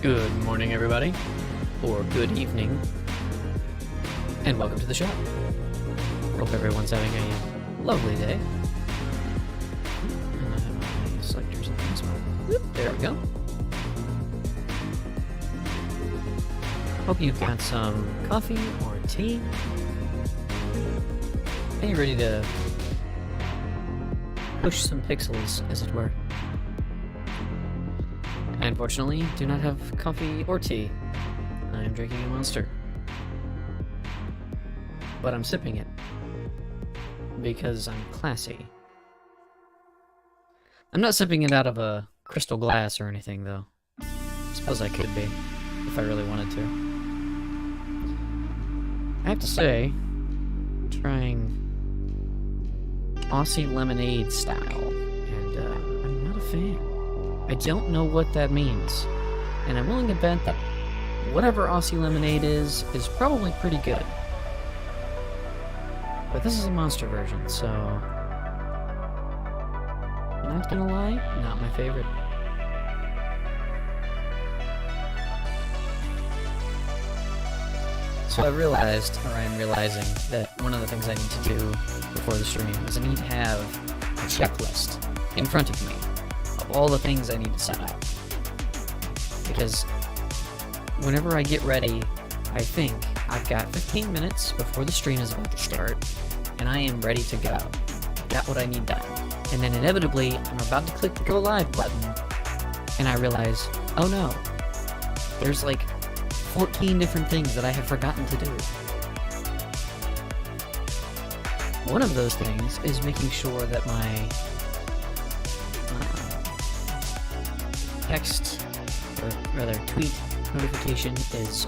Good morning, everybody, or good evening, and welcome to the shop. Hope everyone's having a lovely day. And I have my selectors and things. There we go. Hope you've got some coffee or tea, and you're ready to push some pixels, as it were. I unfortunately do not have coffee or tea. I am drinking a Monster. But I'm sipping it. Because I'm classy. I'm not sipping it out of a crystal glass or anything, though. I suppose I could be, if I really wanted to. I have to say, I'm trying Aussie lemonade style, and I'm not a fan. I don't know what that means, and I'm willing to bet that whatever Aussie lemonade is probably pretty good. But this is a Monster version, so not gonna lie, not my favorite. So I realized, or I'm realizing, that one of the things I need to do before the stream is I need to have a checklist in front of me of all the things I need to set up. Because whenever I get ready, I think I've got 15 minutes before the stream is about to start, and I am ready to go. Got what I need done. And then inevitably, I'm about to click the go live button, and I realize, oh no, there's like 14 different things that I have forgotten to do. One of those things is making sure that my text, or rather tweet notification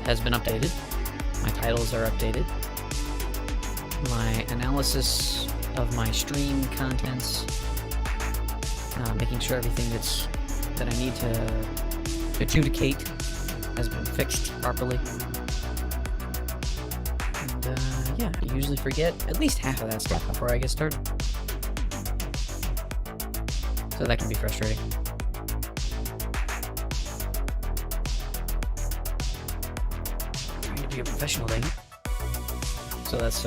has been updated. My titles are updated. My analysis of my stream contents, making sure everything that I need to adjudicate has been fixed properly. And yeah, I usually forget at least half of that stuff before I get started. So that can be frustrating. Be a professional thing. So that's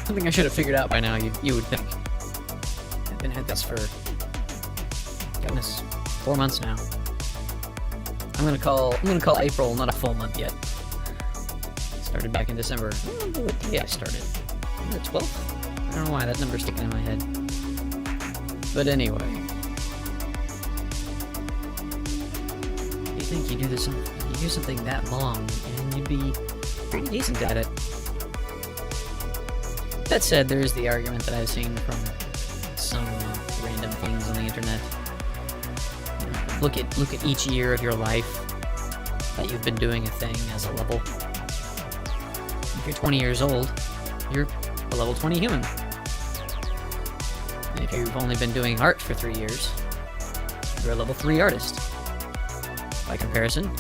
something I should have figured out by now, you would think. I've been at this for, goodness, 4 months now. I'm gonna call April not a full month yet. Started back in December. I don't remember what day I started. The 12th? I don't know why that number's sticking in my head. But anyway. You think you do something that long, and you'd be pretty decent at it. That said, there is the argument that I've seen from some random things on the internet. Look at each year of your life that you've been doing a thing as a level. If you're 20 years old, you're a level 20 human. And if you've only been doing art for 3 years, you're a level 3 artist. By comparison,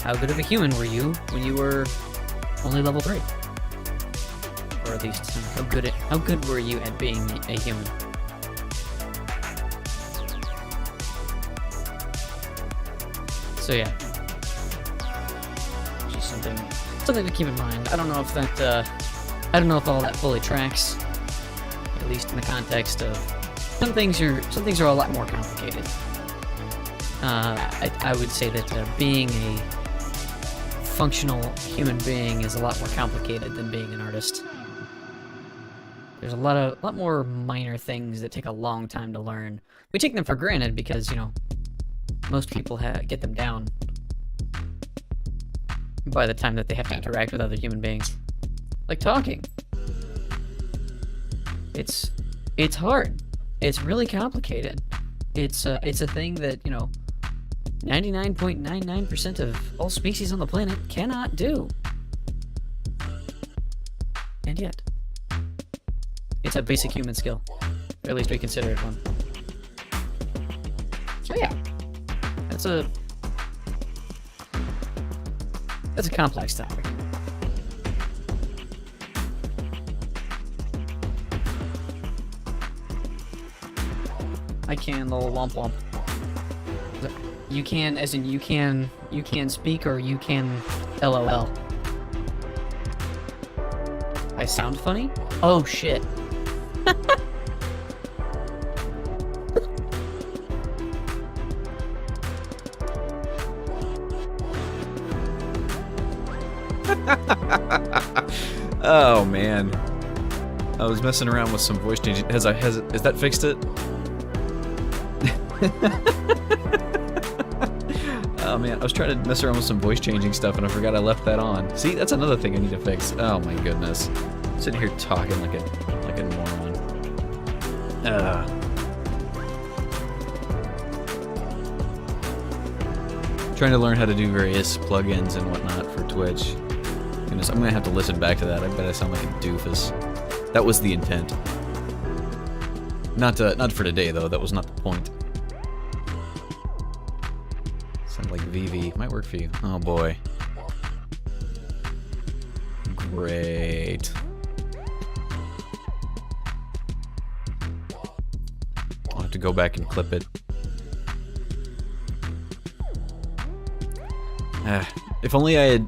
how good of a human were you when you were only level 3? Or at least, how good were you at being a human? So yeah, just something to keep in mind. I don't know if all that fully tracks, at least in the context of some things are a lot more complicated. I would say that being a functional human being is a lot more complicated than being an artist. There's a lot more minor things that take a long time to learn. We take them for granted because, you know, most people get them down by the time that they have to interact with other human beings. Like talking. It's hard. It's really complicated. It's a thing that, you know, 99.99% of all species on the planet cannot do. And yet, it's a basic human skill. Or at least we consider it one. So yeah, that's a complex topic. I can, little womp womp. You can, as in you can speak or you can LOL. I sound funny? Oh shit. Oh man, I was messing around with some voice changing. Has that fixed it? Oh man, I was trying to mess around with some voice changing stuff and I forgot I left that on. See, that's another thing I need to fix. Oh my goodness, I'm sitting here talking like a moron. Trying to learn how to do various plugins and whatnot for Twitch. Goodness, I'm gonna have to listen back to that. I bet I sound like a doofus. That was the intent. Not for today though. That was not the point. Sound like VV. Might work for you. Oh boy. Great. I'll have to go back and clip it. If only I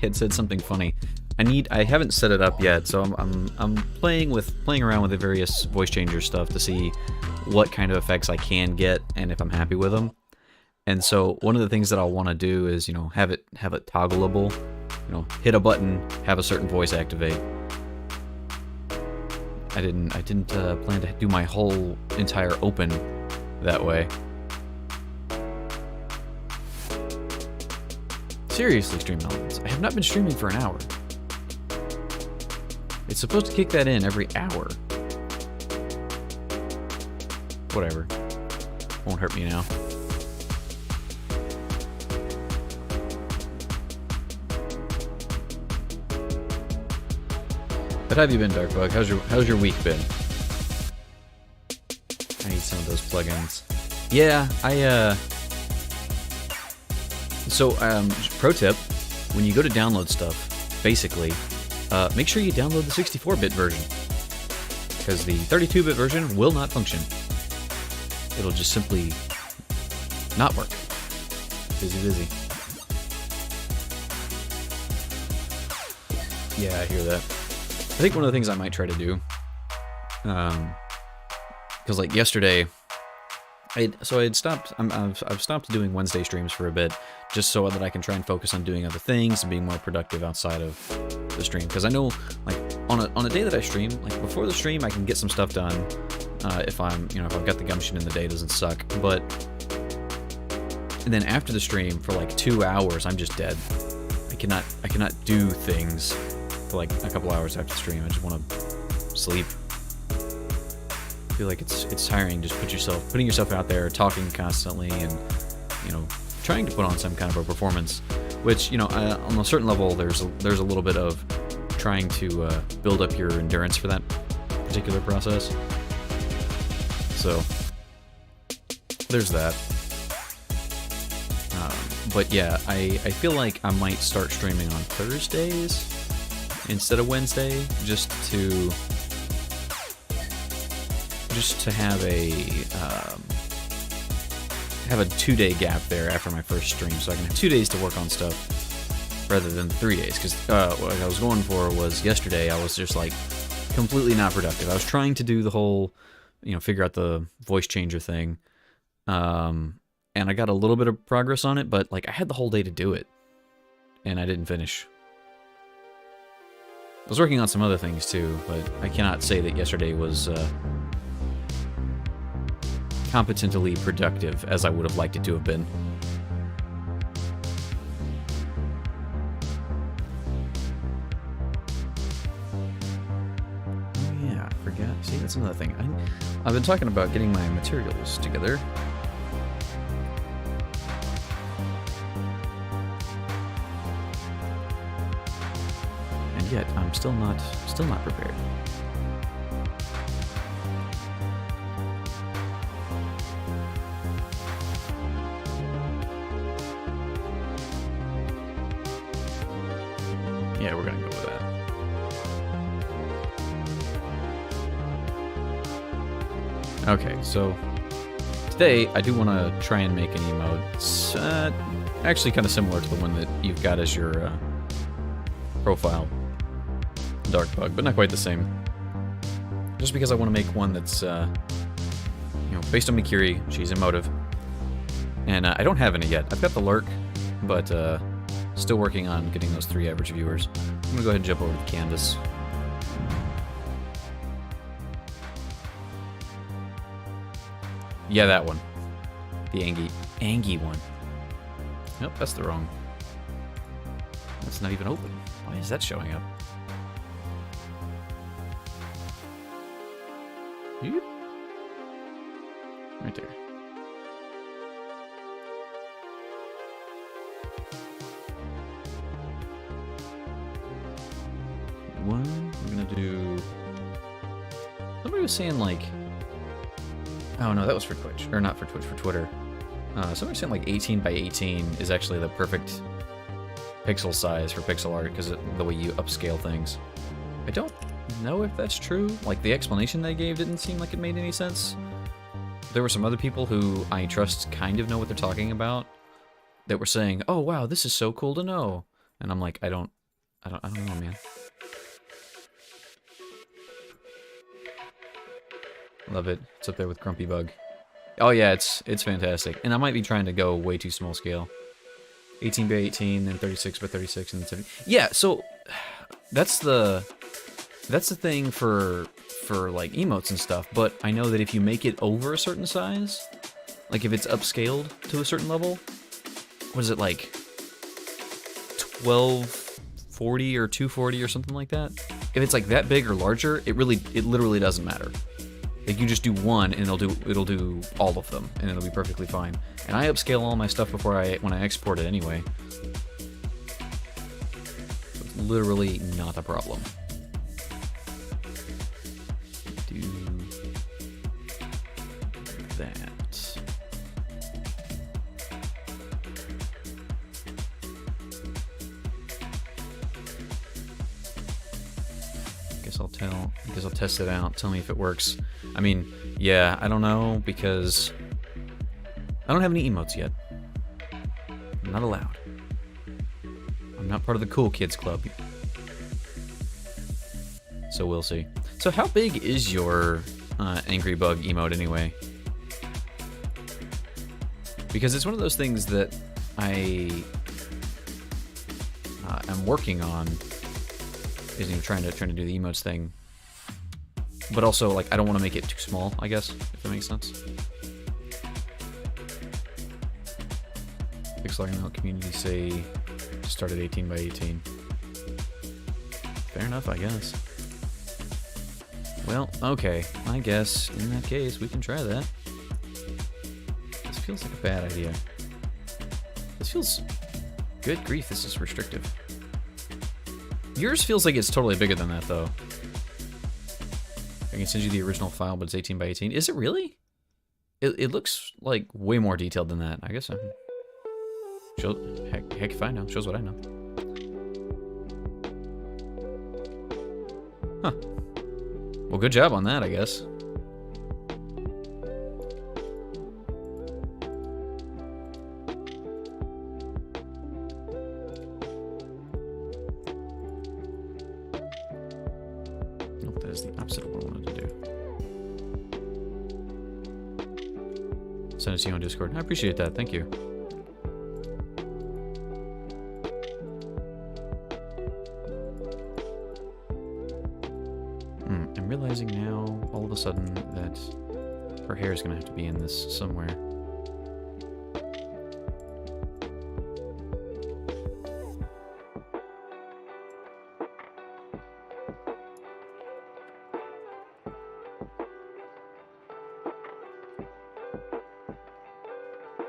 had said something funny. I haven't set it up yet, so I'm playing around with the various voice changer stuff to see what kind of effects I can get and if I'm happy with them. And so one of the things that I'll want to do is, you know, have it toggleable. You know, hit a button, have a certain voice activate. I didn't plan to do my whole entire open that way. Seriously, Stream Elements, I have not been streaming for an hour. It's supposed to kick that in every hour. Whatever. Won't hurt me now. But how have you been, Darkbug? How's your week been? I need some of those plugins. Yeah, So, pro tip, when you go to download stuff, basically, make sure you download the 64-bit version. Because the 32-bit version will not function. It'll just simply not work. Busy. Yeah, I hear that. I think one of the things I might try to do, because like yesterday, I've stopped doing Wednesday streams for a bit, just so that I can try and focus on doing other things and being more productive outside of the stream. Because I know, like, on a day that I stream, like before the stream, I can get some stuff done. If I've got the gumption and the day doesn't suck. And then after the stream for like 2 hours, I'm just dead. I cannot do things for like a couple hours after the stream. I just want to sleep. I feel like it's tiring. Just putting yourself out there, talking constantly, and trying to put on some kind of a performance. Which on a certain level, there's a little bit of trying to build up your endurance for that particular process. So there's that. But yeah, I feel like I might start streaming on Thursdays instead of Wednesday, just to have a 2-day gap there after my first stream, so I can have 2 days to work on stuff rather than 3 days. Because what I was going for was yesterday, I was just like completely not productive. I was trying to do the whole, figure out the voice changer thing, and I got a little bit of progress on it, but like I had the whole day to do it, and I didn't finish. I was working on some other things too, but I cannot say that yesterday was competently productive as I would have liked it to have been. Oh yeah, I forgot. See, that's another thing. I've been talking about getting my materials together. And yet, I'm still not prepared. Yeah, we're gonna go with that. Okay, so today I do want to try and make an emote. It's actually kind of similar to the one that you've got as your profile, Dark Bug, but not quite the same. Just because I want to make one that's, you know, based on Mikiri. She's emotive, and I don't have any yet. I've got the lurk, but still working on getting those 3 average viewers. I'm gonna go ahead and jump over to the canvas. Yeah, that one. The Angie one. Nope, that's the wrong. That's not even open. Why is that showing up? Yep. Right there. One, I'm gonna do... Somebody was saying like... Oh no, that was for Twitch. Or not for Twitch, for Twitter. Somebody was saying like 18 by 18 is actually the perfect pixel size for pixel art because the way you upscale things. I don't know if that's true. Like, the explanation they gave didn't seem like it made any sense. There were some other people who I trust kind of know what they're talking about that were saying, "Oh wow, this is so cool to know." And I'm like, I don't know, man. Love it. It's up there with Grumpy Bug. Oh yeah, it's fantastic. And I might be trying to go way too small scale. 18 by 18, then 36 by 36, and then 70. Yeah, so that's the thing for like emotes and stuff. But I know that if you make it over a certain size, like if it's upscaled to a certain level, what is it, like 1240 or 240 or something like that? If it's like that big or larger, it literally doesn't matter. Like, you just do one, and it'll do all of them, and it'll be perfectly fine. And I upscale all my stuff before when I export it anyway. So it's literally not a problem. Do that. I guess I'll test it out. Tell me if it works. I mean, yeah, I don't know, because I don't have any emotes yet. I'm not allowed. I'm not part of the cool kids club. So we'll see. So how big is your Angry Bug emote anyway? Because it's one of those things that I am working on. Is, you know, trying to do the emotes thing, but also, like, I don't want to make it too small, I guess, if that makes sense. Pixel art emote community say start at 18 by 18. Fair enough, I guess. Well, okay, I guess in that case we can try that. This feels like a bad idea. This feels... Good grief, this is restrictive. Yours feels like it's totally bigger than that, though. I can send you the original file, but it's 18 by 18. Is it really? It looks like way more detailed than that. I guess I'm... Heck if I know. Shows what I know. Huh. Well, good job on that, I guess. Send it to you on Discord. I appreciate that. Thank you. I'm realizing now, all of a sudden, that her hair is going to have to be in this somewhere.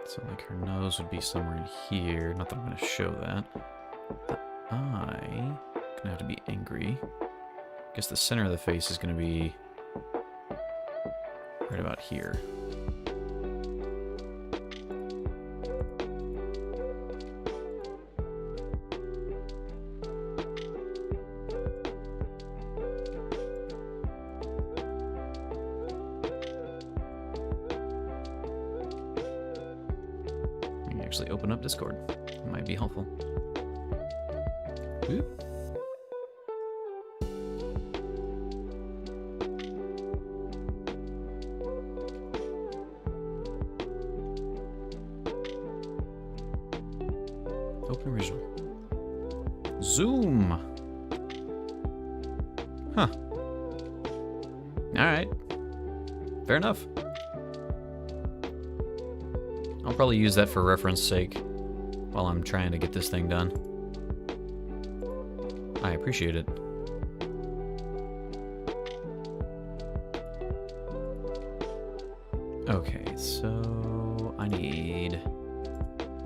So, like, her nose would be somewhere in here. Not that I'm going to show that. The eye gonna have to be angry. I guess the center of the face is going to be right about here. actually open up Discord. It might be helpful. Oop. Open original. Zoom. Huh. Alright. Fair enough. I'll probably use that for reference sake while I'm trying to get this thing done. I appreciate it. Okay, so I need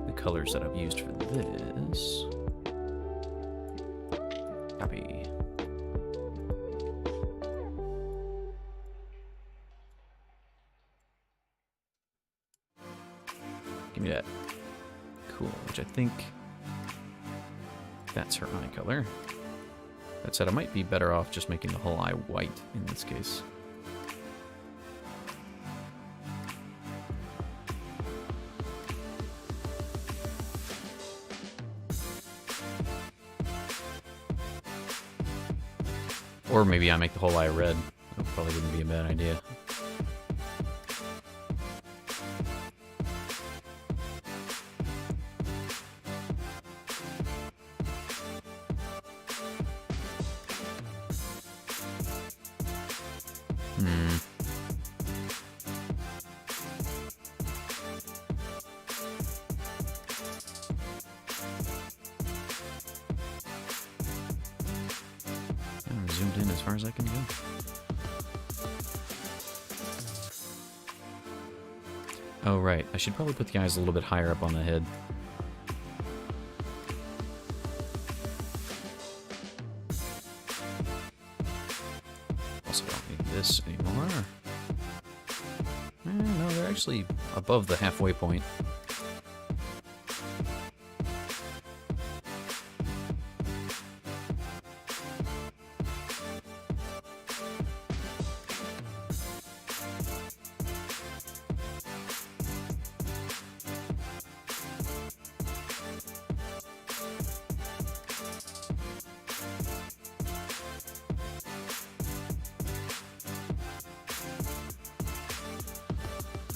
the colors that I've used for this. Copy. Give me that. Cool, which I think that's her eye color. That said, I might be better off just making the whole eye white in this case. Or maybe I make the whole eye red. That probably wouldn't be a bad idea. I'm zoomed in as far as I can go. Oh, right. I should probably put the eyes a little bit higher up on the head. Also don't need this anymore. No, they're actually above the halfway point.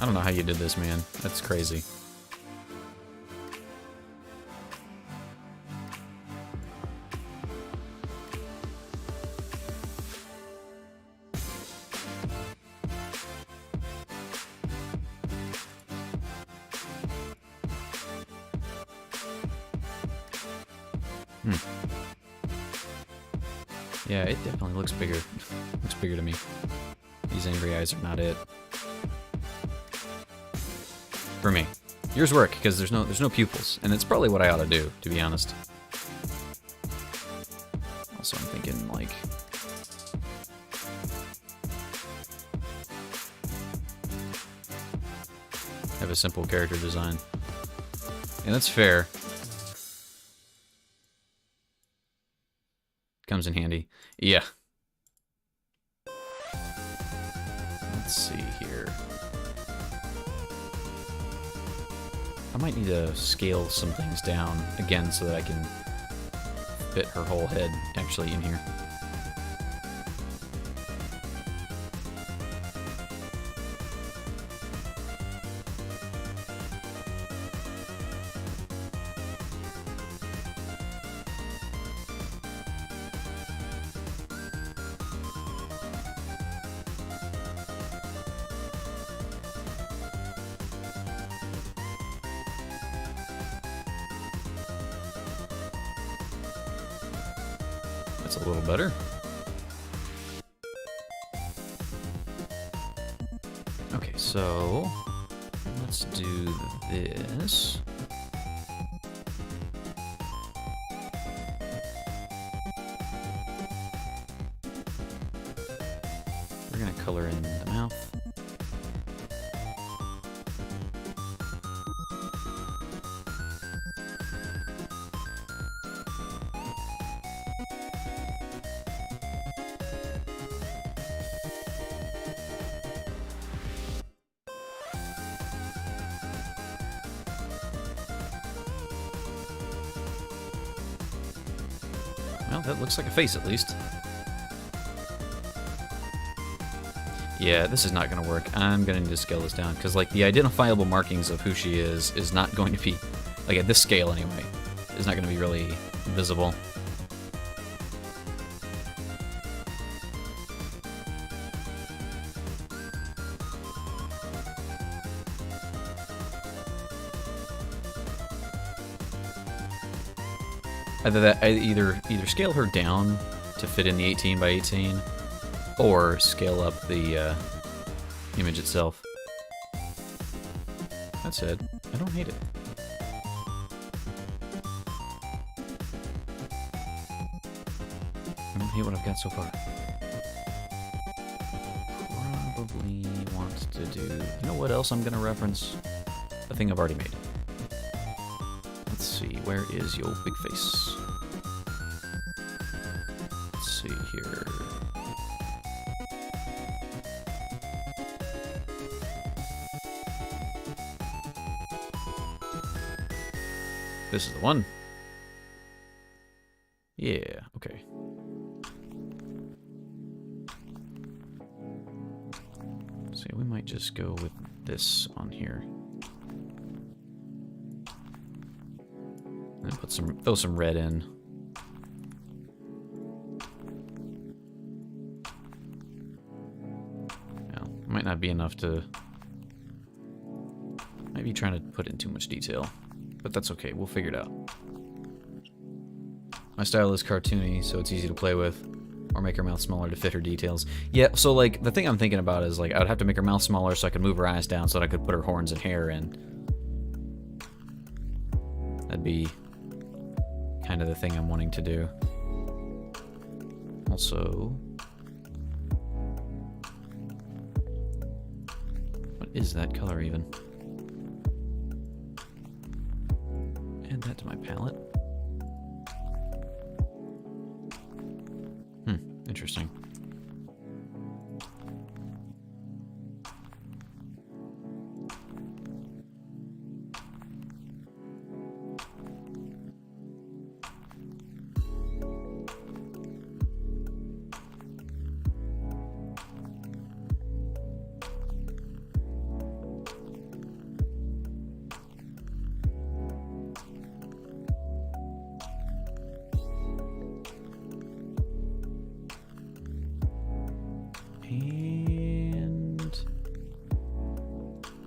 I don't know how you did this, man. That's crazy. Yeah, it definitely looks bigger. Looks bigger to me. These angry eyes are not it. For me. Yours work, because there's no pupils, and it's probably what I ought to do, to be honest. Also, I'm thinking, like... have a simple character design. And that's fair. Comes in handy. Yeah. Let's see here. I might need to scale some things down again so that I can fit her whole head actually in here. That's a little better. Okay, so let's do this. We're gonna color in the mouth. Oh, that looks like a face at least. Yeah, this is not going to work. I'm going to need to scale this down, because, like, the identifiable markings of who she is not going to be, like, at this scale anyway, is not going to be really visible. Either scale her down to fit in the 18 by 18, or scale up the image itself. That said, I don't hate it. I don't hate what I've got so far. Probably want to do... You know what else I'm going to reference? A thing I've already made. Let's see, where is your big face? Let's see here. This is the one. Yeah, okay. So we might just go with this on here. And put throw some red in. Well, might not be enough to... Might be trying to put in too much detail. But that's okay, we'll figure it out. My style is cartoony, so it's easy to play with. Or make her mouth smaller to fit her details. Yeah, so like, the thing I'm thinking about is like, I would have to make her mouth smaller so I could move her eyes down so that I could put her horns and hair in. That'd be kind of the thing I'm wanting to do. Also... What is that color even? Add that to my palette. Interesting. And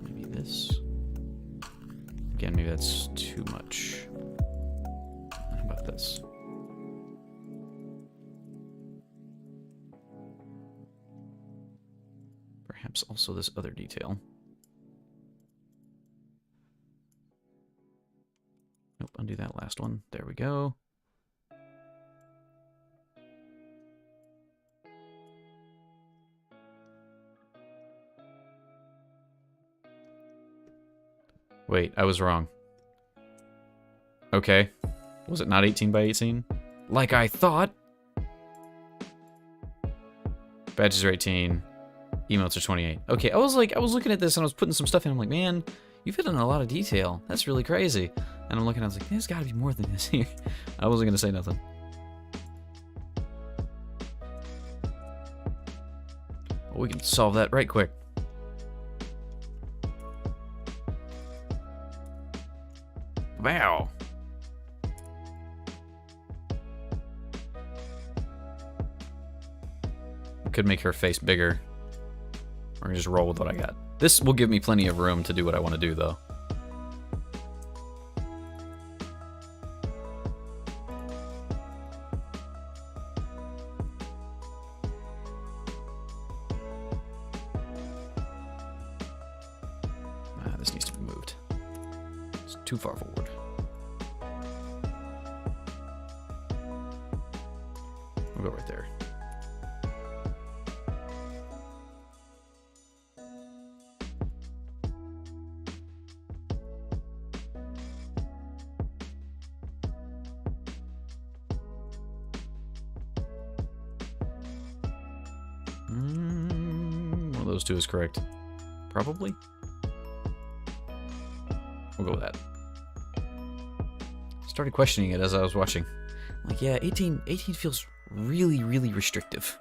maybe this. Again, maybe that's too much. How about this? Perhaps also this other detail. Nope, undo that last one. There we go. Wait, I was wrong. Okay. Was it not 18 by 18? Like I thought! Badges are 18. Emotes are 28. Okay, I was looking at this and I was putting some stuff in. I'm like, man, you've hit in a lot of detail. That's really crazy. And I'm looking, I was like, there's gotta be more than this here. I wasn't gonna say nothing. Well, we can solve that right quick. Wow. Could make her face bigger. Or just roll with what I got. This will give me plenty of room to do what I want to do, though. This needs to be moved. It's too far forward. We'll go right there. One of those two is correct. Probably. We'll go with that. Started questioning it as I was watching. Like, yeah, 18 feels really, really restrictive.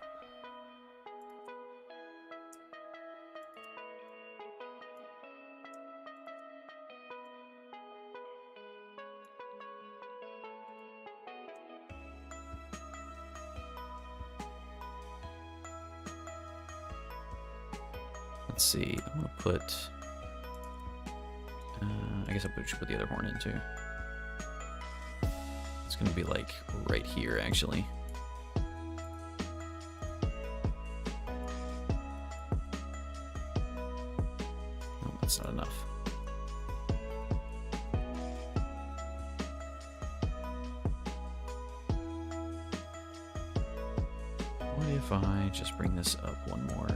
Let's see, I'm gonna put, I guess I should put the other horn in too. It's gonna be like right here, actually. Oh, that's not enough. What if I just bring this up one more?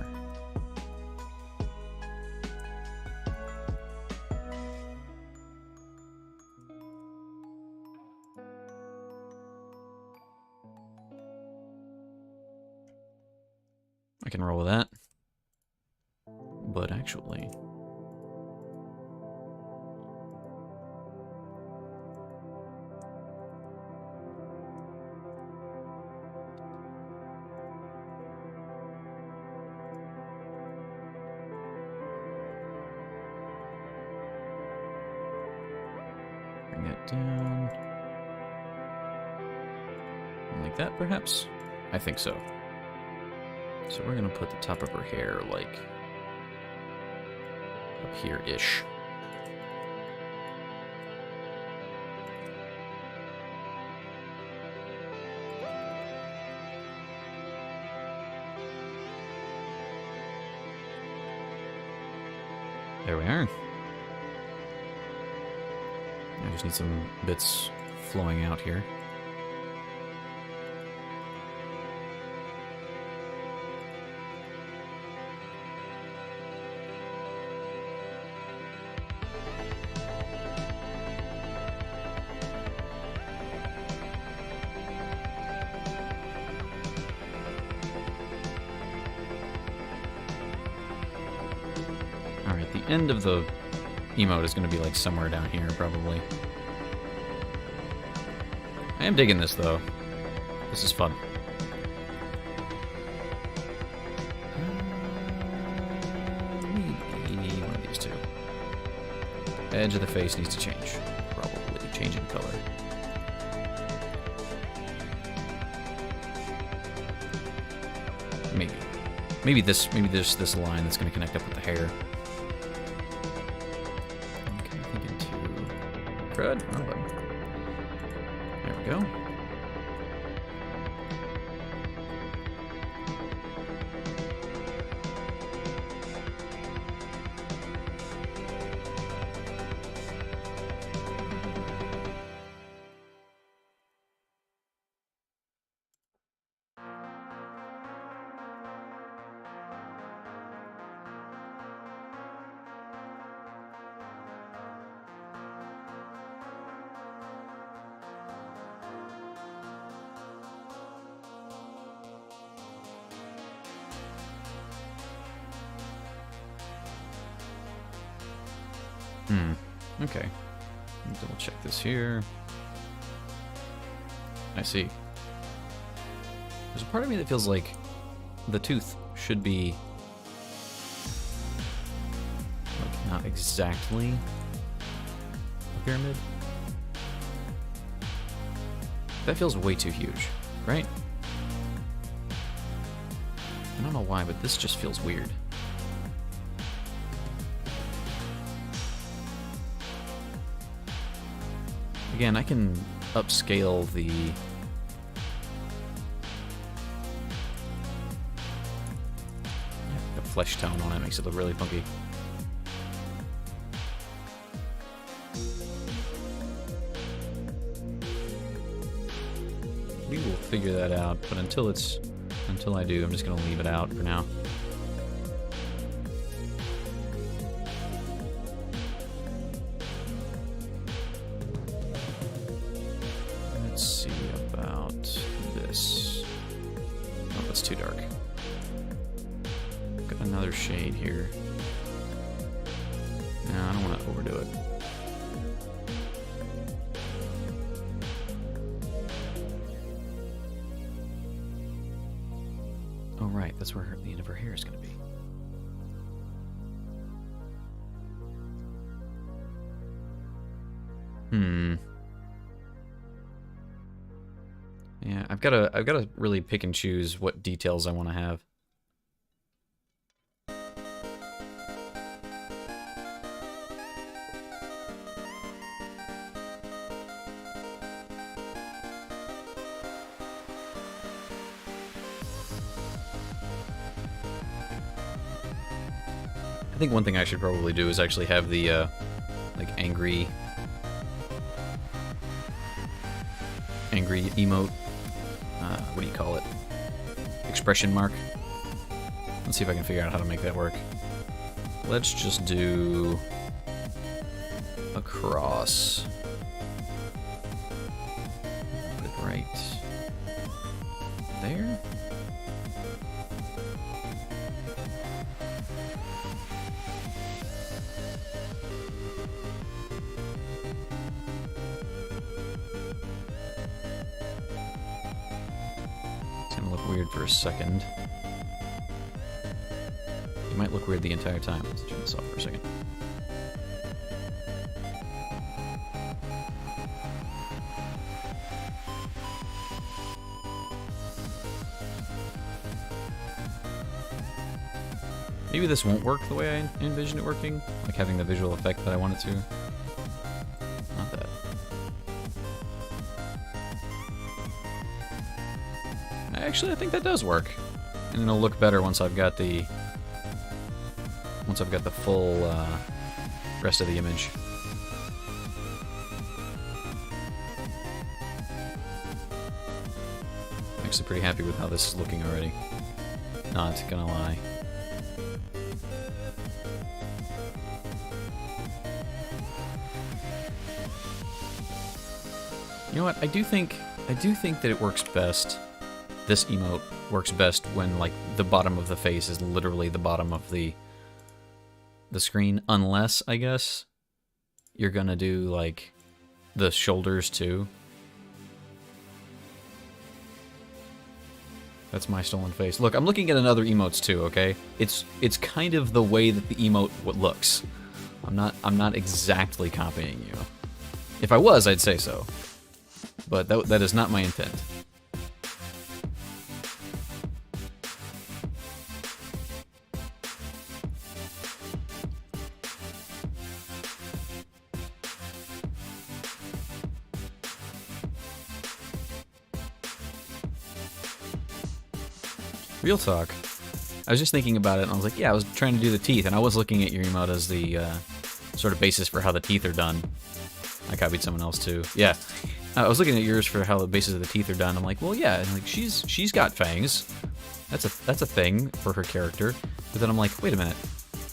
I can roll with that. But actually... bring that down. Like that, perhaps? I think so. So we're gonna put the top of her hair, like, up here-ish. There we are. I just need some bits flowing out here. Alright, the end of the emote is going to be like somewhere down here, probably. I am digging this, though. This is fun. Maybe one of these two. Edge of the face needs to change. Probably change in color. Maybe. Maybe there's this line that's going to connect up with the hair. Okay, I think into crud. Oh, button. There we go. Okay. Double check this here. I see. There's a part of me that feels like the tooth should be like not exactly a pyramid. That feels way too huge, right? I don't know why, but this just feels weird. Again, I can upscale the flesh tone on it, makes it look really funky. We will figure that out, but until I do, I'm just gonna leave it out for now. Let's see about this. Oh, that's too dark. Got another shade here. No, I don't want to overdo it. that's where the end of her hair is going to be. Yeah, I've got to really pick and choose what details I want to have. I think one thing I should probably do is actually have the like angry emote. What do you call it? Expression mark. Let's see if I can figure out how to make that work. Let's just do a cross. Put it right there. Weird for a second. It might look weird the entire time. Let's turn this off for a second. Maybe this won't work the way I envision it working, like having the visual effect that I want it to. Not that. Actually, I think that does work, and it'll look better once I've got the full rest of the image. I'm actually pretty happy with how this is looking already. Not gonna lie. You know what? I do think that it works best. This emote works best when, like, the bottom of the face is literally the bottom of the screen, unless, I guess, you're gonna do, like, the shoulders, too. That's my stolen face. Look, I'm looking at another emotes, too, okay? It's kind of the way that the emote looks. I'm not exactly copying you. If I was, I'd say so. But that is not my intent. Real talk. I was just thinking about it, and I was like, yeah, I was trying to do the teeth, and I was looking at your emote as the sort of basis for how the teeth are done. I copied someone else too. Yeah, I was looking at yours for how the bases of the teeth are done. I'm like, well, yeah, and like she's got fangs. That's a thing for her character. But then I'm like, wait a minute,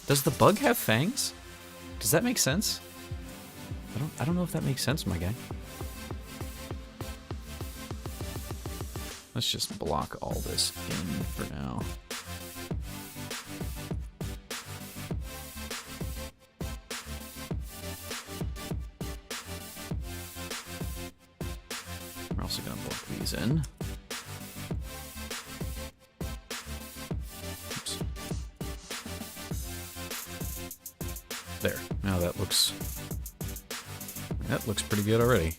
does the bug have fangs? Does that make sense? I don't know if that makes sense, my guy. Let's just block all this in for now. We're also going to block these in. Oops. There. Now that looks pretty good already.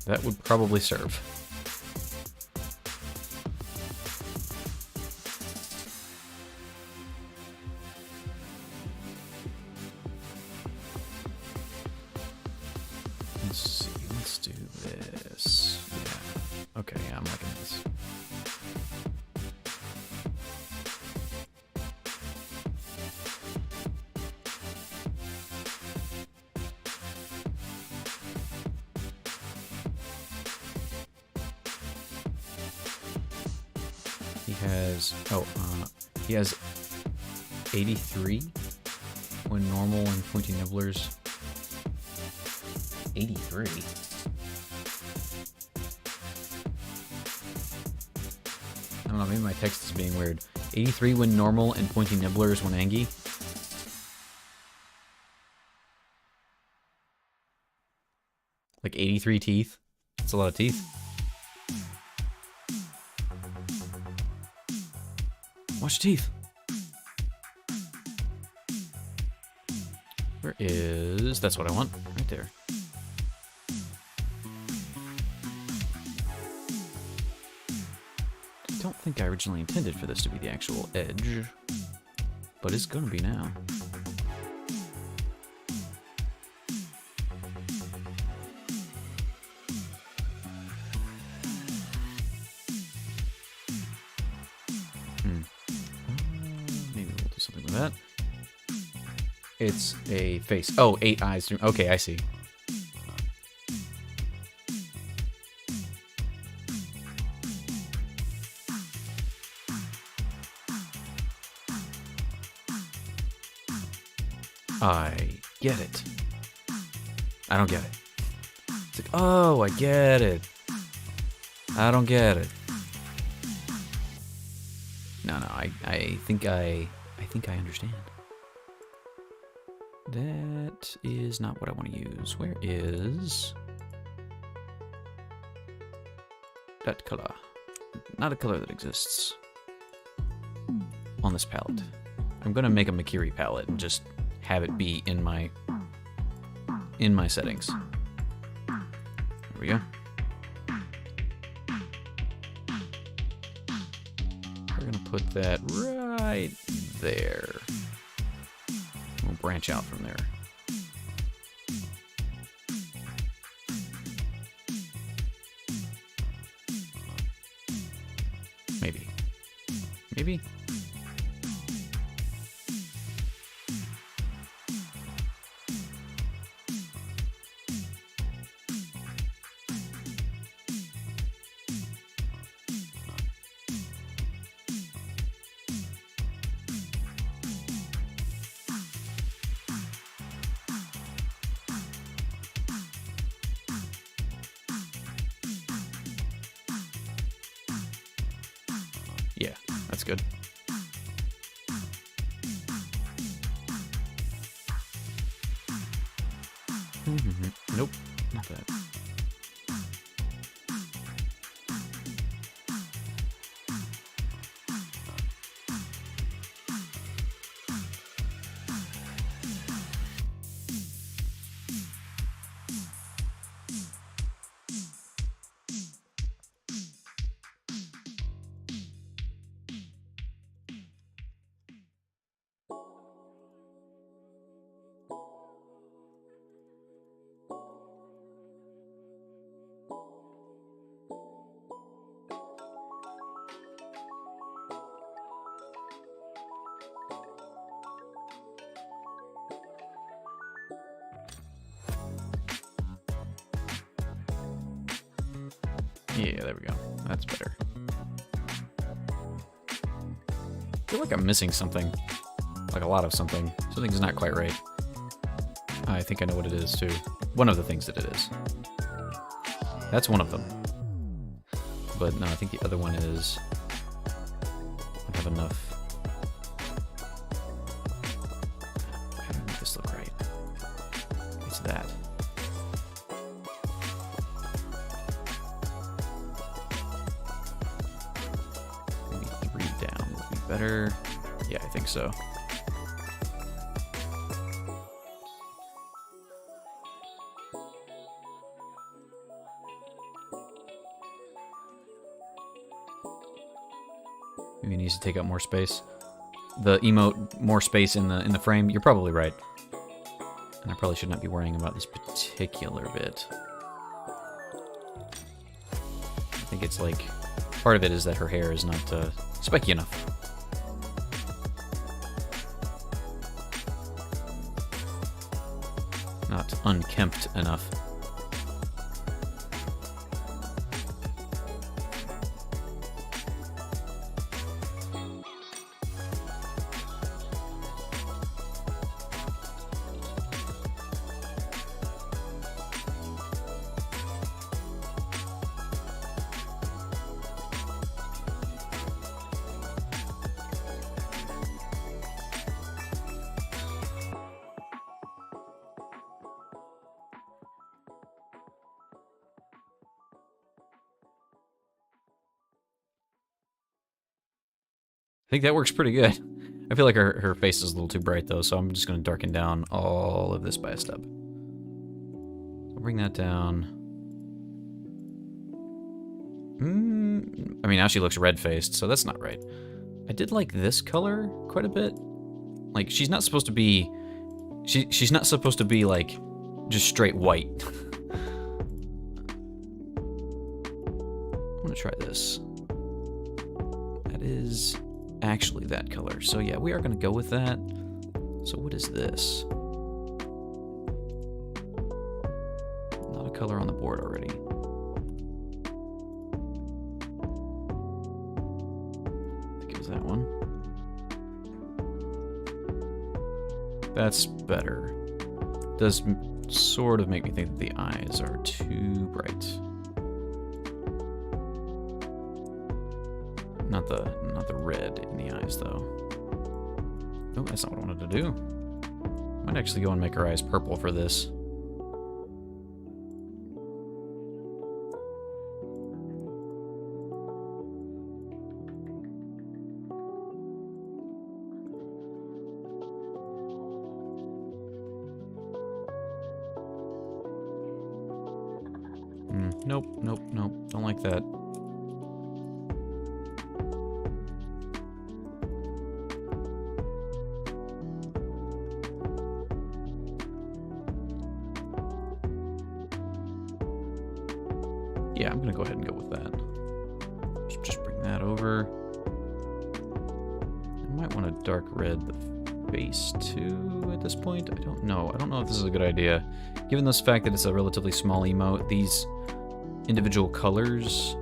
That would probably serve. Let's see, let's do this. Yeah. Okay, yeah, I'm liking this. He has 83 when normal and pointy nibblers. 83? I don't know, maybe my text is being weird. 83 when normal and pointy nibblers when Angie. Like 83 teeth. That's a lot of teeth. Watch your teeth. Where is... That's what I want. Right there. I don't think I originally intended for this to be the actual edge. But it's gonna be now. Maybe we'll do something with that. It's a face. Oh, 8 eyes. Okay, I see. I get it. I don't get it. It's like, oh, I get it. I don't get it. No, I think I understand. That is not what I want to use. Where is that color? Not a color that exists on this palette. I'm gonna make a Makiri palette and just have it be in my settings. There we go. We're gonna put that right there. We'll branch out from there. Maybe. Maybe? Yeah, that's good. Nope, not that. Yeah, there we go. That's better. I feel like I'm missing something. Like a lot of something. Something's not quite right. I think I know what it is, too. One of the things that it is. That's one of them. But no, I think the other one is... I have enough. How do I make this look right? It's that. Better? Yeah, I think so. Maybe it needs to take up more space. The emote, more space in the frame. You're probably right. And I probably should not be worrying about this particular bit. I think it's like, part of it is that her hair is not spiky enough. Not unkempt enough. think that works pretty good. I feel like her face is a little too bright though, so I'm just going to darken down all of this by a step. So bring that down. I mean, now she looks red-faced, so that's not right. I did like this color quite a bit. Like, she's not supposed to be... She's not supposed to be, like, just straight white. I'm gonna try this. That is actually that color. So yeah, we are gonna go with that. So what is this? Not a color on the board already. I think it was that one. That's better. Does sort of make me think that the eyes are too bright. Not the red in the eyes though. Oh, that's not what I wanted to do. Might actually go and make her eyes purple for this. Nope, nope, nope. Don't like that. Yeah, I'm gonna go ahead and go with that. Just bring that over. I might want to dark red the face too at this point. I don't know. I don't know if this is a good idea. Given this fact that it's a relatively small emote, these individual colors,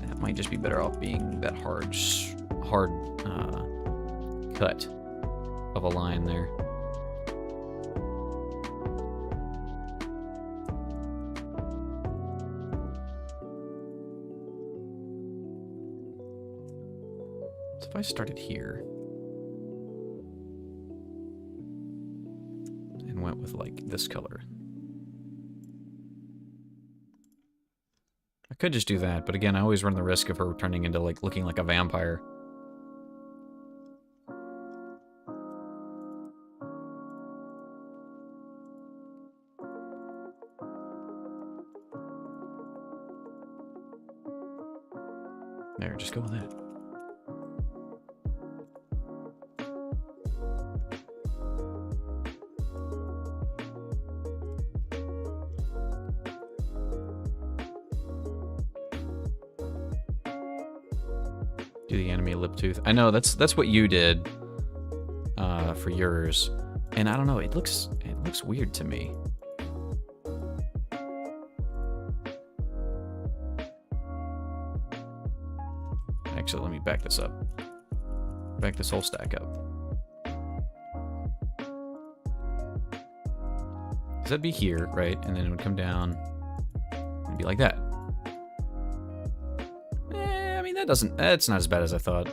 that might just be better off being that hard cut of a line there. So if I started here and went with like this color. I could just do that, but again, I always run the risk of her turning into like looking like a vampire. There, just go with that. Do the anime lip tooth. I know that's what you did for yours, and I don't know. It looks weird to me. Actually, let me back this up. Back this whole stack up. Because that'd be here, right? And then it would come down and be like that. I mean, that's not as bad as I thought.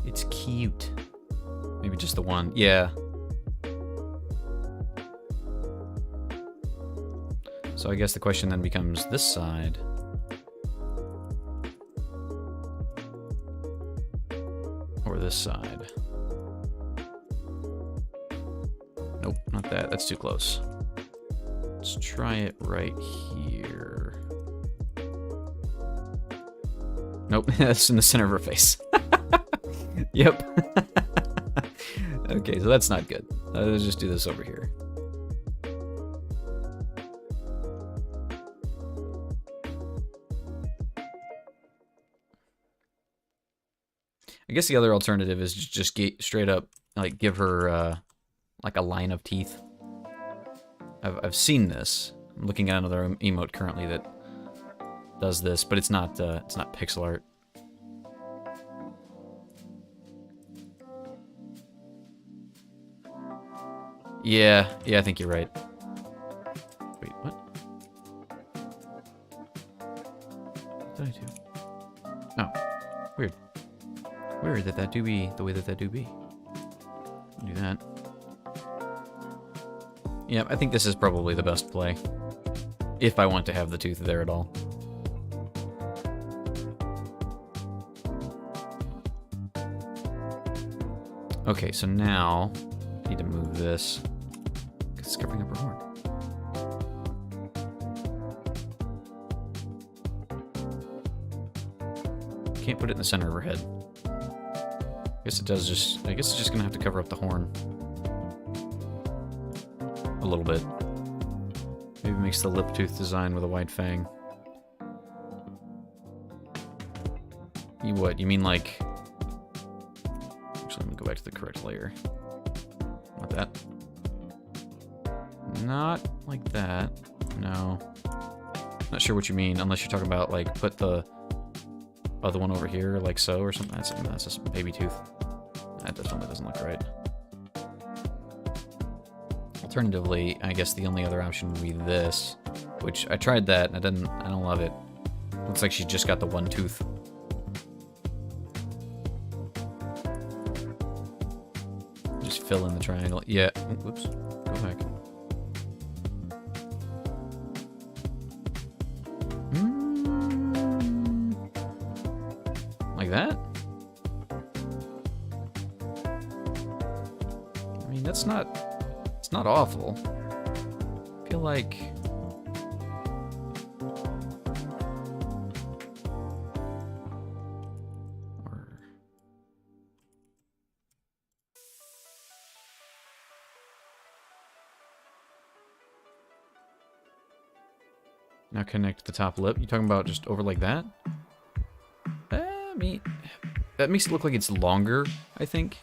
It's cute. Maybe just the one. Yeah. So I guess the question then becomes this side. Or this side. Nope, not that. That's too close. Let's try it right here. Nope, that's in the center of her face. Yep. Okay, so that's not good. Let's just do this over here. I guess the other alternative is just straight up, like, give her, like, a line of teeth. I've seen this. I'm looking at another emote currently that does this, but it's not pixel art. Yeah, I think you're right. Wait, what? What did I do? Oh, weird. Weird that do be the way that do be. Do that. Yeah, I think this is probably the best play. If I want to have the tooth there at all. Okay, so now I need to move this because it's covering up her horn. Can't put it in the center of her head. I guess it's just gonna have to cover up the horn a little bit. Maybe it makes the lip tooth design with a white fang. You mean like... Actually, let me go back to the correct layer. Not that. Not like that. No. Not sure what you mean, unless you're talking about, like, put the other one over here, like so, or something. That's just a baby tooth. That definitely doesn't look right. Alternatively, I guess the only other option would be this, which I tried that, and I don't love it. Looks like she's just got the one tooth. Just fill in the triangle. Yeah. Oops. Go back. Like that? I mean, it's not awful. I feel like... Now connect the top lip. You talking about just over like that? I mean, that makes it look like it's longer, I think,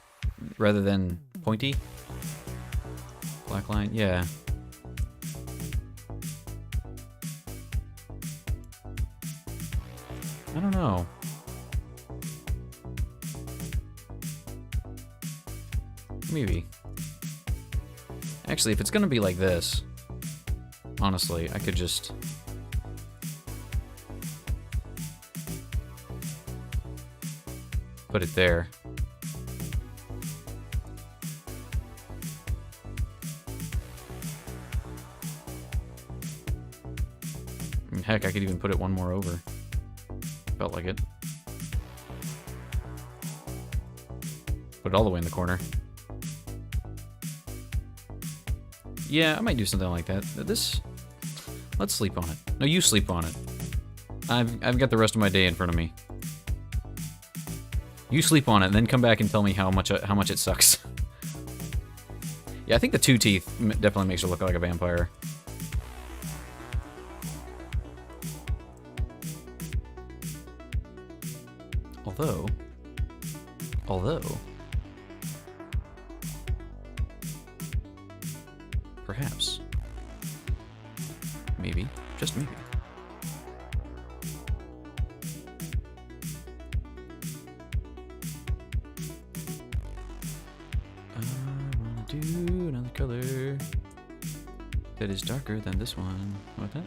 rather than pointy. Black line, yeah. I don't know. Maybe. Actually, if it's gonna be like this, honestly, I could just... put it there. I mean, heck, I could even put it one more over. Felt like it. Put it all the way in the corner. Yeah, I might do something like that. Let's sleep on it. No, you sleep on it. I've got the rest of my day in front of me. You sleep on it, and then come back and tell me how much it sucks. Yeah, I think the two teeth definitely makes her look like a vampire. Although, perhaps, maybe, just maybe. Do another color that is darker than this one. What that?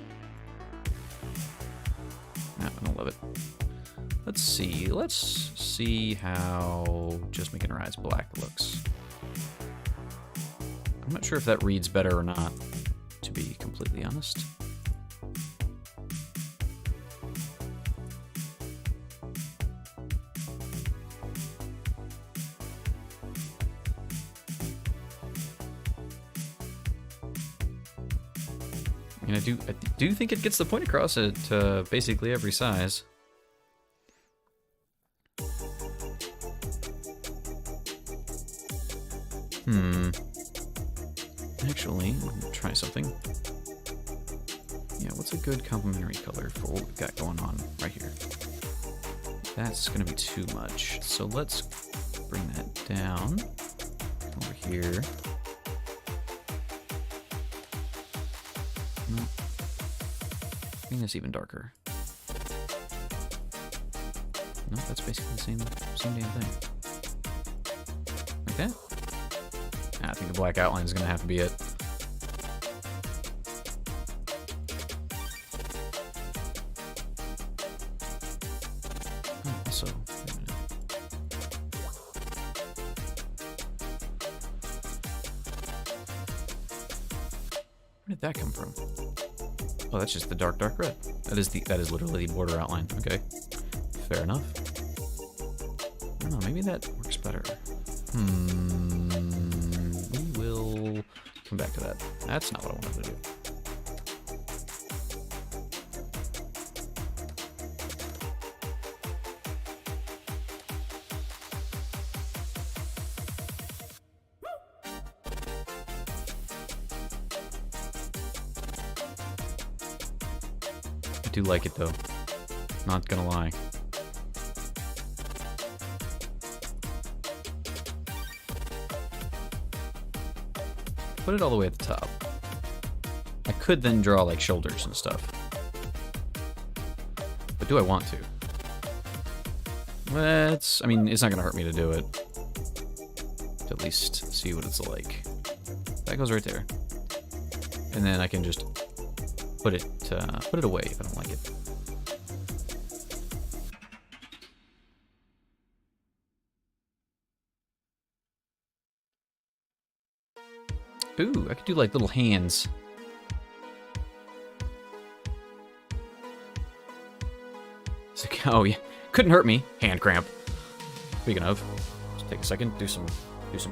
No, I don't love it. Let's see how just making her eyes black looks. I'm not sure if that reads better or not, to be completely honest. I do think it gets the point across at basically every size. Actually, let me try something. Yeah, what's a good complementary color for what we've got going on right here? That's gonna be too much. So let's bring that down over here. No. I think that's even darker. No, that's basically the same damn thing. Like that? I think the black outline is going to have to be it. So, where did that come from? Oh, that's just the dark red. That is literally the border outline. Okay, fair enough. I don't know. Maybe that works better. We will come back to that. That's not what I wanted to do. I do like it though. Not gonna lie. Put it all the way at the top. I could then draw like shoulders and stuff. But do I want to? I mean, it's not gonna hurt me to do it. To at least see what it's like. That goes right there. And then I can just put it away if I don't like it. Ooh, I could do like little hands. It's like, oh yeah, couldn't hurt me. Hand cramp. Speaking of, just take a second, do some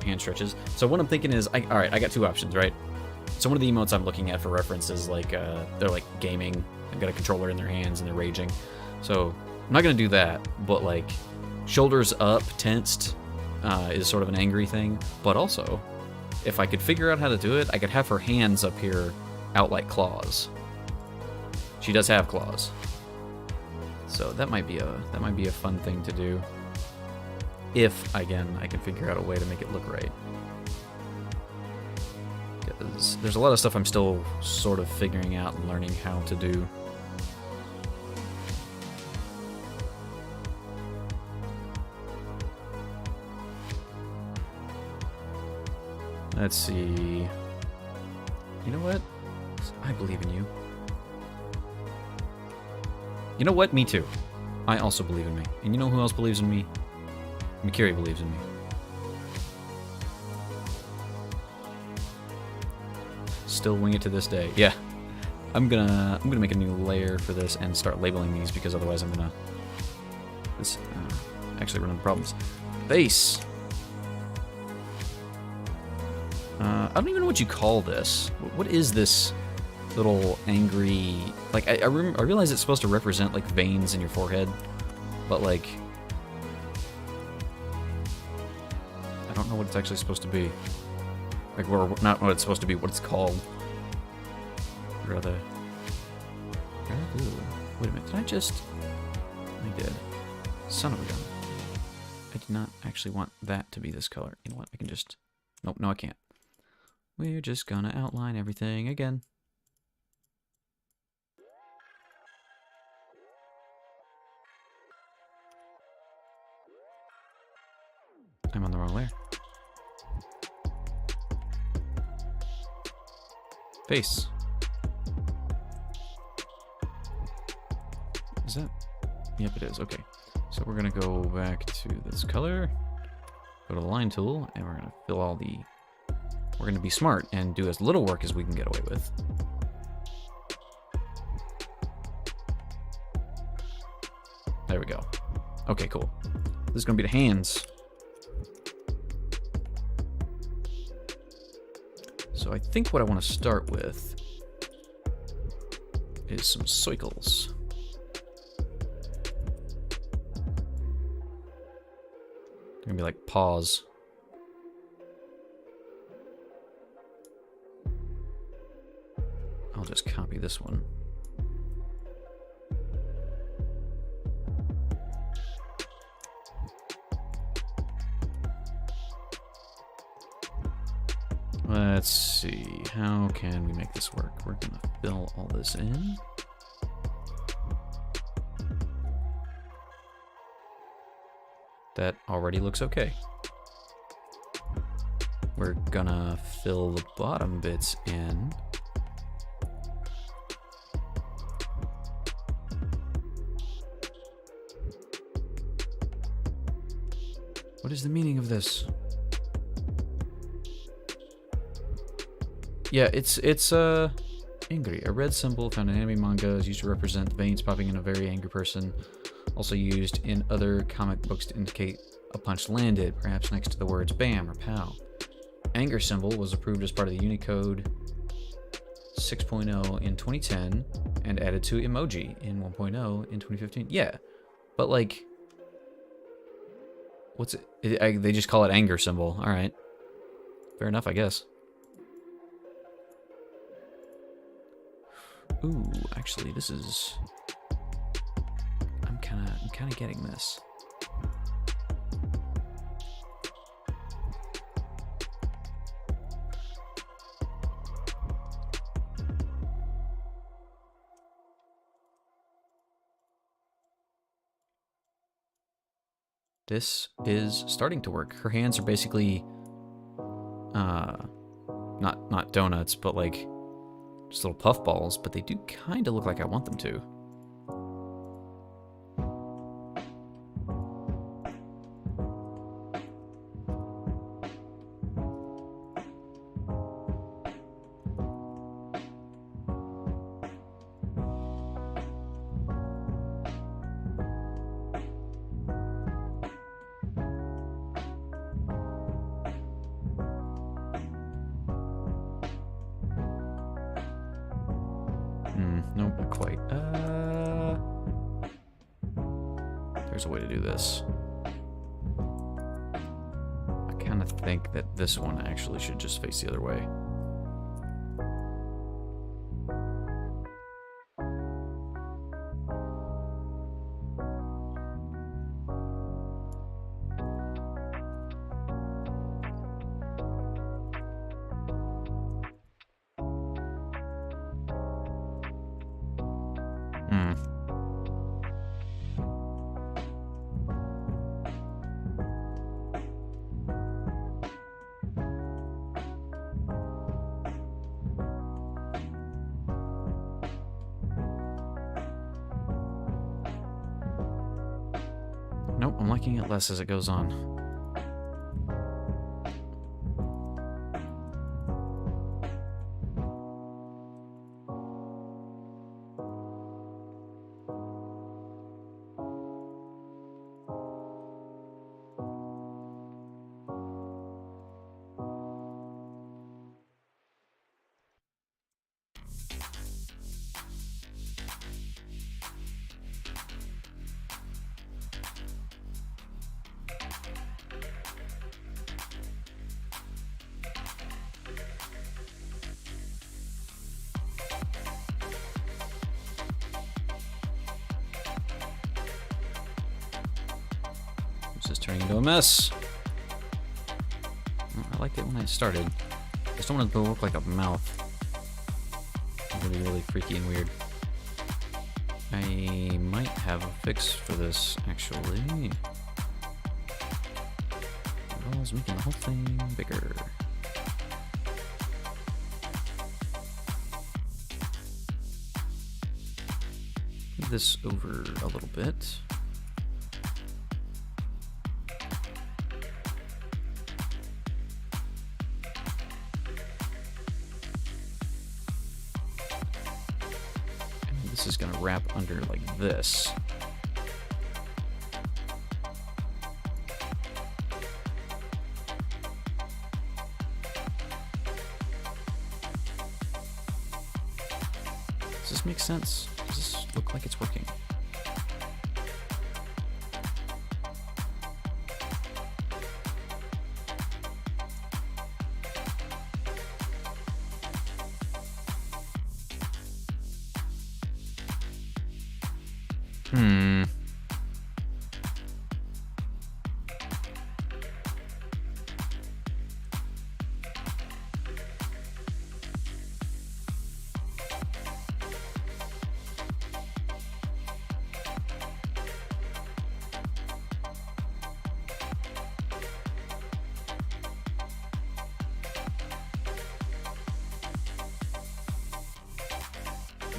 hand stretches. So what I'm thinking is, all right, I got two options, right? So one of the emotes I'm looking at for reference is like they're like gaming. They've got a controller in their hands and they're raging. So I'm not gonna do that, but like shoulders up, tensed, is sort of an angry thing. But also, if I could figure out how to do it, I could have her hands up here out like claws. She does have claws. So that might be a fun thing to do. If, again, I can figure out a way to make it look right. Because there's a lot of stuff I'm still sort of figuring out and learning how to do. Let's see. You know what? I believe in you. You know what? Me too. I also believe in me. And you know who else believes in me? Mikiri believes in me. Still wing it to this day. Yeah. I'm gonna make a new layer for this and start labeling these because otherwise I'm gonna actually run into problems. Face. I don't even know what you call this. What is this little angry... Like, I realize it's supposed to represent, like, veins in your forehead. But, like... I don't know what it's actually supposed to be. Like, not what it's supposed to be, what it's called. Rather... Ooh, wait a minute, did I just... I did. Son of a gun. I did not actually want that to be this color. You know what, I can just... Nope, no I can't. We're just gonna outline everything again. I'm on the wrong layer. Face. Is that? Yep, it is. Okay. So we're gonna go back to this color, go to the line tool, and we're gonna fill all the... We're going to be smart and do as little work as we can get away with. There we go. Okay, cool. This is going to be the hands. So I think what I want to start with is some circles. They're going to be like paws. I'll just copy this one. Let's see, how can we make this work? We're gonna fill all this in. That already looks okay. We're gonna fill the bottom bits in. What is the meaning of this? Yeah, it's angry. A red symbol found in anime manga is used to represent the veins popping in a very angry person. Also used in other comic books to indicate A punch landed, perhaps next to the words BAM or POW. Anger symbol was approved as part of the Unicode 6.0 in 2010 and added to emoji in 1.0 in 2015. Yeah, but like, what's it? They just call it anger symbol. All right, fair enough, I guess. Ooh, actually, this is. I'm kind of getting this. This is starting to work. Her hands are basically, not donuts, but like just little puff balls, but they do kind of look like I want them to. Nope, not quite. There's a way to do this. I kind of think that this one actually should just face the other way. Nope, I'm liking it less as it goes on. This is turning into a mess. I liked it when I started. I just don't want it to look like a mouth. It's gonna be really freaky and weird. I might have a fix for this, actually. I was making the whole thing bigger. Move this over a little bit. This is gonna wrap under like this. Does this make sense? Does this look like it's working?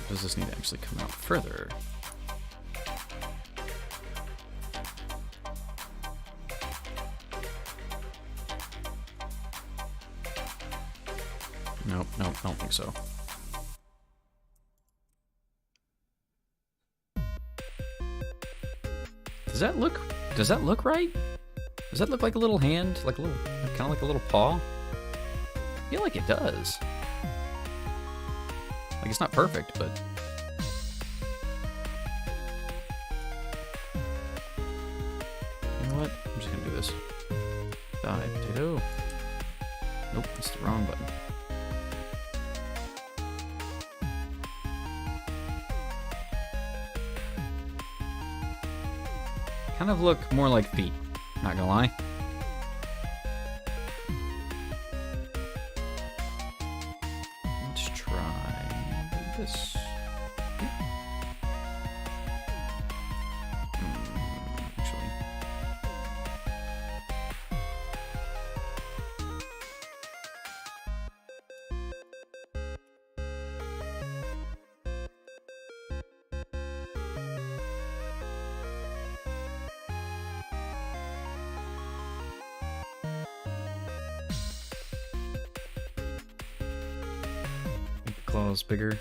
Does this need to actually come out further? Nope, nope, I don't think so. Does that look right? Does that look like a little hand? Like a little, kind of like a little paw? I feel like it does. Like, it's not perfect, but... You know what? I'm just gonna do this. Die, potato. Nope, that's the wrong button. Kind of look more like feet, not gonna lie. Let's try this. Actually. Make the claws bigger.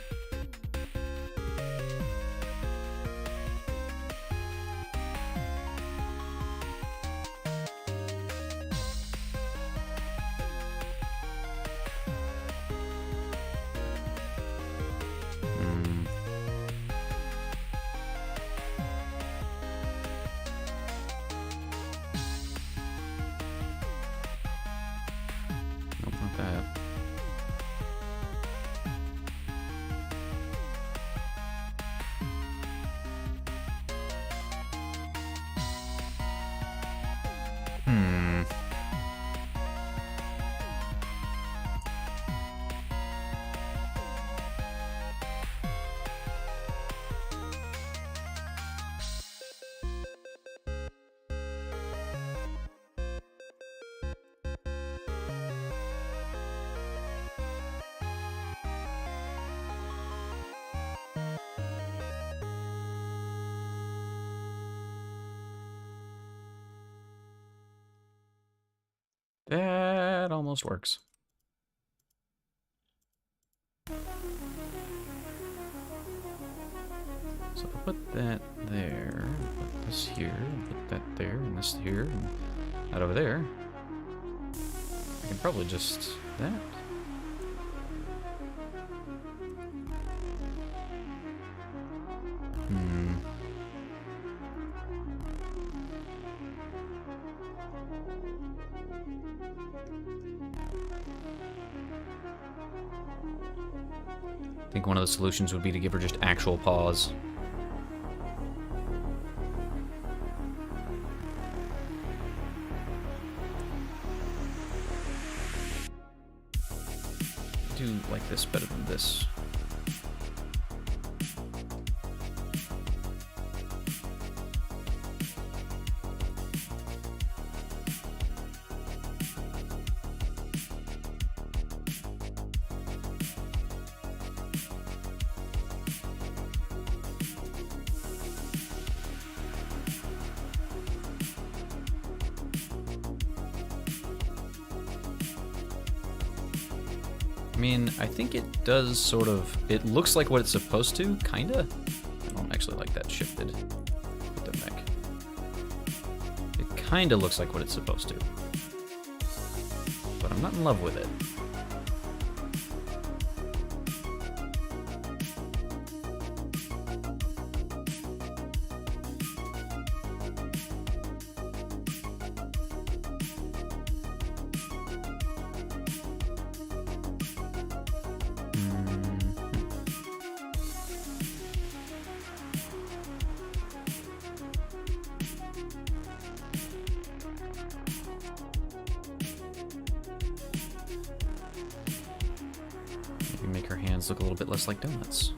Nope, not that. That almost works. So I'll put that there, put this here, put that there, and this here, and that over there. I can probably just that. I think one of the solutions would be to give her just actual paws. I do like this better than this. I mean, I think it does sort of... It looks like what it's supposed to, kinda. I don't actually like that shifted. Put that back. It kinda looks like what it's supposed to. But I'm not in love with it. Make her hands look a little bit less like donuts.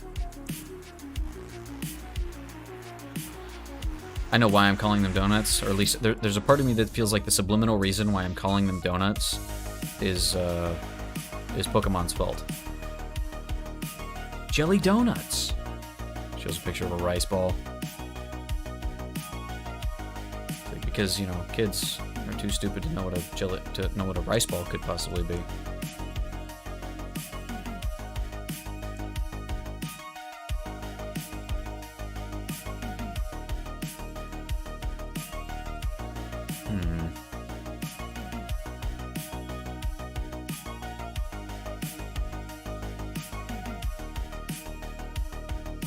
I know why I'm calling them donuts, or at least there's a part of me that feels like the subliminal reason why I'm calling them donuts is Pokemon's fault. Jelly donuts. Shows a picture of a rice ball. Because, you know, kids are too stupid to know what a rice ball could possibly be.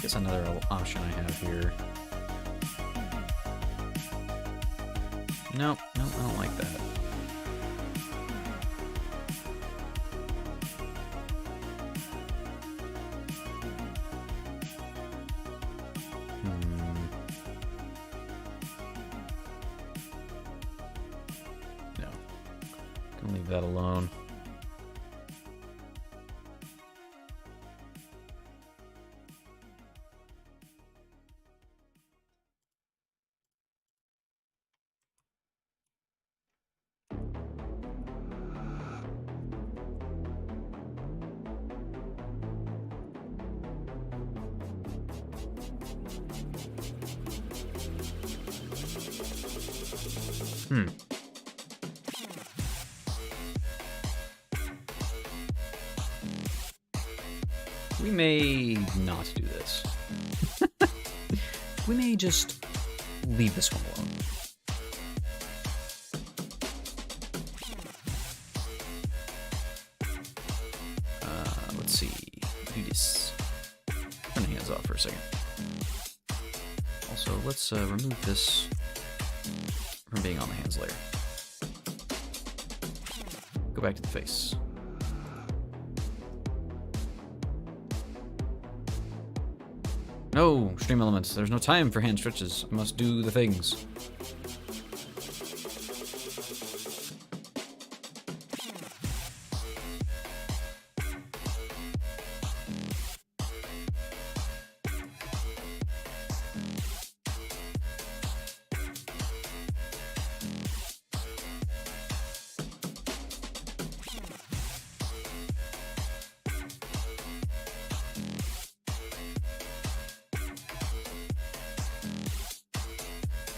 guess another option I have here. Nope, nope, I don't like that. No. Can leave that alone. We may not do this. We may just leave this one alone. Let's see. Do this. Turn the hands off for a second. Also, let's remove this from being on the hands layer. Go back to the face. No, stream elements. There's no time for hand stretches. I must do the things.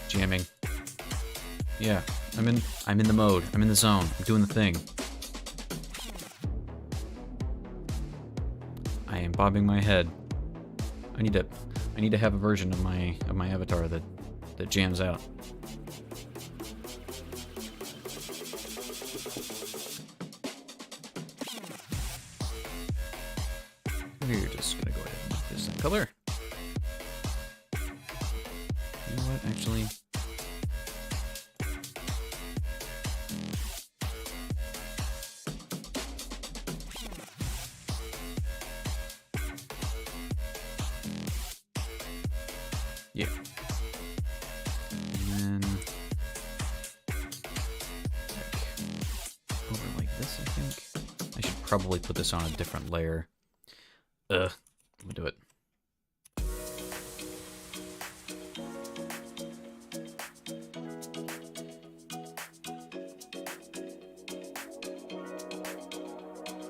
Jamming. Yeah, I'm in the mode. I'm in the zone. I'm doing the thing. I am bobbing my head. I need to have a version of my avatar that jams out. We're just gonna go ahead and make this that color. You know what, actually? Yeah. And then over like this, I think. I should probably put this on a different layer. Let me do it.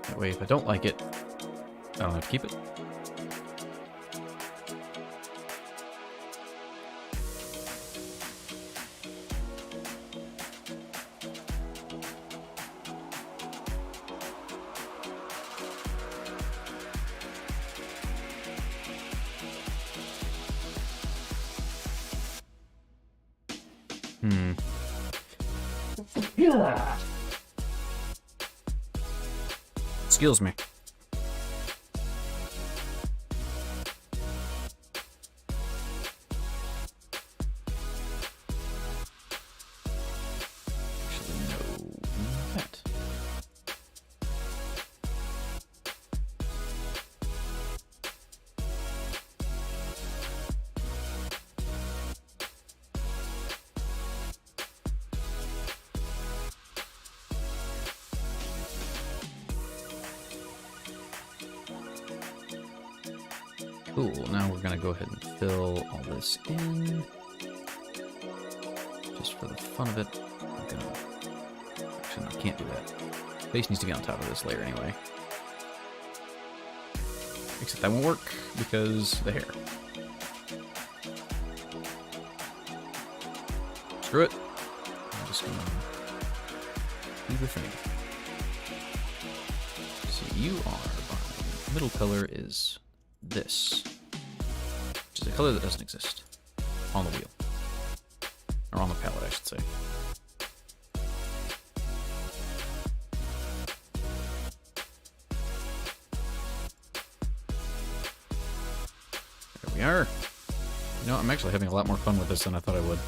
That way, if I don't like it, I don't have to keep it. Excuse me. Actually, no. That. Cool, now we're gonna go ahead and fill all this in. Just for the fun of it, I'm gonna... Actually, no, I can't do that. Face needs to be on top of this layer anyway. Except that won't work, because the hair. Screw it. I'm just gonna do the thing. So you are buying... Middle color is this, which is a color that doesn't exist on the wheel, or on the palette, I should say. There Arr. You know, I'm actually having a lot more fun with this than I thought I would.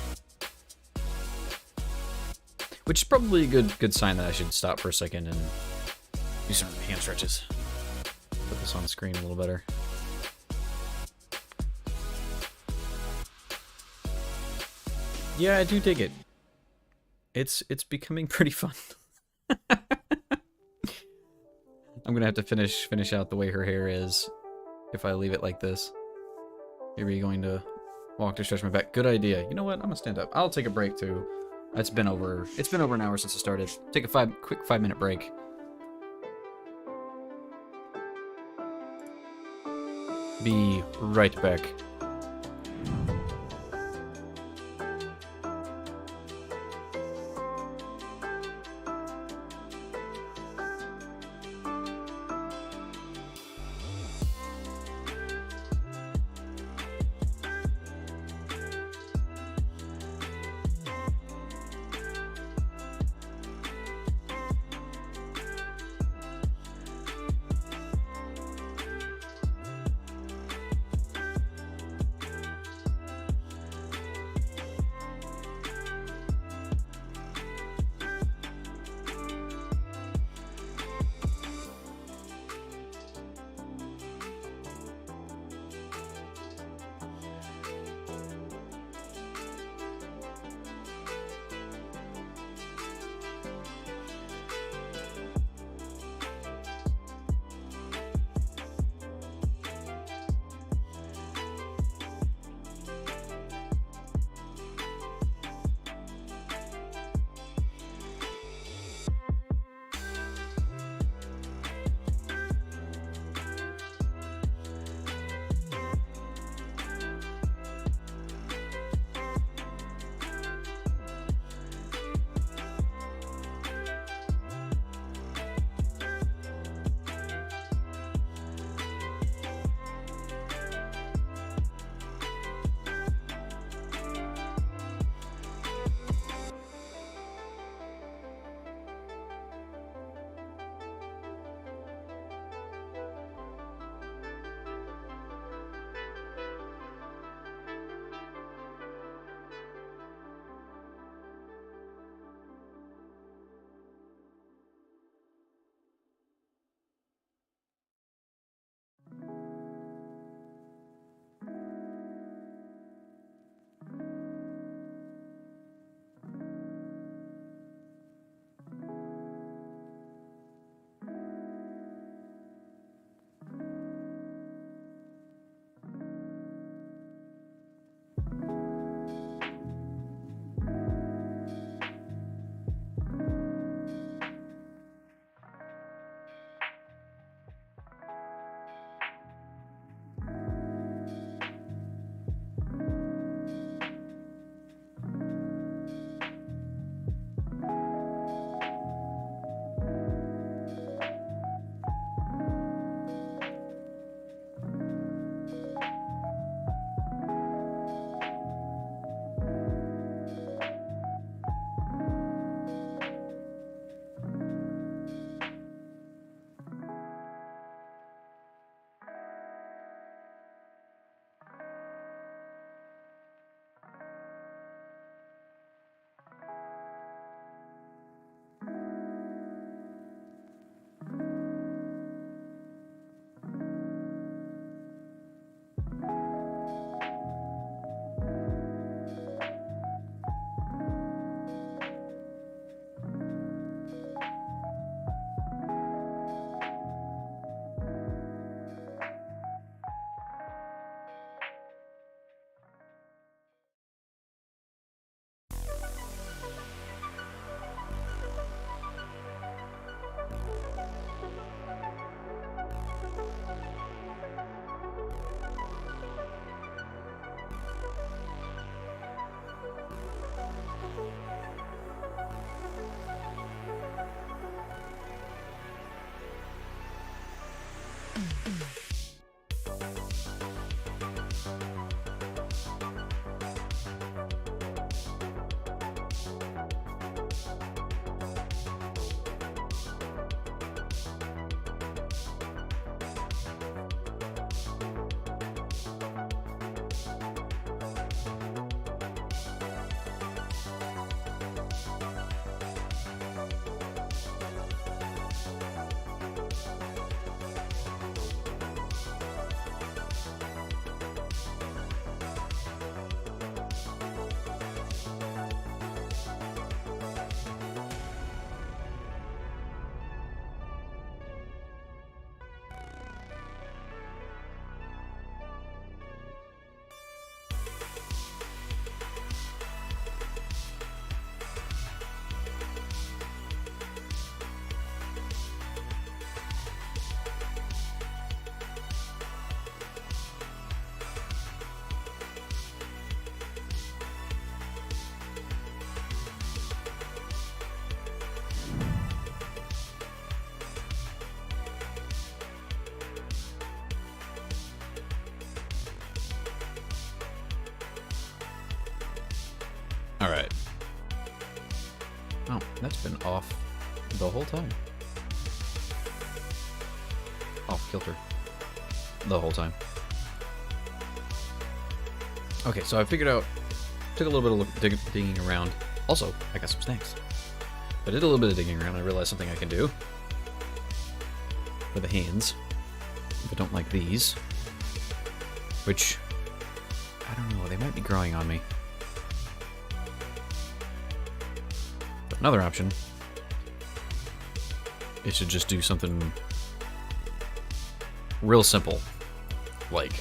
Which is probably a good sign that I should stop for a second and do some hand stretches. Put this on the screen a little better. Yeah, I do dig it. It's becoming pretty fun. I'm gonna have to finish out the way her hair is if I leave it like this. Maybe going to walk to stretch my back. Good idea. You know what? I'm gonna stand up. I'll take a break too. It's been over an hour since I started. Take a quick 5-minute break. Be right back. Alright. Oh, that's been off the whole time. Off kilter. The whole time. Okay, so I figured out... Took a little bit of digging around. Also, I got some snacks. I did a little bit of digging around. I realized something I can do. For the hands. If I don't like these. Which... I don't know. They might be growing on me. But another option is to just do something real simple. Like...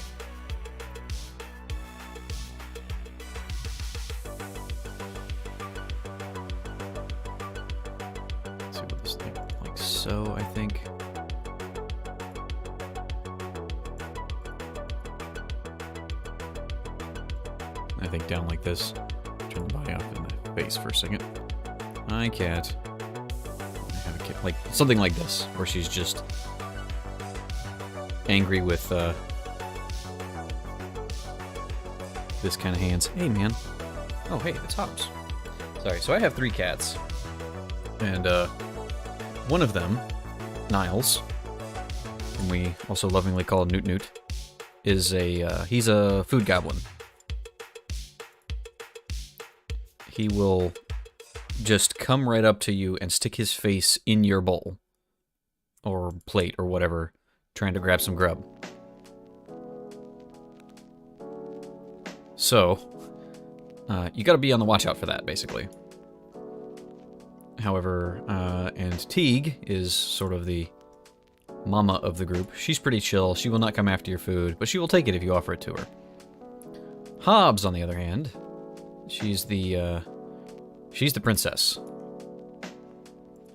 Let's see what this thing... Like so, I think. I think down like this. Turn the body off in the face for a second. Hi, cat. I have a cat. Like, something like this, where she's just angry with, this kind of hands. Hey, man. Oh, hey, it's Hobbs. Sorry, so I have 3 cats. And, one of them, Niles, and we also lovingly call Newt Newt, is a, he's a food goblin. He will just come right up to you and stick his face in your bowl. Or plate, or whatever, trying to grab some grub. So, you gotta be on the watch out for that, basically. However, and Teague is sort of the mama of the group. She's pretty chill. She will not come after your food, but she will take it if you offer it to her. Hobbs, on the other hand, she's the princess.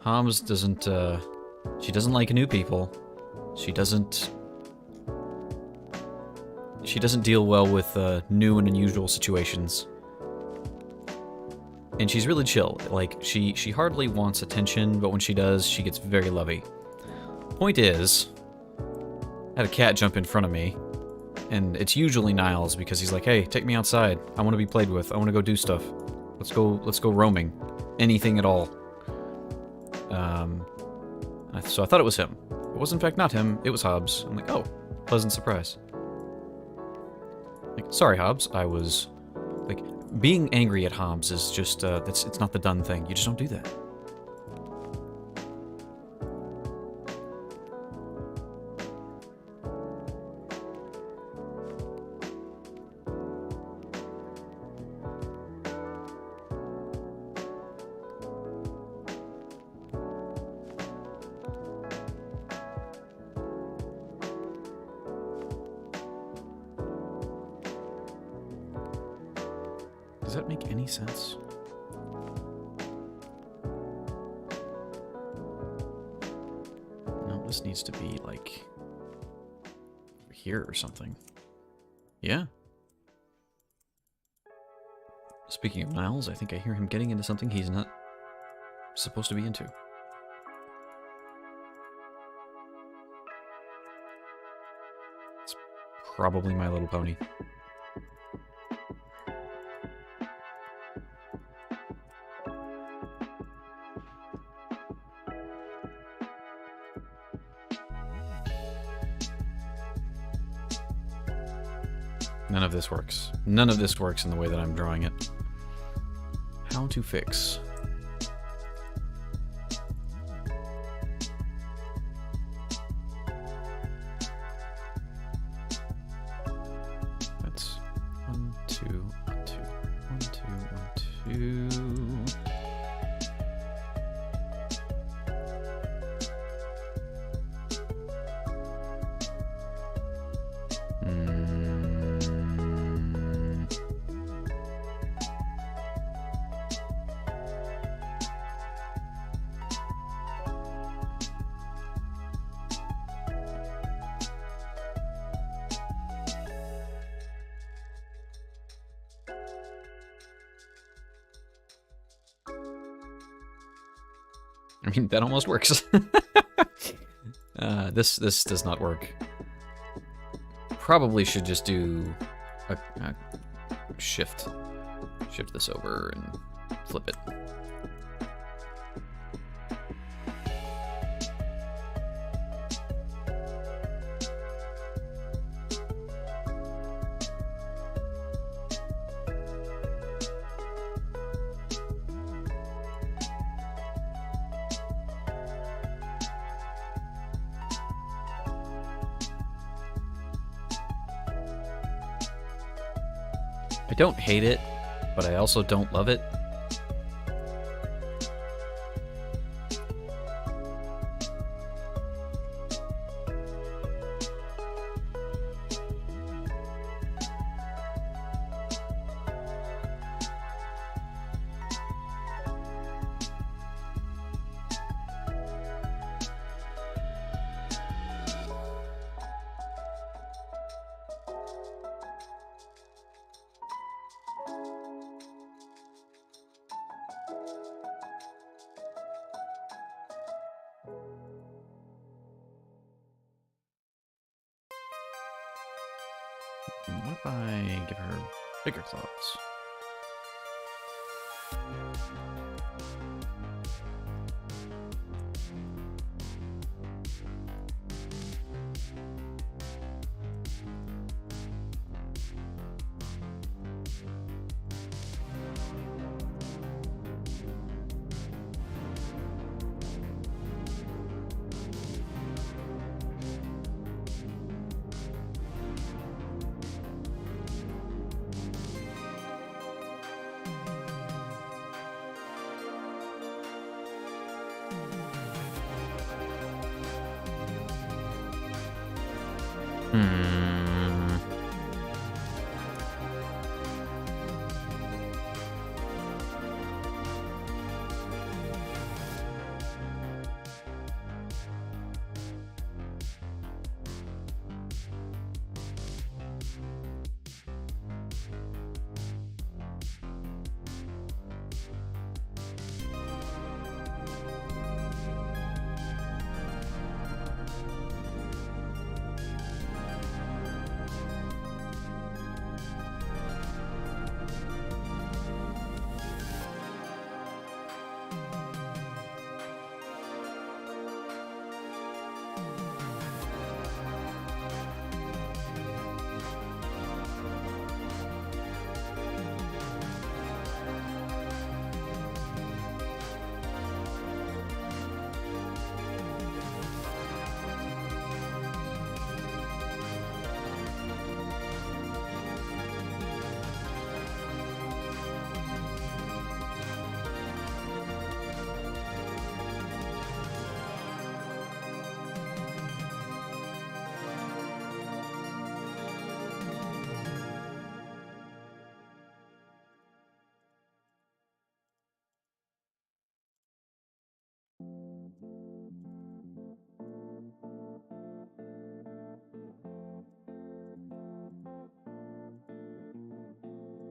Hobbs doesn't, she doesn't like new people. She doesn't deal well with, new and unusual situations. And she's really chill. Like, she hardly wants attention, but when she does, she gets very lovey. Point is, I had a cat jump in front of me, and it's usually Niles, because he's like, hey, take me outside. I want to be played with. I want to go do stuff. Let's go roaming. Anything at all. So I thought it was him. It was in fact not him, it was Hobbs. I'm like, oh, pleasant surprise. Like, sorry, Hobbs, I was... Like, being angry at Hobbs is just, it's not the done thing. You just don't do that. Does that make any sense? No, this needs to be, like, here or something. Yeah. Speaking of Niles, I think I hear him getting into something he's not supposed to be into. It's probably My Little Pony. None of this works. None of this works in the way that I'm drawing it. How to fix. That's 1, 2, 1, 2, 1, 2, 1, 2. I mean, that almost works. This does not work. Probably should just do a shift shift this over and flip it. I don't hate it, but I also don't love it. What if I give her bigger thoughts?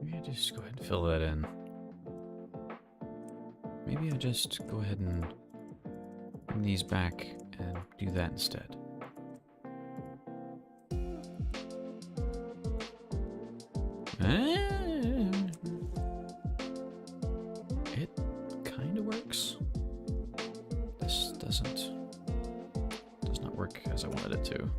Maybe I just go ahead and fill that in. Maybe I just go ahead and bring these back and do that instead. It kind of works. This does not work as I wanted it to.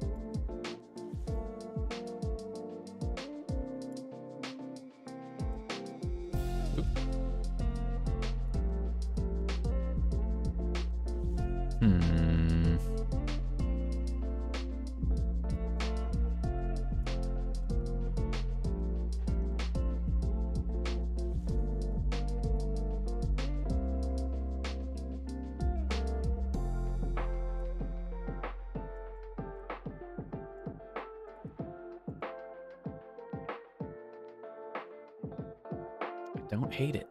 Don't hate it.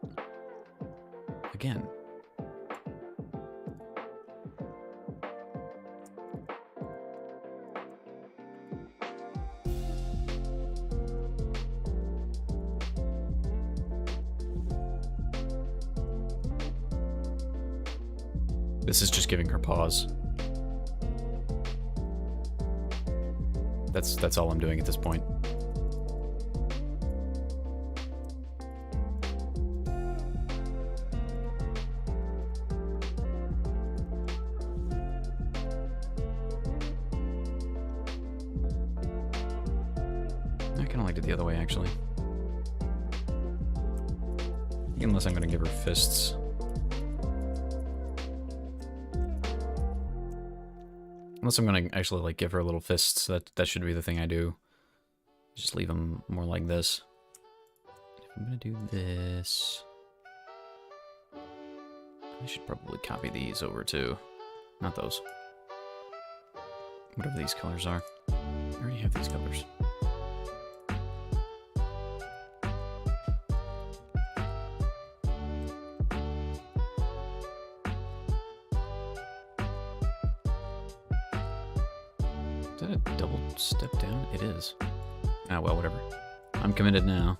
Again. This is just giving her pause. That's all I'm doing at this point. kind of liked it the other way, actually. Unless I'm going to give her fists. Unless I'm going to actually, like, give her little fists. That should be the thing I do. Just leave them more like this. If I'm going to do this... I should probably copy these over, too. Not those. Whatever these colors are. I already have these colors. Is that a double step down? It is. Ah, well, whatever. I'm committed now.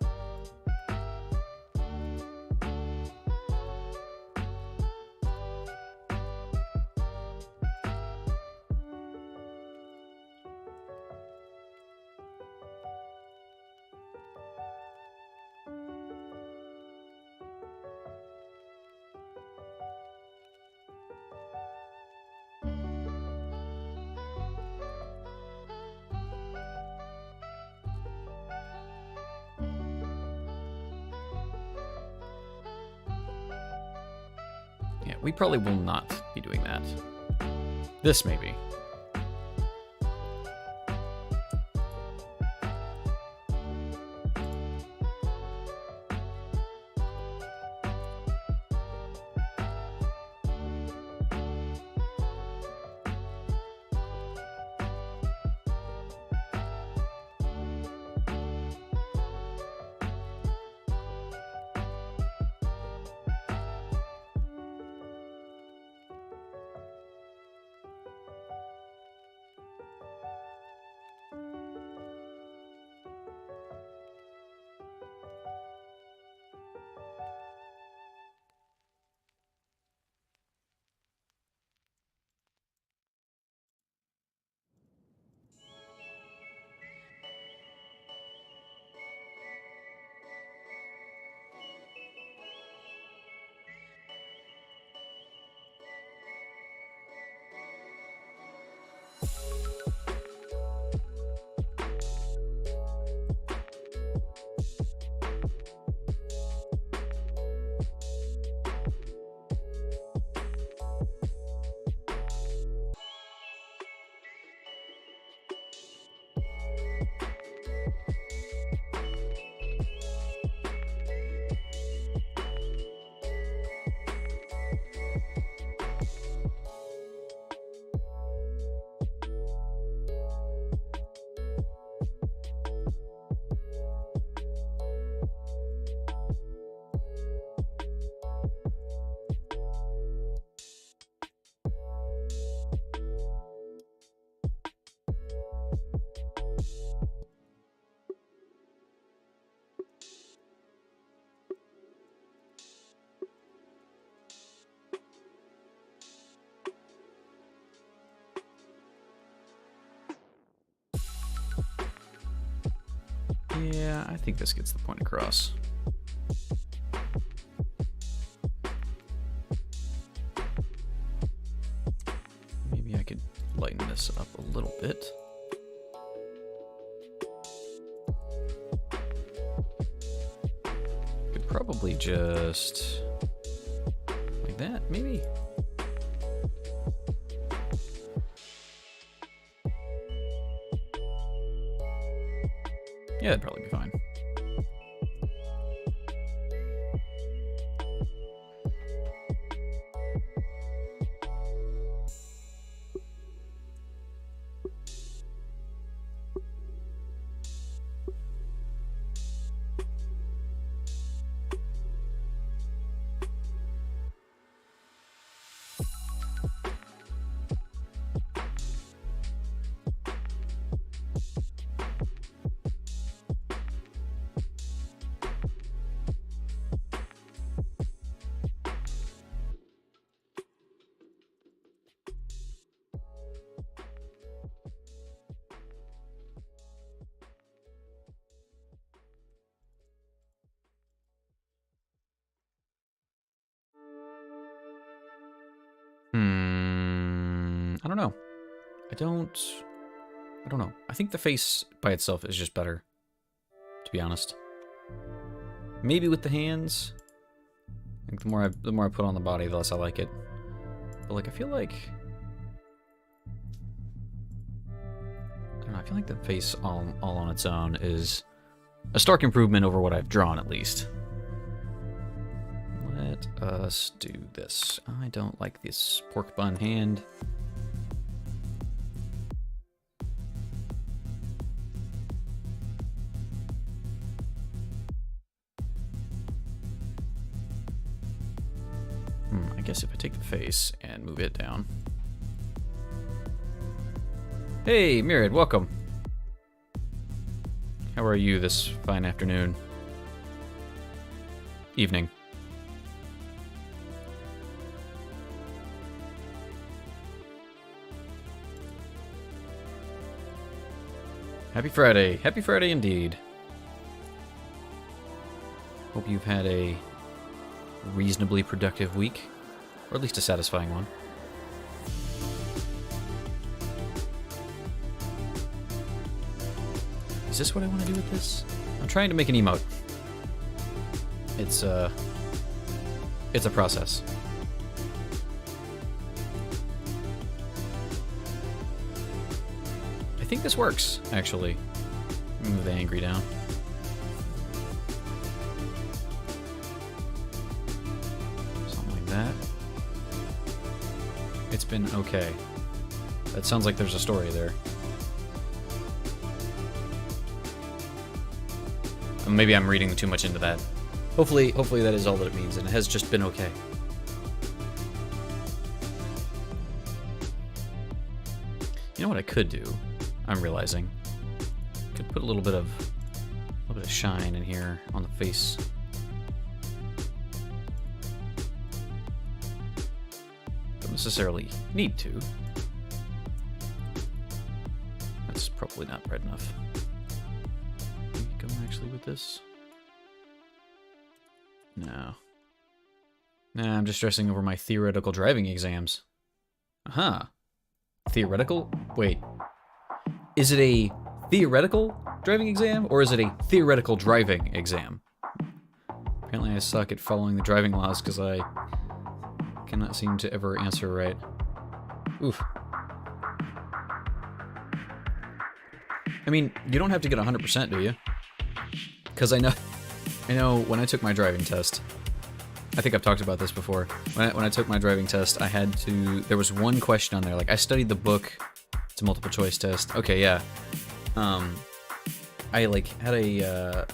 Yeah, we probably will not be doing that. This, maybe. Yeah, I think this gets the point across. Maybe I could lighten this up a little bit. Could probably just... like that, maybe? Yeah, that'd probably be fine. I don't know. I don't know. I think the face by itself is just better. to be honest. Maybe with the hands. I think the more I put on the body, the less I like it. But like, I feel like the face all on its own is a stark improvement over what I've drawn, at least. Let us do this. I don't like this pork bun hand. I guess if I take the face and move it down. Hey, Myriad, welcome. How are you this fine afternoon? Evening. Happy Friday. Happy Friday indeed. Hope you've had a reasonably productive week, or at least a satisfying one. Is this what I want to do with this? I'm trying to make an emote. It's a process. I think this works, actually. Move the angry down. Something like that. It's been okay. That sounds like there's a story there. Maybe I'm reading too much into that. Hopefully that is all that it means, and it has just been okay. You know what I could do? I'm realizing. Could put a little bit of shine in here on the face. Don't necessarily need to. That's probably not bright enough. Go actually with this. No. Nah, I'm just stressing over my theoretical driving exams. Uh-huh. Theoretical? Wait. Is it a theoretical driving exam, or is it a theoretical driving exam? Apparently I suck at following the driving laws because I cannot seem to ever answer right. Oof. I mean, you don't have to get 100%, do you? Because I know when I took my driving test, I think I've talked about this before. When I took my driving test, I had to, there was one question on there, like I studied the book. It's a multiple choice test. Okay, yeah. I like had a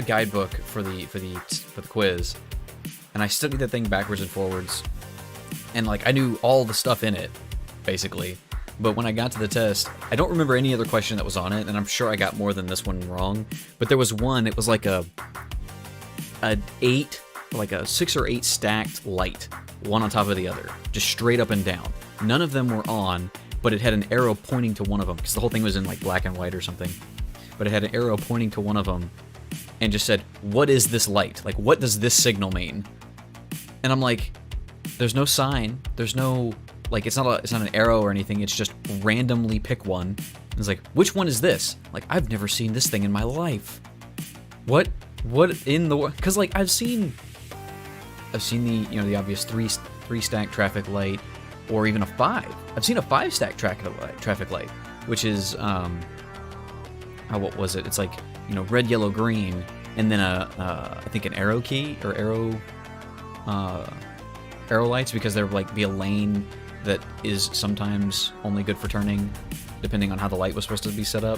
guidebook for the quiz, and I studied that thing backwards and forwards, and like I knew all the stuff in it, basically. But when I got to the test, I don't remember any other question that was on it, and I'm sure I got more than this one wrong. But there was one. It was like a 6 or 8 stacked light, one on top of the other, just straight up and down. None of them were on, but it had an arrow pointing to one of them, because the whole thing was in like black and white or something. But it had an arrow pointing to one of them, and just said, "What is this light? Like, what does this signal mean?" And I'm like, "There's no sign. There's no like, it's not an arrow or anything. It's just randomly pick one." And it's like, "Which one is this? Like, I've never seen this thing in my life. What in the?" Because like I've seen the the obvious three stack traffic light, or even a 5. I've seen a 5 stack traffic light, which is what was it? It's like red, yellow, green, and then I think an arrow key or arrow lights, because there like be a lane that is sometimes only good for turning, depending on how the light was supposed to be set up.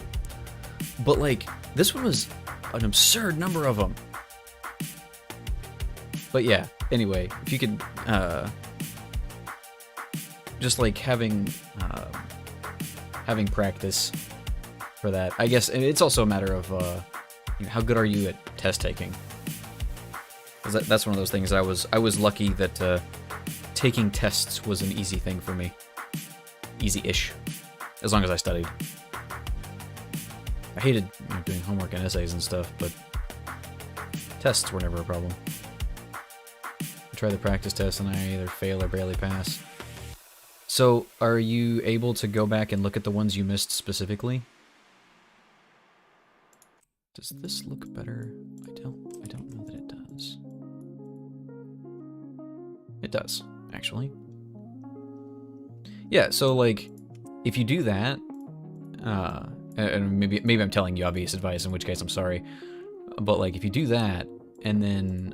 But like this one was an absurd number of them. But yeah, anyway, if you could just like having practice for that. I guess it's also a matter of how good are you at test taking. 'Cause that's one of those things. I was lucky that taking tests was an easy thing for me. Easy-ish, as long as I studied. I hated doing homework and essays and stuff, but tests were never a problem. I try the practice test and I either fail or barely pass. So, are you able to go back and look at the ones you missed specifically? Does this look better? I don't know that it does. It does, actually. Yeah, so like, if you do that, and maybe I'm telling you obvious advice, in which case I'm sorry, but like if you do that and then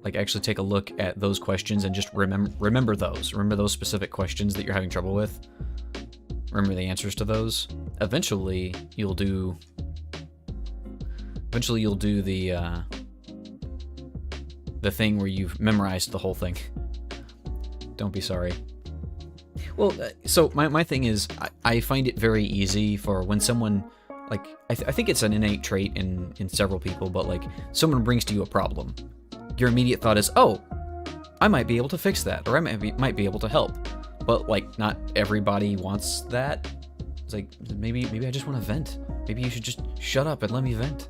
like actually take a look at those questions and just remember those specific questions that you're having trouble with. Remember the answers to those. Eventually you'll do the thing where you've memorized the whole thing. Don't be sorry. Well, so my thing is, I find it very easy for when someone, like, I think it's an innate trait in several people, but like, someone brings to you a problem. Your immediate thought is, oh, I might be able to fix that, or I might be able to help. But like, not everybody wants that. It's like, maybe I just want to vent. Maybe you should just shut up and let me vent.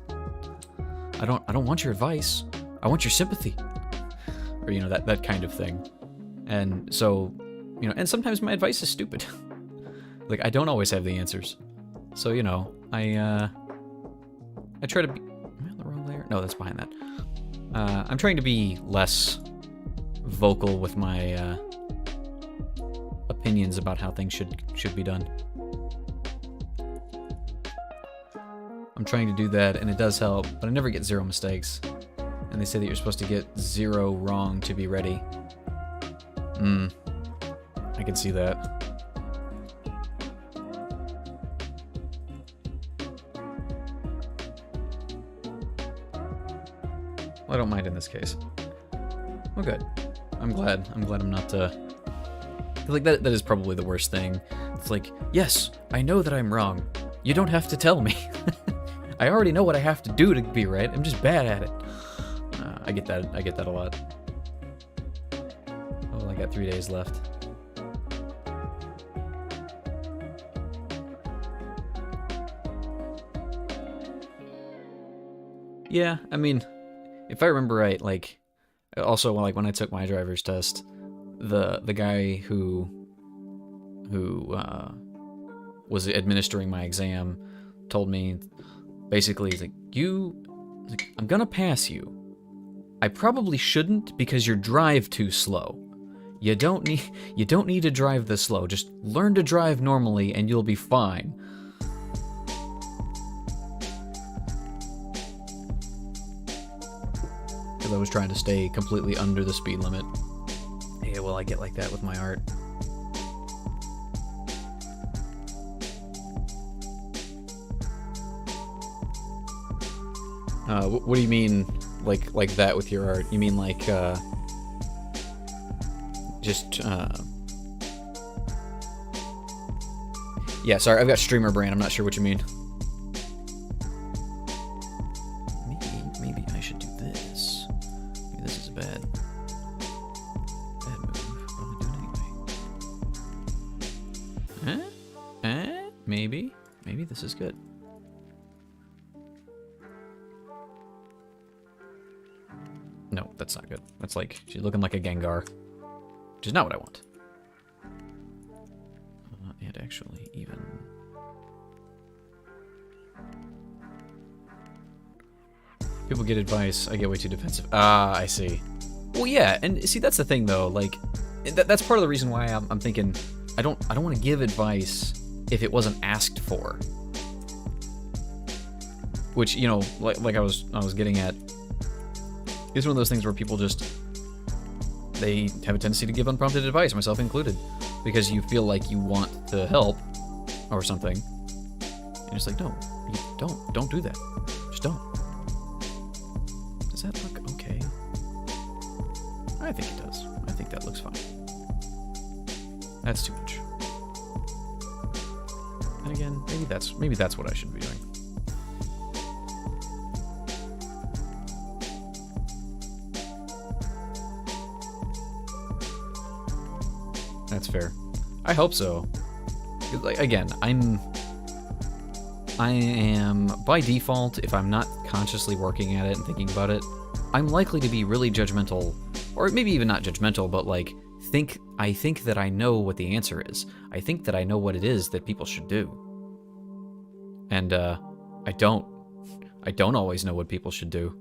I don't want your advice. I want your sympathy. Or, you know, that kind of thing. And so, you know, and sometimes my advice is stupid. Like, I don't always have the answers. So, you know, I try to be... Am I on the wrong layer? No, that's behind that. I'm trying to be less vocal with my opinions about how things should be done. I'm trying to do that, and it does help, but I never get 0 mistakes. And they say that you're supposed to get 0 wrong to be ready. I can see that. Well, I don't mind in this case. Well, good. I'm glad I'm not, like, that is probably the worst thing. It's like, yes, I know that I'm wrong. You don't have to tell me. I already know what I have to do to be right. I'm just bad at it. I get that a lot. Oh, I got 3 days left. Yeah, I mean, if I remember right, like, also, like, when I took my driver's test, the guy who was administering my exam told me, basically, he's like, I'm gonna pass you. I probably shouldn't because you drive too slow. You don't need to drive this slow. Just learn to drive normally and you'll be fine. Because I was trying to stay completely under the speed limit. Yeah, well, I get like that with my art. What do you mean, like that with your art? You mean like, just, yeah, sorry, I've got streamer brain, I'm not sure what you mean. Maybe I should do this. Maybe this is a bad move, but I'm gonna do it anyway. Maybe this is good. No, that's not good. That's like, she's looking like a Gengar. Which is not what I want. And actually, even... People get advice, I get way too defensive. Ah, I see. Well, yeah, and see, that's the thing, though. Like, that's part of the reason why I'm thinking, I don't want to give advice if it wasn't asked for. Which, you know, like I was getting at, it's one of those things where people just, they have a tendency to give unprompted advice, myself included, because you feel like you want to help or something. And it's like, no, you don't do that. Just don't. Does that look okay? I think it does. I think that looks fine. That's too much. And again, maybe that's what I should be doing. That's fair. I hope so. Like, again, I am, by default, if I'm not consciously working at it and thinking about it, I'm likely to be really judgmental, or maybe even not judgmental, but like, I think that I know what the answer is. I think that I know what it is that people should do. And, I don't. I don't always know what people should do.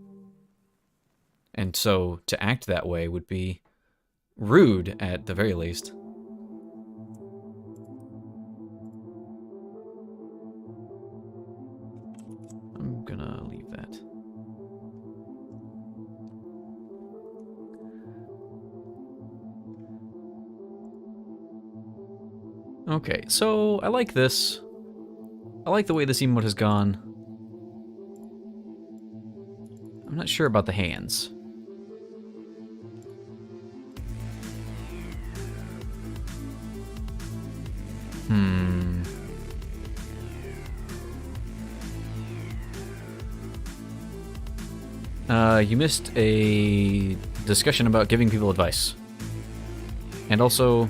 And so to act that way would be rude at the very least. I'm gonna leave that. Okay, so I like this. I like the way this emote has gone. I'm not sure about the hands. You missed a discussion about giving people advice. And also,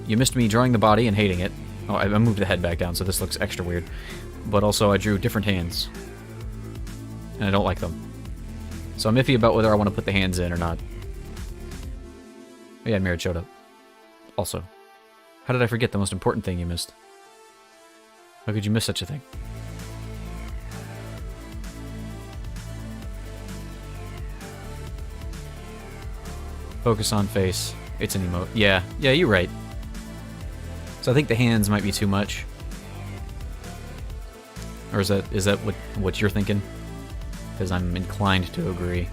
you missed me drawing the body and hating it. Oh, I moved the head back down, so this looks extra weird. But also, I drew different hands. And I don't like them. So I'm iffy about whether I want to put the hands in or not. Oh yeah, Mirrored showed up. Also. How did I forget the most important thing you missed? How could you miss such a thing? Focus on face. It's an emote. Yeah, you're right. So I think the hands might be too much. Or is that what you're thinking? Because I'm inclined to agree.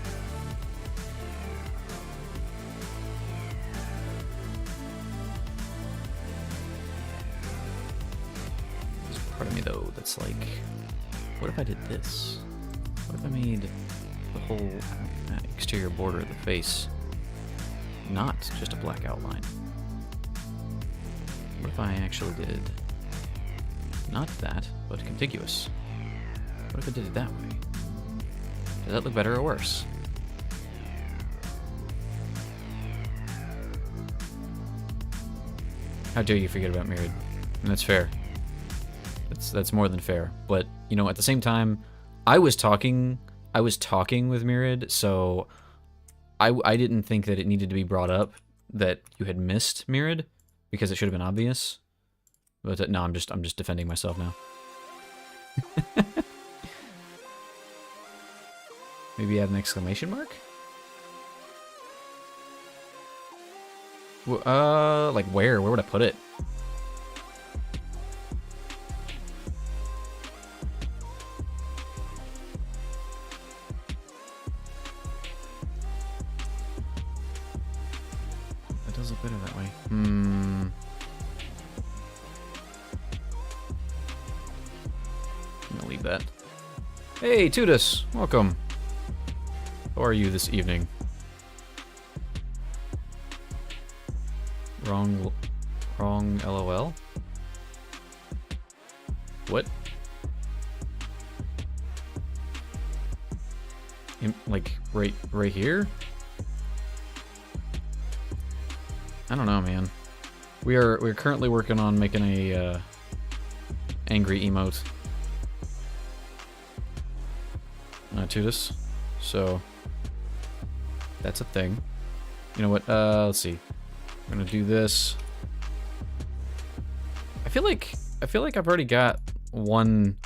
There's part of me though that's like, what if I did this? What if I made the whole exterior border of the face not just a black outline? What if I actually did not that, but contiguous? What if I did it that way? Does that look better or worse? How dare you forget about Mirrored? And that's fair. That's more than fair. But, you know, at the same time, I was talking with Mirrored, so I didn't think that it needed to be brought up that you had missed Mirrored, because it should have been obvious. But no, I'm just defending myself now. Maybe add an exclamation mark? Like where? Where would I put it? That does look better that way. I'm gonna leave that. Hey, Tudus! Welcome. How are you this evening? Wrong LOL? What? Like, right here? I don't know, man. We're currently working on making a, angry emote. To this. So, that's a thing. You know what? Let's see. I'm gonna do this. I feel like I've already got one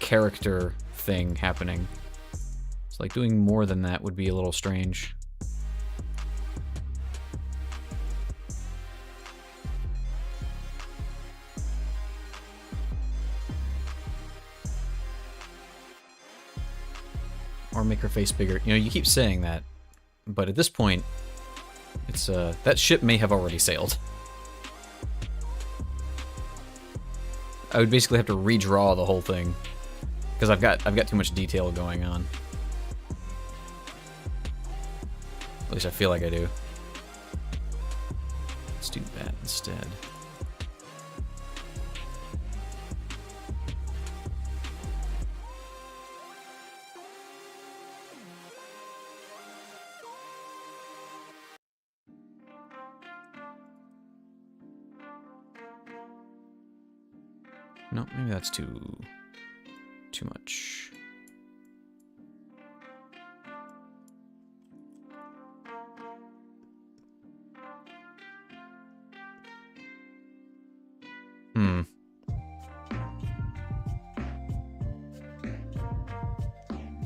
character thing happening. It's like doing more than that would be a little strange. Or make her face bigger. You know, you keep saying that, but at this point, it's that ship may have already sailed. I would basically have to redraw the whole thing because I've got too much detail going on. At least I feel like I do. Let's do that instead. No, maybe that's too much.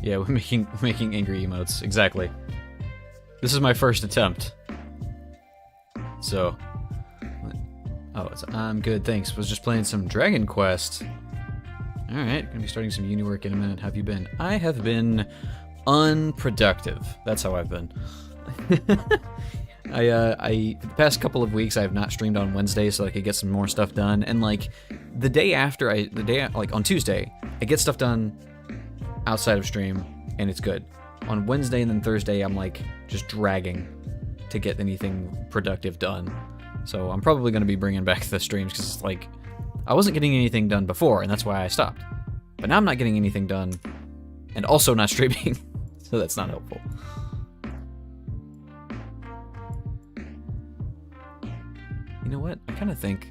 Yeah, we're making angry emotes. Exactly. This is my first attempt. So, oh, I'm good, thanks. Was just playing some Dragon Quest. All right, gonna be starting some uni work in a minute. How have you been? I have been unproductive. That's how I've been. I for the past couple of weeks I have not streamed on Wednesday so I could get some more stuff done. And like the day after like on Tuesday, I get stuff done outside of stream and it's good. On Wednesday and then Thursday I'm like just dragging to get anything productive done. So I'm probably going to be bringing back the streams because it's like I wasn't getting anything done before and that's why I stopped. But now I'm not getting anything done and also not streaming. So that's not helpful. You know what? I kind of think,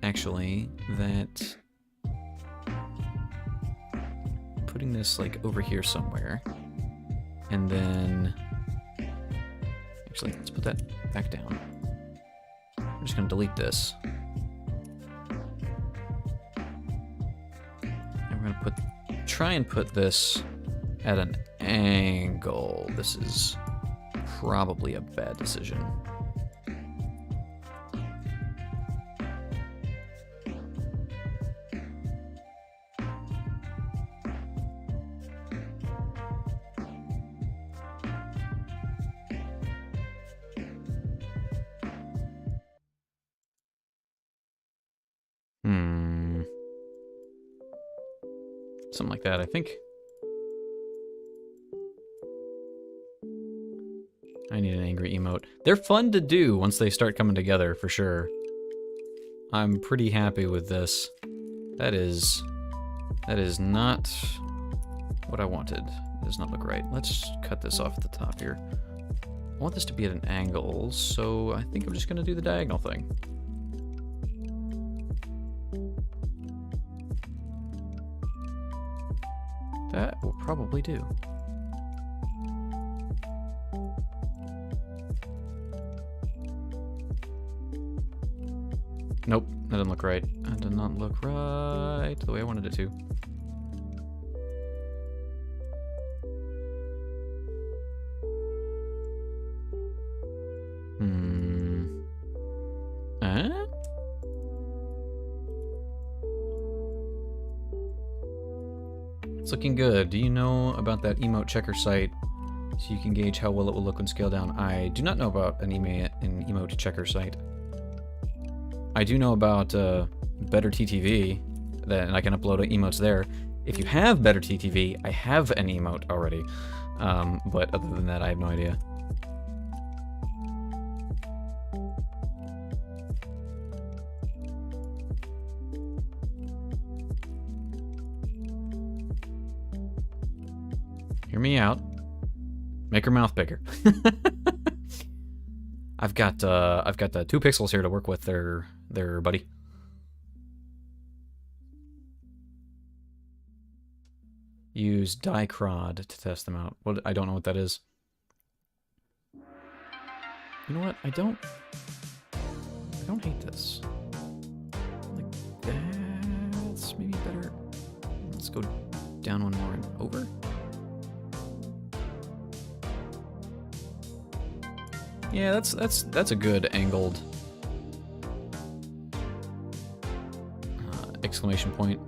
actually, that putting this like over here somewhere, and then actually let's put that back down. I'm just gonna delete this, and we're gonna try and put this at an angle. This is probably a bad decision. Something like that, I think. I need an angry emote. They're fun to do once they start coming together, for sure. I'm pretty happy with this. That is not what I wanted. It does not look right. Let's cut this off at the top here. I want this to be at an angle, so I think I'm just gonna do the diagonal thing. That will probably do. Nope, that didn't look right. That did not look right the way I wanted it to. It's looking good. Do you know about that emote checker site so you can gauge how well it will look when scaled down? I do not know about an emote checker site. I do know about Better TTV, and I can upload emotes there. If you have Better TTV, I have an emote already. But other than that, I have no idea. Hear me out. Make her mouth bigger. I've got 2 pixels here to work with there, buddy. Use dicrod to test them out. What? I don't know what that is. You know what? I don't hate this. Like that's maybe better. Let's go down one more and over. Yeah, that's a good angled exclamation point.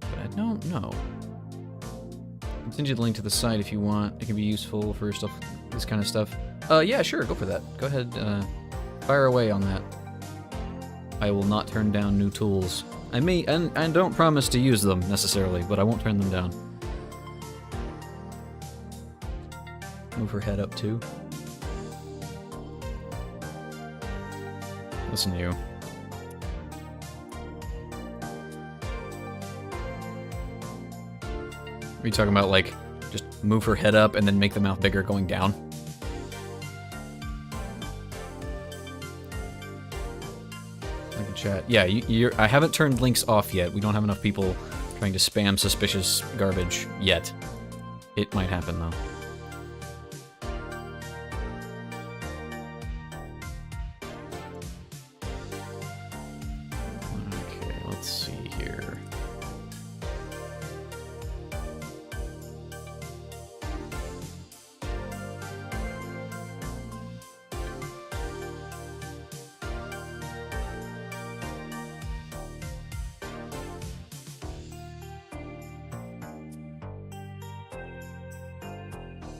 But I don't know. I'll send you the link to the site if you want. It can be useful for stuff, this kind of stuff. Yeah, sure, go for that. Go ahead, fire away on that. I will not turn down new tools. I may, and don't promise to use them necessarily, but I won't turn them down. Move her head up too. Listen to you. Are you talking about, like, just move her head up and then make the mouth bigger going down? Like in chat. Yeah, I haven't turned links off yet. We don't have enough people trying to spam suspicious garbage yet. It might happen, though.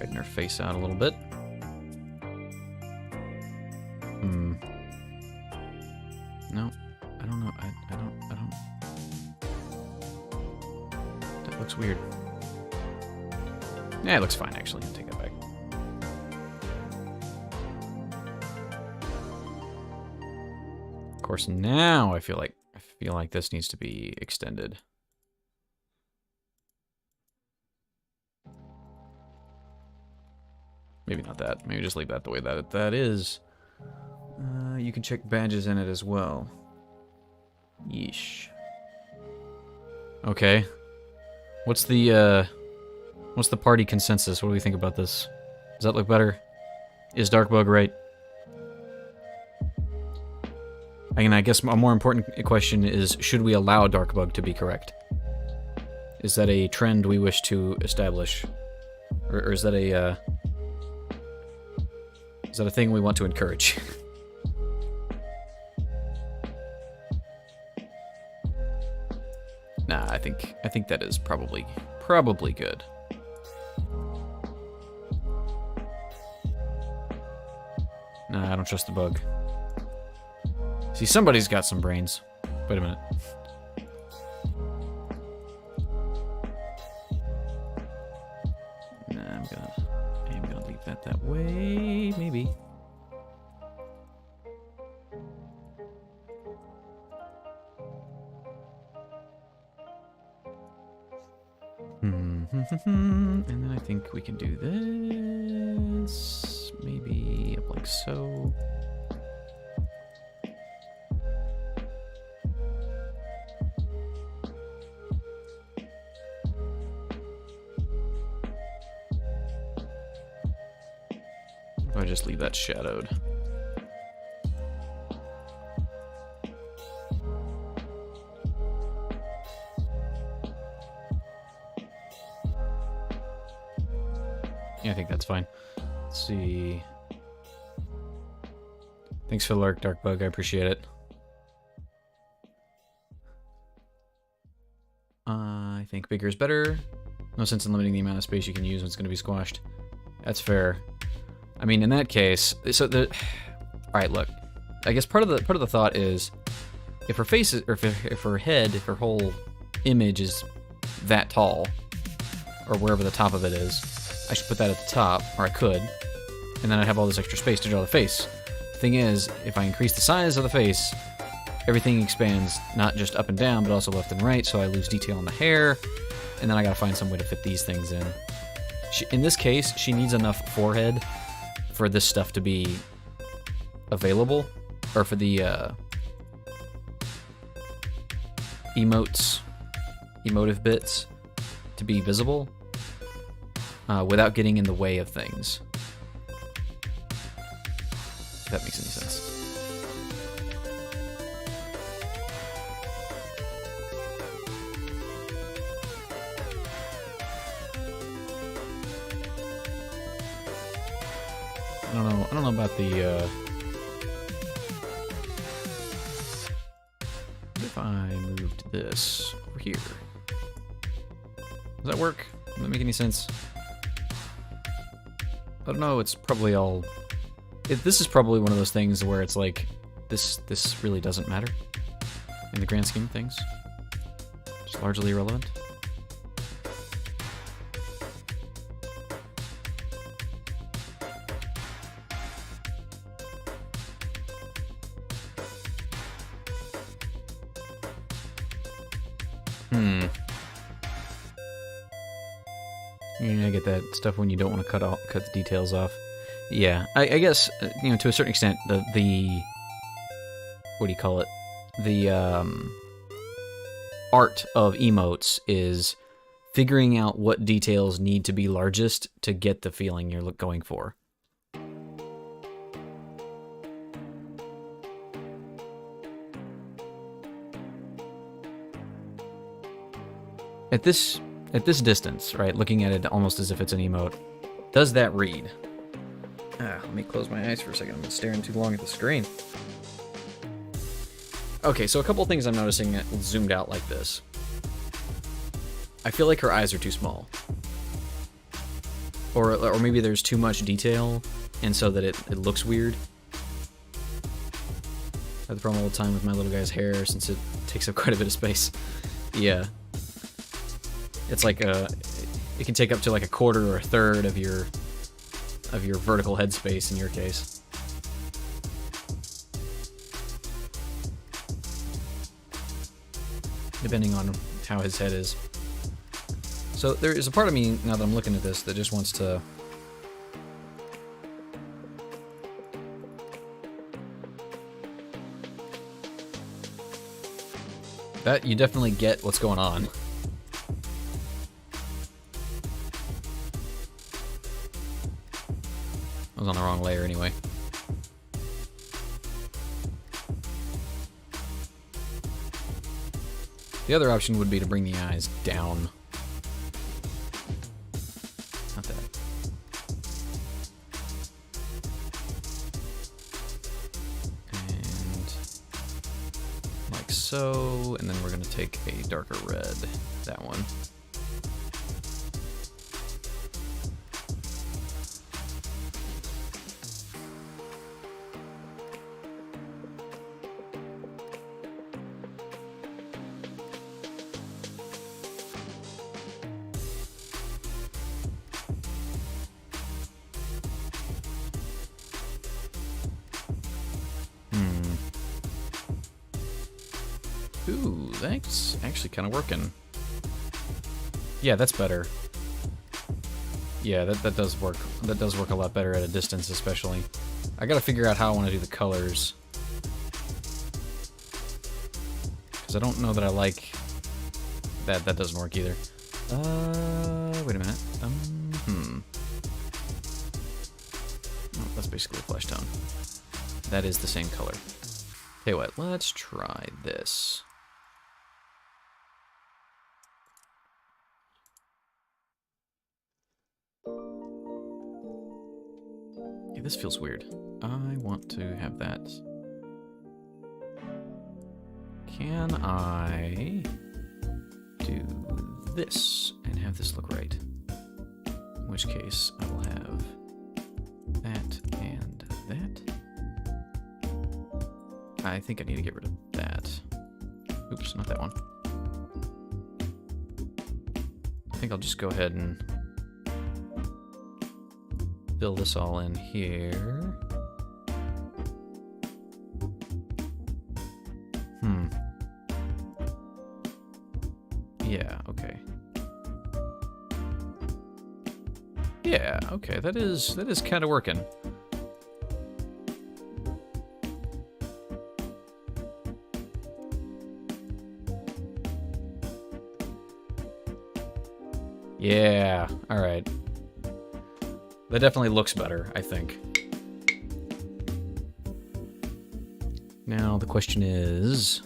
Straighten her face out a little bit. No, I don't know. I don't. That looks weird. Yeah, it looks fine, actually. I'll take that back. Of course, now I feel like this needs to be extended. Maybe not that. Maybe just leave that the way that is. You can check badges in it as well. Yeesh. Okay. What's the party consensus? What do we think about this? Does that look better? Is Darkbug right? I guess a more important question is, should we allow Darkbug to be correct? Is that a trend we wish to establish? Or is that a thing we want to encourage? Nah, I think that is probably good. Nah, I don't trust the bug. See, somebody's got some brains. Wait a minute. Nah, I'm gonna leave that way, maybe. And then I think we can do this. Maybe up like so. If I just leave that shadowed. Yeah, I think that's fine. Let's see. Thanks for the lurk, Darkbug. I appreciate it. I think bigger is better. No sense in limiting the amount of space you can use when it's going to be squashed. That's fair. I mean, in that case, so the. All right, look. I guess part of the thought is, if her face is, or if her head, if her whole image is that tall, or wherever the top of it is, I should put that at the top, or I could, and then I'd have all this extra space to draw the face. The thing is, if I increase the size of the face, everything expands not just up and down, but also left and right, so I lose detail in the hair, and then I gotta find some way to fit these things in. In this case, she needs enough forehead for this stuff to be available, or for the emotive bits to be visible. Without getting in the way of things. If that makes any sense. I don't know about the what if I moved this over here? Does that work? Does that make any sense? I don't know, it's probably all... This is probably one of those things where it's like, this really doesn't matter in the grand scheme of things. It's largely irrelevant. Yeah, I get that stuff when you don't want to cut the details off. Yeah, I guess, you know, to a certain extent, the what do you call it? The art of emotes is figuring out what details need to be largest to get the feeling you're going for. At this distance, right, looking at it almost as if it's an emote, does that read? Let me close my eyes for a second. I'm staring too long at the screen. Okay, so a couple things I'm noticing zoomed out like this. I feel like her eyes are too small. Or maybe there's too much detail, and so that it looks weird. I have the problem all the time with my little guy's hair since it takes up quite a bit of space. Yeah. It's like it can take up to like a quarter or a third of your vertical head space in your case. Depending on how his head is. So there is a part of me, now that I'm looking at this, that just wants to... That, you definitely get what's going on. I was on the wrong layer anyway. The other option would be to bring the eyes down. Not that. And like so, and then we're gonna take a darker red, that one. Ooh, that's actually kind of working. Yeah, that's better. Yeah, that does work. That does work a lot better at a distance, especially. I gotta figure out how I want to do the colors. Because I don't know that I like that. That doesn't work either. Wait a minute. Oh, that's basically a flesh tone. That is the same color. Tell you what, let's try this. Yeah, this feels weird. I want to have that. Can I do this and have this look right? In which case, I will have that and that. I think I need to get rid of that. Oops, not that one. I think I'll just go ahead and fill this all in here. Yeah, okay. Yeah, okay, that is kind of working. Yeah, alright. That definitely looks better, I think. Now the question is...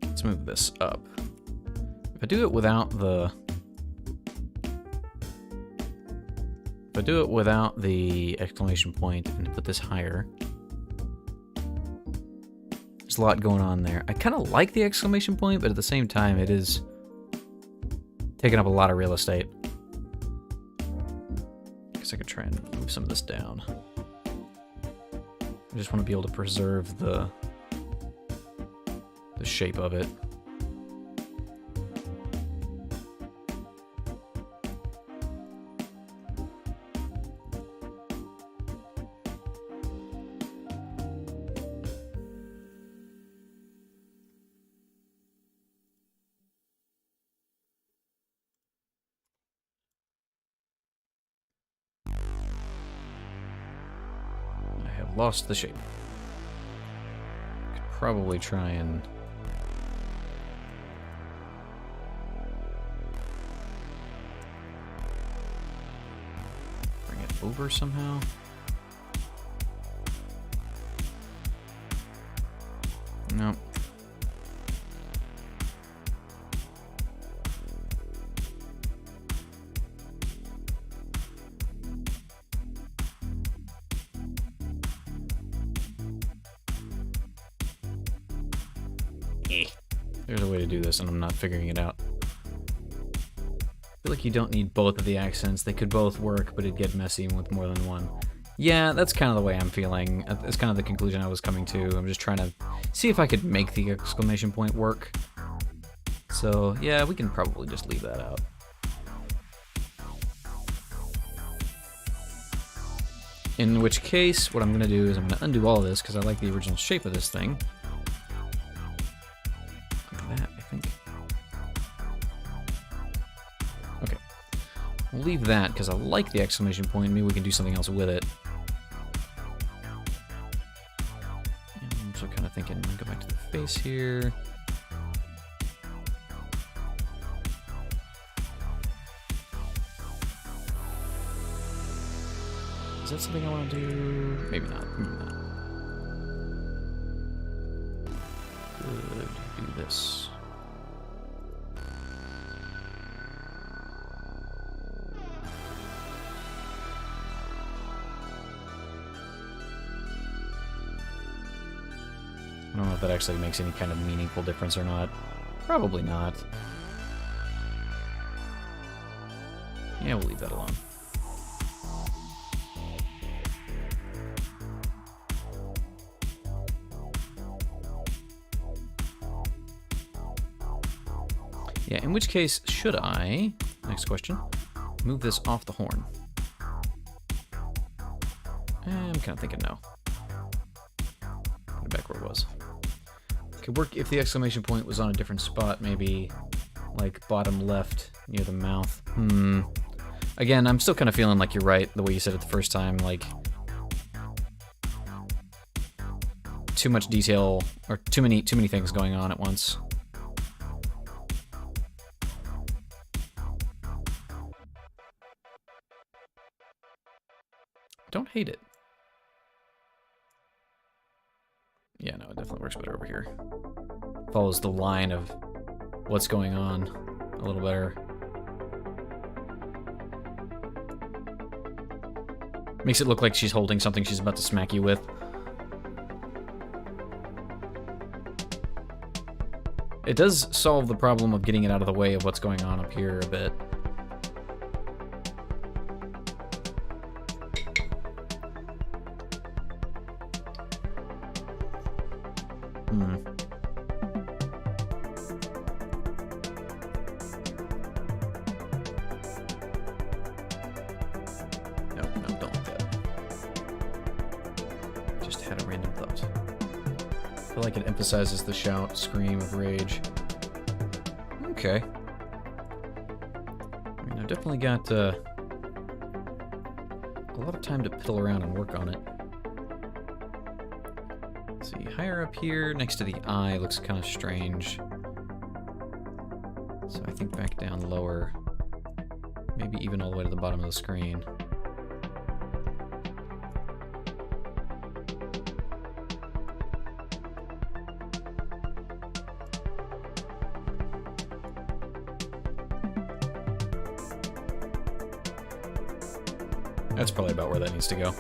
let's move this up. If I do it without the... if I do it without the exclamation point and put this higher... there's a lot going on there. I kind of like the exclamation point, but at the same time, it is taking up a lot of real estate. Guess I could try and move some of this down. I just want to be able to preserve the shape of it. Lost the shape. Could probably try and bring it over somehow. Nope. There's a way to do this, and I'm not figuring it out. I feel like you don't need both of the accents. They could both work, but it'd get messy with more than one. Yeah, that's kind of the way I'm feeling. That's kind of the conclusion I was coming to. I'm just trying to see if I could make the exclamation point work. So, yeah, we can probably just leave that out. In which case, what I'm going to do is I'm going to undo all of this because I like the original shape of this thing. Like that, I think. Okay. We'll leave that because I like the exclamation point. Maybe we can do something else with it. And I'm also kind of thinking, go back to the face here. Is that something I want to do? Maybe not. Maybe not. Could do this. I don't know if that actually makes any kind of meaningful difference or not. Probably not. Yeah, we'll leave that alone. Yeah, in which case, should I, next question, move this off the horn? I'm kind of thinking no. Put it back where it was. Could work if the exclamation point was on a different spot, maybe like bottom left near the mouth. Again, I'm still kind of feeling like you're right, the way you said it the first time, like too much detail, or too many things going on at once. Don't hate it. Yeah, no, it definitely works better over here. Follows the line of what's going on a little better. Makes it look like she's holding something she's about to smack you with. It does solve the problem of getting it out of the way of what's going on up here a bit. Emphasizes the shout, scream of rage. Okay. I mean, I've definitely got a lot of time to piddle around and work on it. Let's see, higher up here, next to the eye, looks kind of strange. So I think back down lower, maybe even all the way to the bottom of the screen. That's probably about where that needs to go.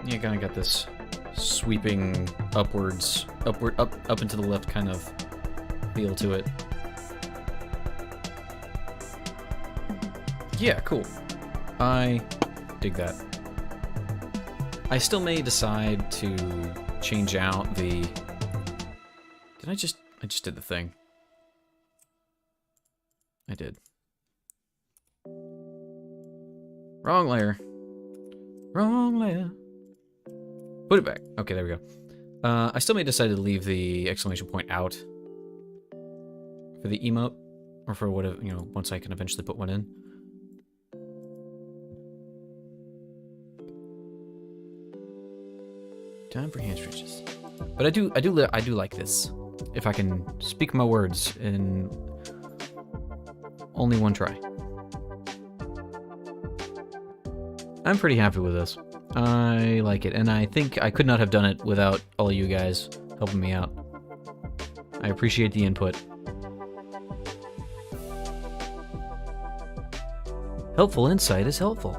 Yeah, kind of got this sweeping upwards, up into the left kind of feel to it. Yeah, cool. I dig that. I still may decide to change out the... I just did the thing. I did. Wrong layer. Wrong layer. Put it back. Okay, there we go. I still may decide to leave the exclamation point out for the emote, or for whatever, you know, once I can eventually put one in. Time for hand stretches. But I do like this. If I can speak my words in only one try. I'm pretty happy with this. I like it, and I think I could not have done it without all of you guys helping me out. I appreciate the input. Helpful insight is helpful.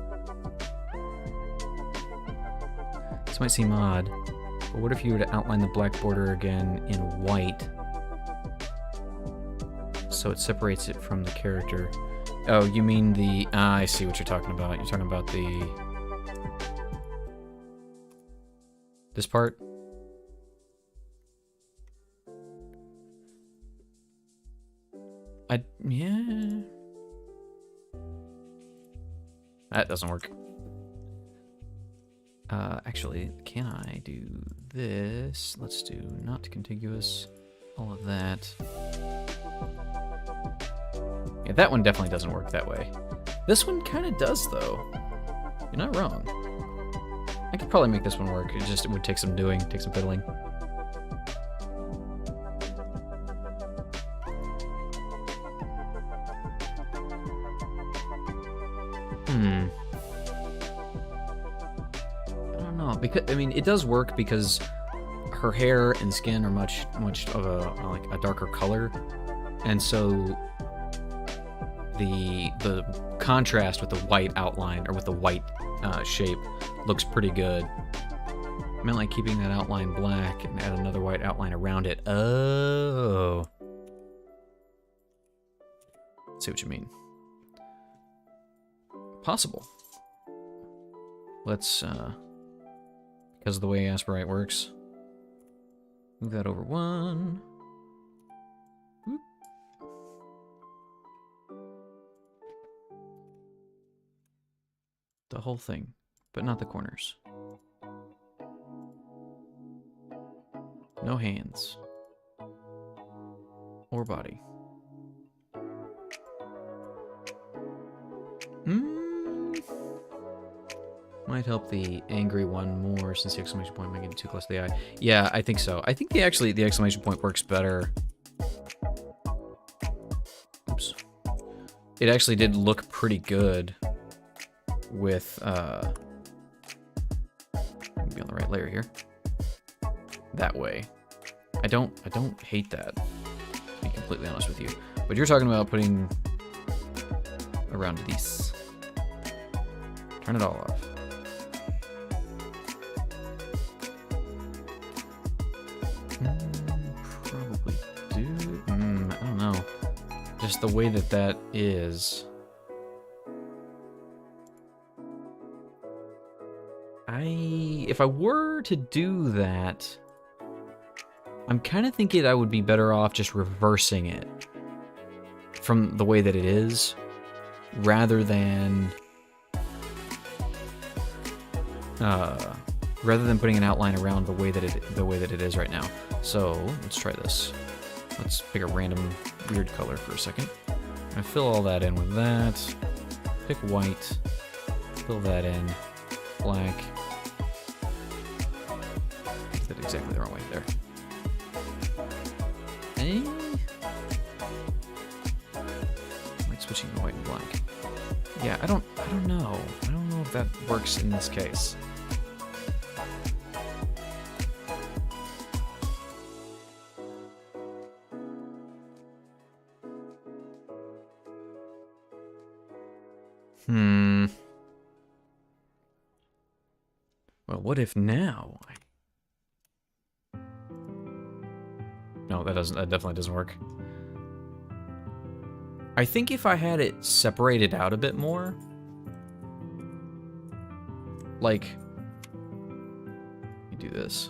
This might seem odd, but what if you were to outline the black border again in white, so it separates it from the character? Oh, you mean the... I see what you're talking about. You're talking about the... this part? Yeah... That doesn't work. Actually, can I do this? Let's do not contiguous, all of that. Yeah, that one definitely doesn't work that way. This one kind of does, though. You're not wrong. I could probably make this one work. It would take some doing, take some fiddling. I don't know, because I mean, it does work because her hair and skin are much of a darker color, and so the contrast with the white outline or with the white shape looks pretty good. I meant like keeping that outline black and add another white outline around it. Oh, see what you mean. Possible. Let's, because of the way Asperite works, move that over one. Whoop. The whole thing, but not the corners. No hands. Or body. Might help the angry one more since the exclamation point might get too close to the eye. Yeah, I think so. I think the exclamation point works better. Oops. It actually did look pretty good with be on the right layer here. That way. I don't hate that, to be completely honest with you. But you're talking about putting around this. Turn it all off. Probably do. I don't know. Just the way that is. If I were to do that, I'm kind of thinking I would be better off just reversing it from the way that it is, rather than putting an outline around the way that it is right now. So let's try this. Let's pick a random weird color for a second. I'm gonna fill all that in with that. Pick white. Fill that in. Black. Did it exactly the wrong way there. Hey. I like switching to white and black. Yeah, I don't know. I don't know if that works in this case. Well, what if now? No, that definitely doesn't work. I think if I had it separated out a bit more, like, let me do this.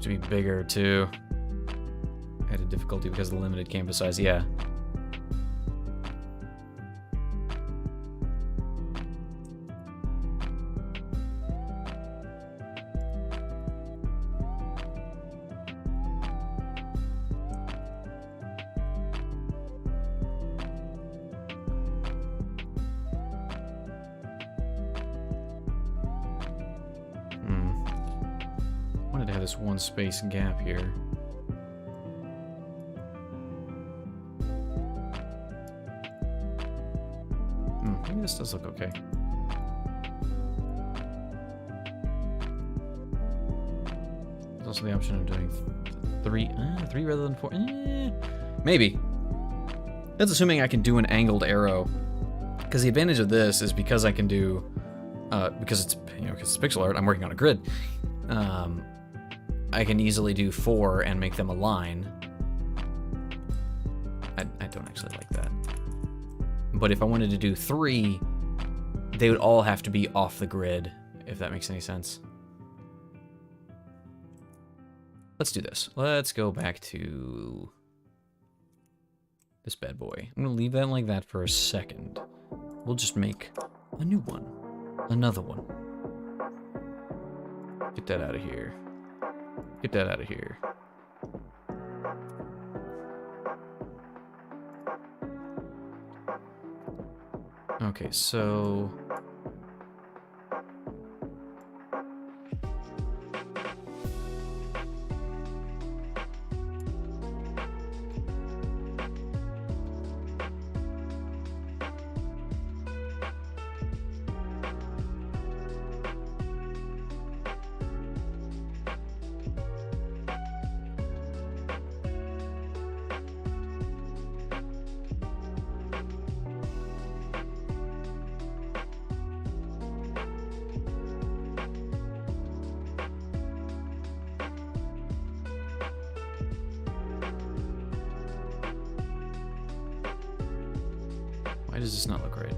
To be bigger too. Added difficulty because of the limited canvas size. Yeah. this one space gap here. Maybe this does look okay. There's also the option of doing three rather than 4. Maybe. That's assuming I can do an angled arrow. Because the advantage of this is because I can do, because it's, because it's pixel art, I'm working on a grid. I can easily do 4 and make them align. I don't actually like that. But if I wanted to do 3, they would all have to be off the grid, if that makes any sense. Let's do this. Let's go back to this bad boy. I'm gonna leave that like that for a second. We'll just make a new one. Another one. Get that out of here. Get that out of here. Okay, so... Why does this not look right?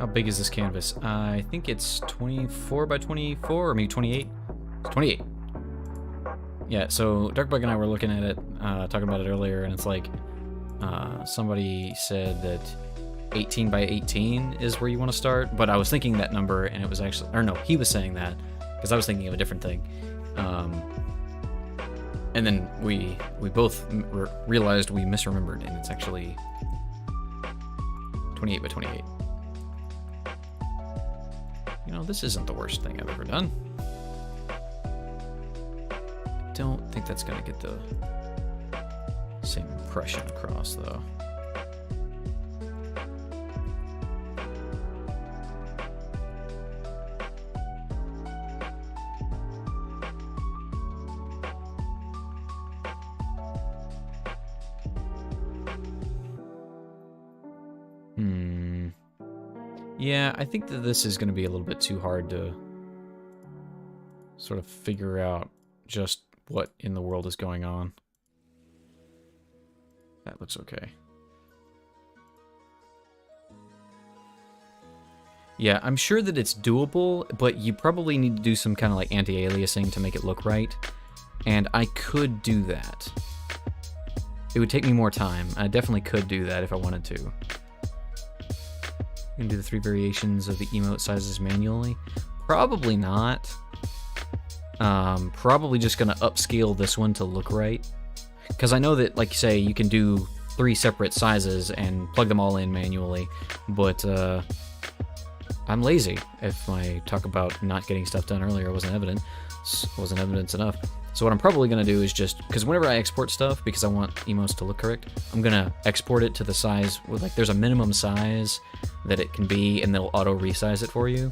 How big is this canvas? I think it's 24 by 24, or maybe 28. It's 28. Yeah, so Darkbug and I were looking at it, talking about it earlier, and it's like, somebody said that 18 by 18 is where you want to start, but I was thinking that number, and it was actually, or no, he was saying that, because I was thinking of a different thing. And then we both realized we misremembered, and it's actually 28 by 28. You know, this isn't the worst thing I've ever done. I don't think that's gonna get the same impression across, though. Yeah, I think that this is going to be a little bit too hard to sort of figure out just what in the world is going on. That looks okay. Yeah, I'm sure that it's doable, but you probably need to do some kind of like anti-aliasing to make it look right. And I could do that. It would take me more time. I definitely could do that if I wanted to. You can do the 3 variations of the emote sizes manually? Probably not. Probably just gonna upscale this one to look right. Because I know that, like you say, you can do 3 separate sizes and plug them all in manually, but I'm lazy. If I talk about not getting stuff done earlier wasn't evidence enough. So what I'm probably going to do is just, because whenever I export stuff, because I want emotes to look correct, I'm going to export it to the size, with like there's a minimum size that it can be, and they'll auto resize it for you.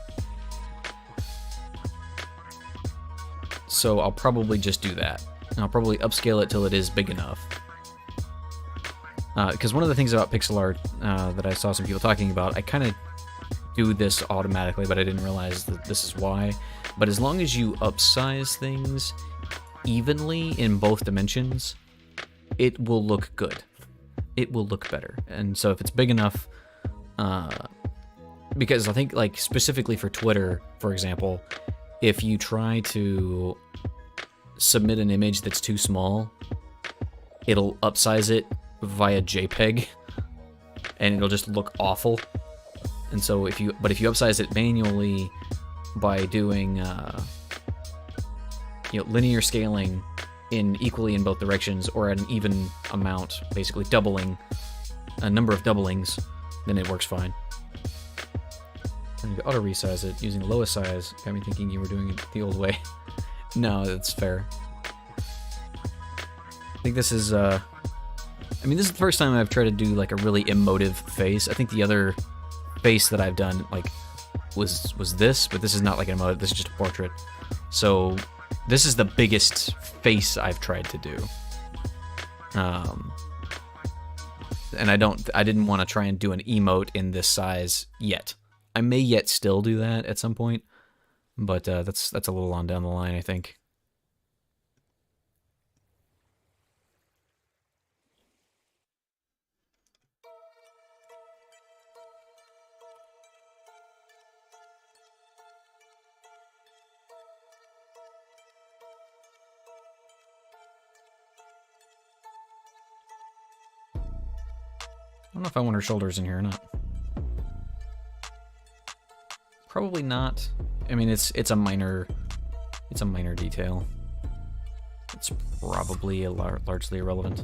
So I'll probably just do that. And I'll probably upscale it till it is big enough. Because one of the things about pixel art that I saw some people talking about, I kind of do this automatically, but I didn't realize that this is why. But as long as you upsize things evenly in both dimensions, it will look good. It will look better. And so if it's big enough, because I think like specifically for Twitter, for example, if you try to submit an image that's too small, it'll upsize it via JPEG, and it'll just look awful. And so if you upsize it manually by doing linear scaling in equally in both directions or at an even amount, basically doubling a number of doublings, then it works fine. And you auto resize it using the lowest size. Got me thinking you were doing it the old way. No, that's fair. I think this is I mean, this is the first time I've tried to do like a really emotive face. I think the other face that I've done like was this, but this is not like an emotive, this is just a portrait. So this is the biggest face I've tried to do. And I didn't want to try and do an emote in this size yet. I may yet still do that at some point, but that's a little on down the line, I think. I don't know if I want her shoulders in here or not. Probably not. I mean, it's a minor detail. It's probably largely irrelevant.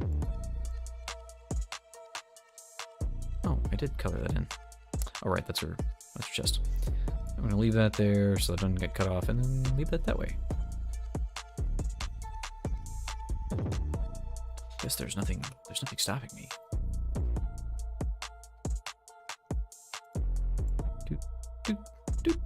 Oh, I did color that in. All right, that's her chest. I'm gonna leave that there so it doesn't get cut off, and then leave that that way. Guess there's nothing stopping me. Doot, doot.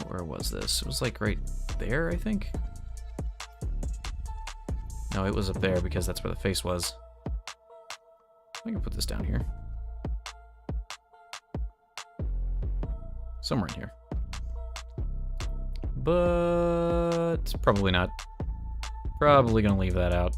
Where was this? It was like right there, I think. No, it was up there because that's where the face was. I can put this down here. Somewhere in here. But probably not. Probably gonna leave that out.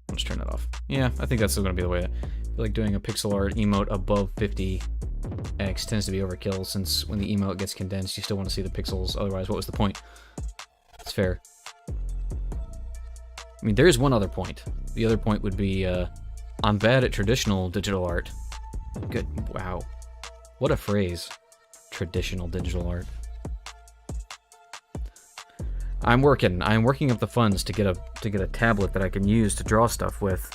I'll just turn that off. Yeah, I think that's still gonna be the way. I feel like doing a pixel art emote above 50x tends to be overkill, since when the emote gets condensed, you still want to see the pixels. Otherwise, what was the point? It's fair. I mean, there is one other point. The other point would be, I'm bad at traditional digital art. Good. Wow. What a phrase. Traditional digital art. I'm working up the funds to get a tablet that I can use to draw stuff with.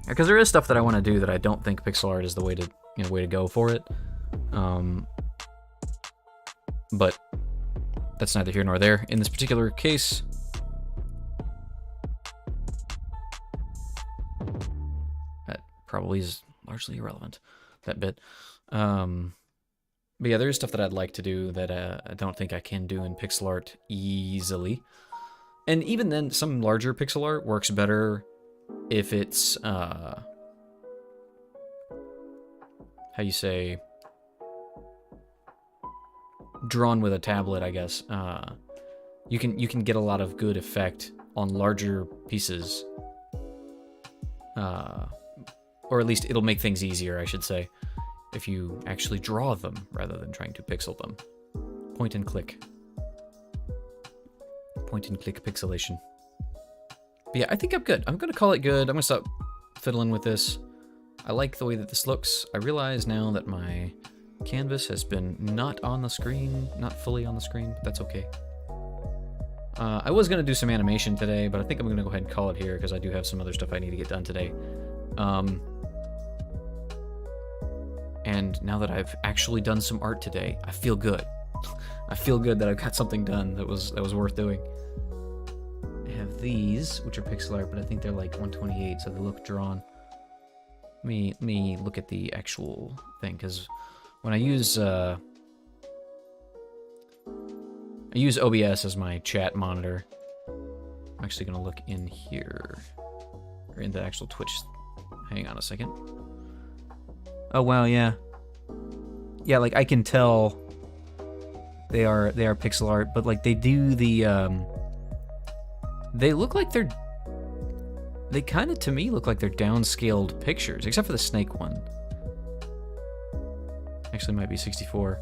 Because there is stuff that I want to do that I don't think pixel art is the way to go for it. But that's neither here nor there. In this particular case, that probably is largely irrelevant, that bit. But yeah, there is stuff that I'd like to do that I don't think I can do in pixel art easily. And even then, some larger pixel art works better if it's, how you say, drawn with a tablet, I guess. You can get a lot of good effect on larger pieces. Or at least it'll make things easier, I should say, if you actually draw them rather than trying to pixel them. Point and click. Point and click pixelation. But yeah, I think I'm good. I'm gonna call it good. I'm gonna stop fiddling with this. I like the way that this looks. I realize now that my canvas has been not on the screen, not fully on the screen, but that's okay. I was gonna do some animation today, but I think I'm gonna go ahead and call it here because I do have some other stuff I need to get done today. And now that I've actually done some art today, I feel good. I feel good that I've got something done that was worth doing. I have these, which are pixel art, but I think they're like 128, so they look drawn. Let me look at the actual thing, because when I use OBS as my chat monitor, I'm actually gonna look in here, or in the actual Twitch. Hang on a second. Oh wow, yeah. Yeah, like I can tell they are pixel art, but like they do the they look like they kind of to me look like they're downscaled pictures, except for the snake one. Actually might be 64.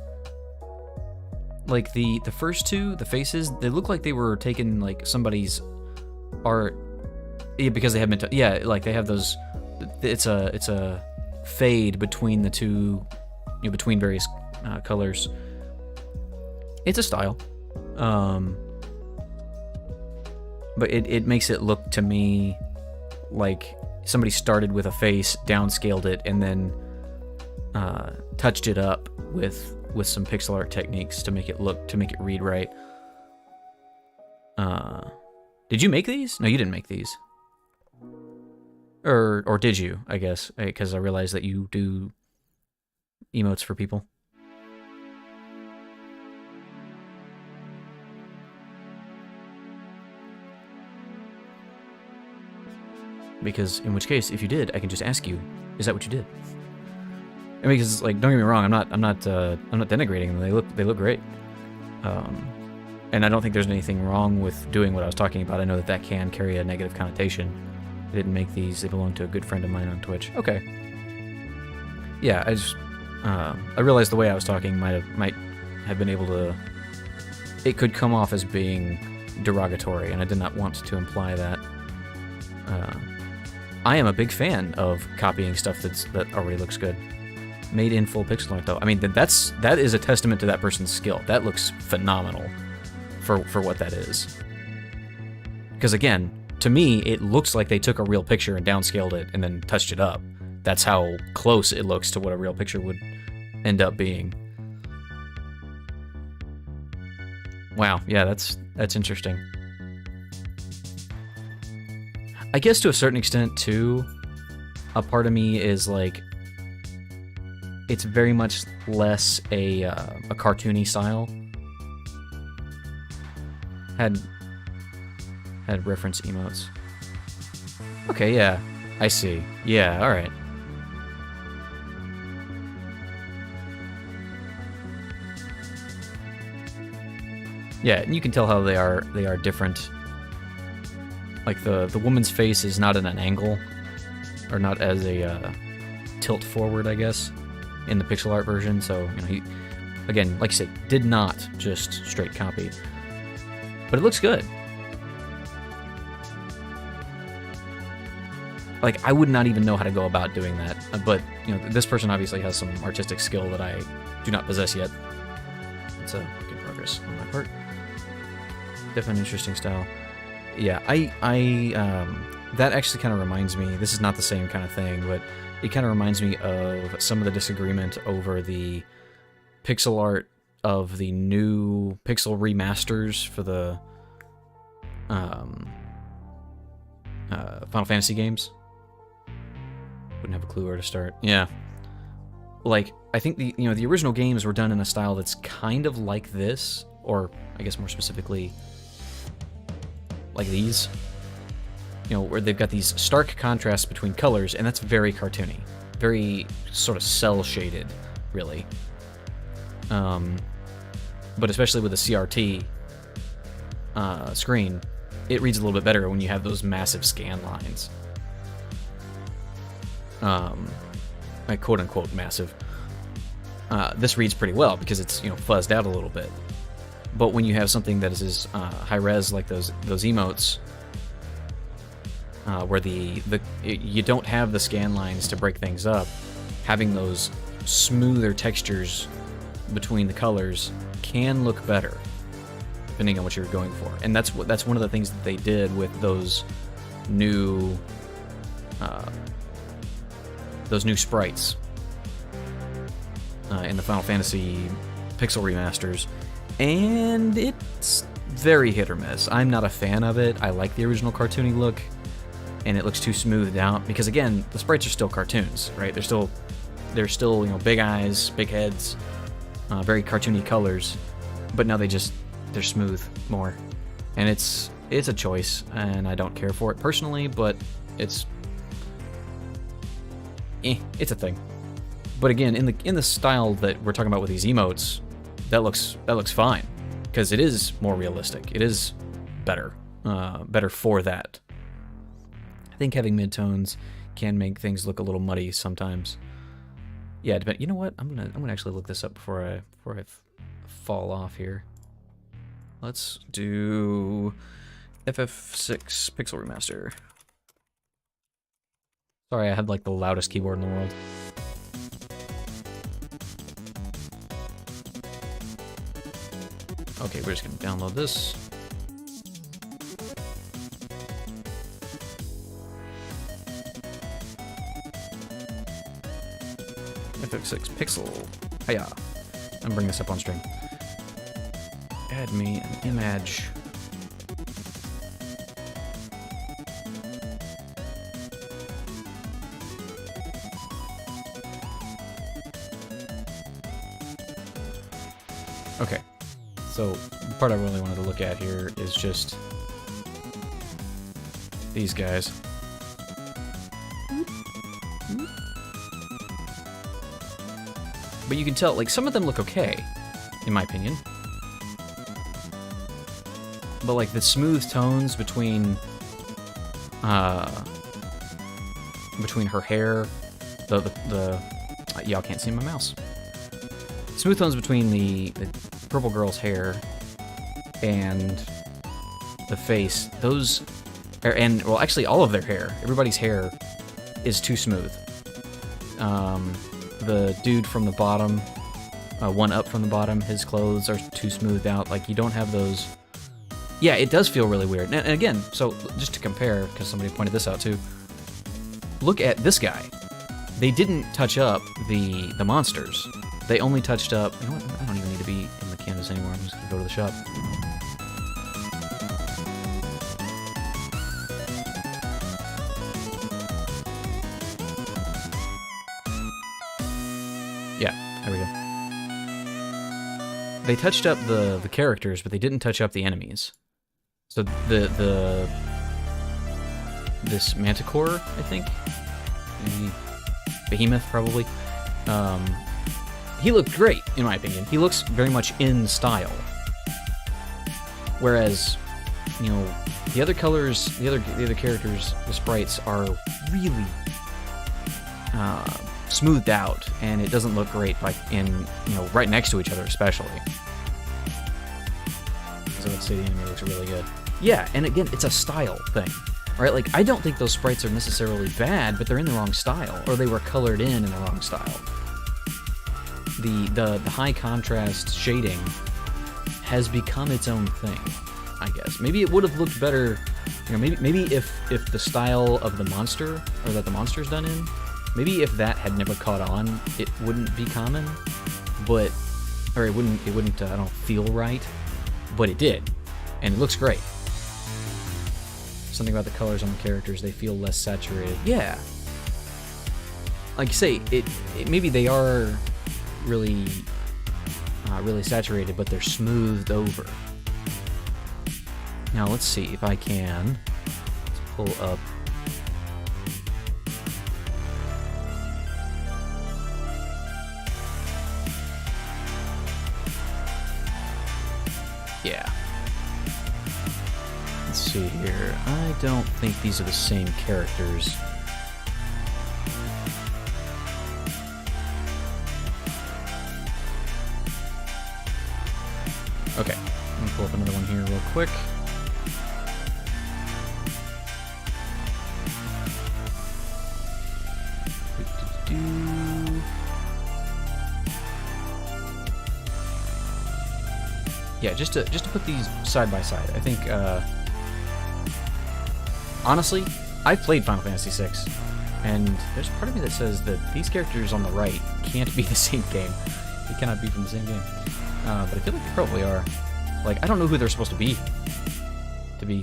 like the first two, the faces, they look like they were taken like somebody's art. Yeah, because they have been. Yeah, like they have those. It's a fade between the two, between various colors. It's a style, but it makes it look to me like somebody started with a face, downscaled it, and then touched it up with some pixel art techniques to make it read right. Did you make these? No, you didn't make these. Or did you? I guess because I realized that you do emotes for people. Because in which case, if you did, I can just ask you, is that what you did? I mean, because like, don't get me wrong, I'm not denigrating them. They look great, and I don't think there's anything wrong with doing what I was talking about. I know that can carry a negative connotation. I didn't make these; they belong to a good friend of mine on Twitch. Okay. Yeah, I realized the way I was talking might have been able to. It could come off as being derogatory, and I did not want to imply that. I am a big fan of copying stuff that already looks good. Made in full pixel art, though. I mean, that is a testament to that person's skill. That looks phenomenal for what that is. Because again, to me, it looks like they took a real picture and downscaled it and then touched it up. That's how close it looks to what a real picture would end up being. Wow, yeah, that's interesting. I guess to a certain extent, too, a part of me is like, it's very much less a cartoony style. Had reference emotes. Okay, yeah, I see. Yeah, all right. Yeah, and you can tell how they are different. Like the woman's face is not at an angle, or not as a tilt forward, I guess, in the pixel art version. So he, again, like I said, did not just straight copy, but it looks good. Like I would not even know how to go about doing that, but this person obviously has some artistic skill that I do not possess yet. It's a work in progress on my part. Definitely an interesting style. Yeah, that actually kind of reminds me, this is not the same kind of thing, but it kind of reminds me of some of the disagreement over the pixel art of the new pixel remasters for the Final Fantasy games. Wouldn't have a clue where to start. Yeah. Like, I think the original games were done in a style that's kind of like this, or I guess more specifically, like these, where they've got these stark contrasts between colors, and that's very cartoony, very sort of cell shaded, really. But especially with the CRT screen, it reads a little bit better when you have those massive scan lines. Like quote unquote massive. This reads pretty well because it's fuzzed out a little bit. But when you have something that is as high res like those emotes, where you don't have the scan lines to break things up, having those smoother textures between the colors can look better, depending on what you're going for. And that's one of the things that they did with those new sprites in the Final Fantasy pixel remasters. And it's very hit or miss. I'm not a fan of it. I like the original cartoony look, and it looks too smoothed out because, again, the sprites are still cartoons, right? They're still big eyes, big heads, very cartoony colors, but now they're smooth more, and it's a choice, and I don't care for it personally, but it's a thing. But again, in the style that we're talking about with these emotes, that looks fine because it is more realistic. It is better for that. I think having midtones can make things look a little muddy sometimes. Yeah, you know what? I'm gonna actually look this up before I fall off here. Let's do FF6 Pixel Remaster. Sorry, I had like the loudest keyboard in the world. Okay, we're just gonna download this. FF6 Pixel. Hiya. I'm bring this up on stream. Add me an image. Okay, so the part I really wanted to look at here is just these guys. But you can tell, like, some of them look okay, in my opinion. But, like, the smooth tones between her hair, y'all can't see my mouse. Smooth tones between the purple girl's hair and the face, those, and, well, actually all of their hair, everybody's hair is too smooth. The dude from the bottom, one up from the bottom, his clothes are too smoothed out. Like, you don't have those. Yeah, it does feel really weird. And again, so just to compare, because somebody pointed this out too, look at this guy. They didn't touch up the monsters. They only touched up, you know what, I don't even need to be in the canvas anymore. I'm just gonna go to the shop. Yeah, there we go. They touched up the characters, but they didn't touch up the enemies. So this Manticore, I think, Behemoth probably. He looked great, in my opinion. He looks very much in style. Whereas, you know, the other colors, the other characters, the sprites are really smoothed out, and it doesn't look great, like in, you know, right next to each other, especially. So let's say the enemy looks really good. Yeah, and again, it's a style thing, right? Like, I don't think those sprites are necessarily bad, but they're in the wrong style, or they were colored in the wrong style. The high contrast shading has become its own thing, I guess. Maybe it would have looked better, you know, maybe if the style of the monster, or that the monster's done in, maybe if that had never caught on, it wouldn't be common, but, or it wouldn't, I don't feel right, but it did, and it looks great. Something about the colors on the characters, they feel less saturated. Yeah. Like you say, it maybe they are really saturated, but they're smoothed over. Now let's see if I can pull up. Yeah. Let's see here. I don't think these are the same characters. Okay, I'm gonna pull up another one here real quick. Yeah, just to put these side by side. I think, honestly, I've played Final Fantasy VI, and there's part of me that says that these characters on the right can't be the same game. They cannot be from the same game. But I feel like they probably are. Like, I don't know who they're supposed to be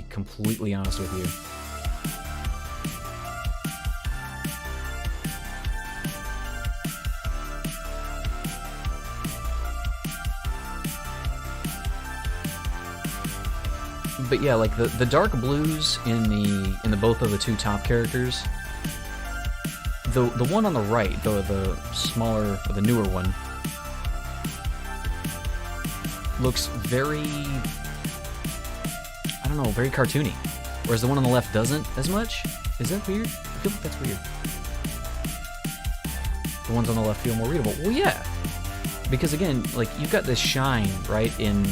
completely honest with you. But yeah, like the dark blues in the both of the two top characters. The one on the right, the smaller, or the newer one, looks very, I don't know, very cartoony. Whereas the one on the left doesn't as much. Is that weird? I feel like that's weird. The ones on the left feel more readable. Well, yeah. because again, like, you've got this shine, right, in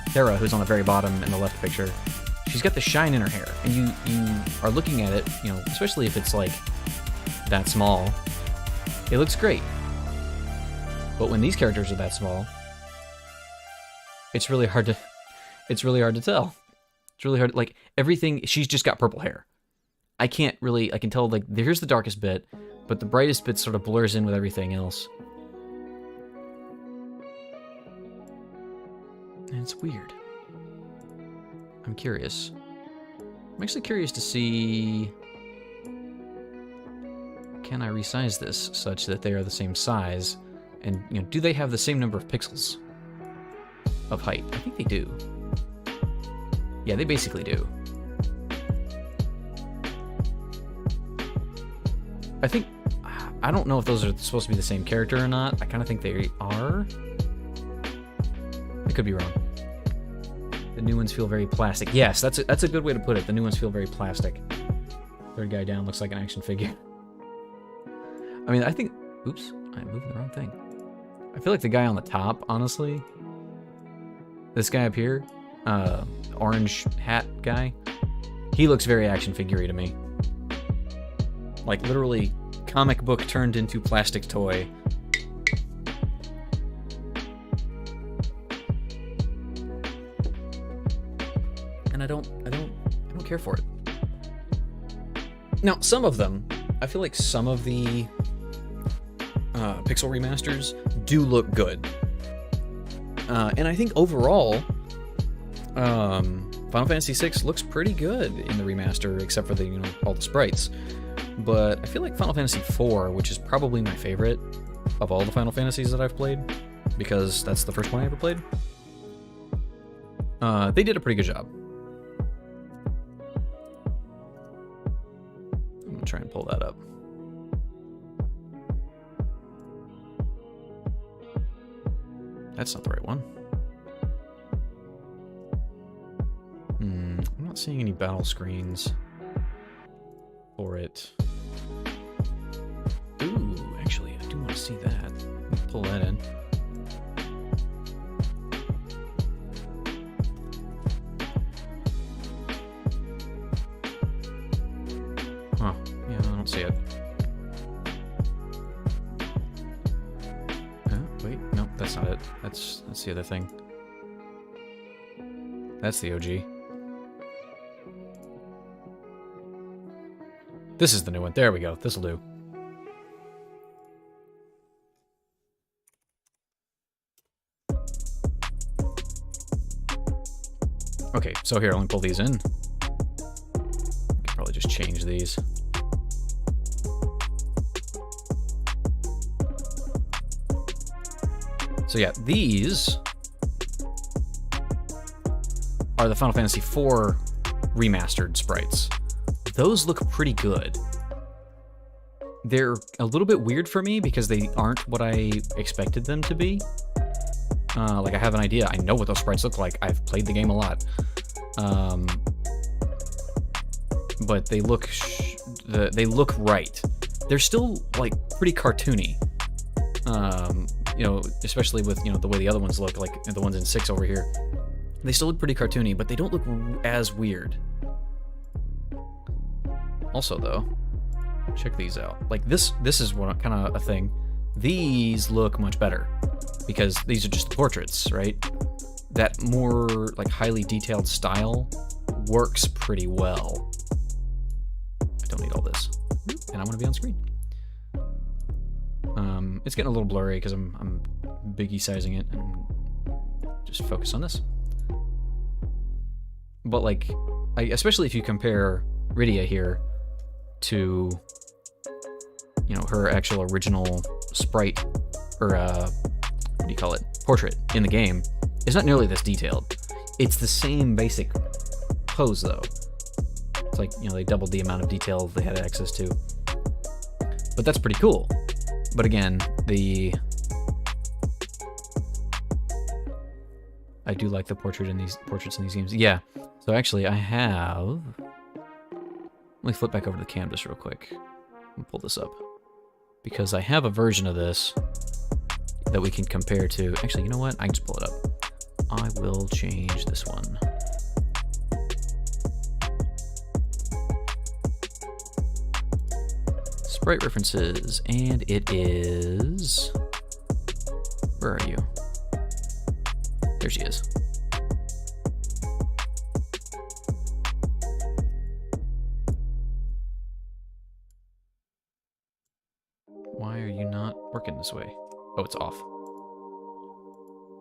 Thera, who's on the very bottom in the left picture. She's got the shine in her hair, and you are looking at it, you know, especially if it's like that small, it looks great. But when these characters are that small, it's really hard to tell. It's really hard, like, everything, she's just got purple hair. I can tell, like, here's the darkest bit, but the brightest bit sort of blurs in with everything else. And it's weird. I'm curious. I'm actually curious to see... Can I resize this such that they are the same size? And, you know, do they have the same number of pixels of height? I think they do. Yeah, they basically do. I don't know if those are supposed to be the same character or not. I kind of think they are. I could be wrong. The new ones feel very plastic. Yes, that's a good way to put it. The new ones feel very plastic. Third guy down looks like an action figure. I mean, I think... Oops, I'm moving the wrong thing. I feel like the guy on the top, honestly... This guy up here, orange hat guy, he looks very action figure-y to me. Like, literally, comic book turned into plastic toy. And I don't care for it. Now, some of them, I feel like some of the pixel remasters do look good. And I think overall, Final Fantasy VI looks pretty good in the remaster, except for the, you know, all the sprites. But I feel like Final Fantasy IV, which is probably my favorite of all the Final Fantasies that I've played, because that's the first one I ever played, they did a pretty good job. I'm gonna try and pull that up. That's not the right one. I'm not seeing any battle screens for it. Ooh, actually, I do want to see that. Let me pull that in. Huh. Yeah, I don't see it. Wait, no, that's not it. That's the other thing. That's the OG. This is the new one. There we go. This'll do. Okay, so here, let me pull these in. I could probably just change these. So yeah, these are the Final Fantasy IV remastered sprites. Those look pretty good. They're a little bit weird for me because they aren't what I expected them to be. Like, I have an idea. I know what those sprites look like. I've played the game a lot. But they look right. They're still, like, pretty cartoony. You know, especially with, you know, the way the other ones look, like the ones in 6 over here. They still look pretty cartoony, but they don't look as weird. Also, though, check these out. Like, this is what kind of a thing. These look much better because these are just the portraits, right? That more, like, highly detailed style works pretty well. I don't need all this. And I want to be on screen. It's getting a little blurry because I'm biggie sizing it and just focus on this. But, like, especially if you compare Rydia here to, you know, her actual original sprite, or what do you call it, portrait in the game, it's not nearly this detailed. It's the same basic pose, though. It's like, you know, they doubled the amount of detail they had access to. But that's pretty cool. But again, I do like the portraits in these games. Yeah. So actually, I have... Let me flip back over to the canvas real quick and pull this up. Because I have a version of this that we can compare to. Actually, you know what? I can just pull it up. I will change this one. Sprite references, and it is... Where are you? There she is. Why are you not working this way? Oh, it's off.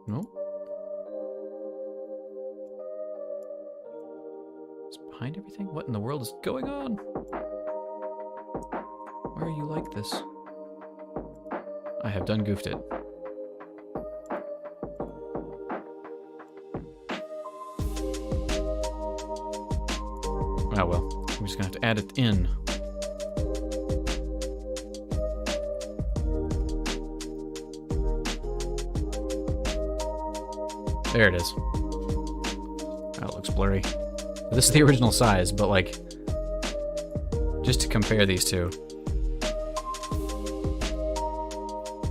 Nope. It's behind everything? What in the world is going on? Why are you like this? I have done goofed it. Oh well, I'm just gonna have to add it in. There it is. That looks blurry. This is the original size, but like, just to compare these two.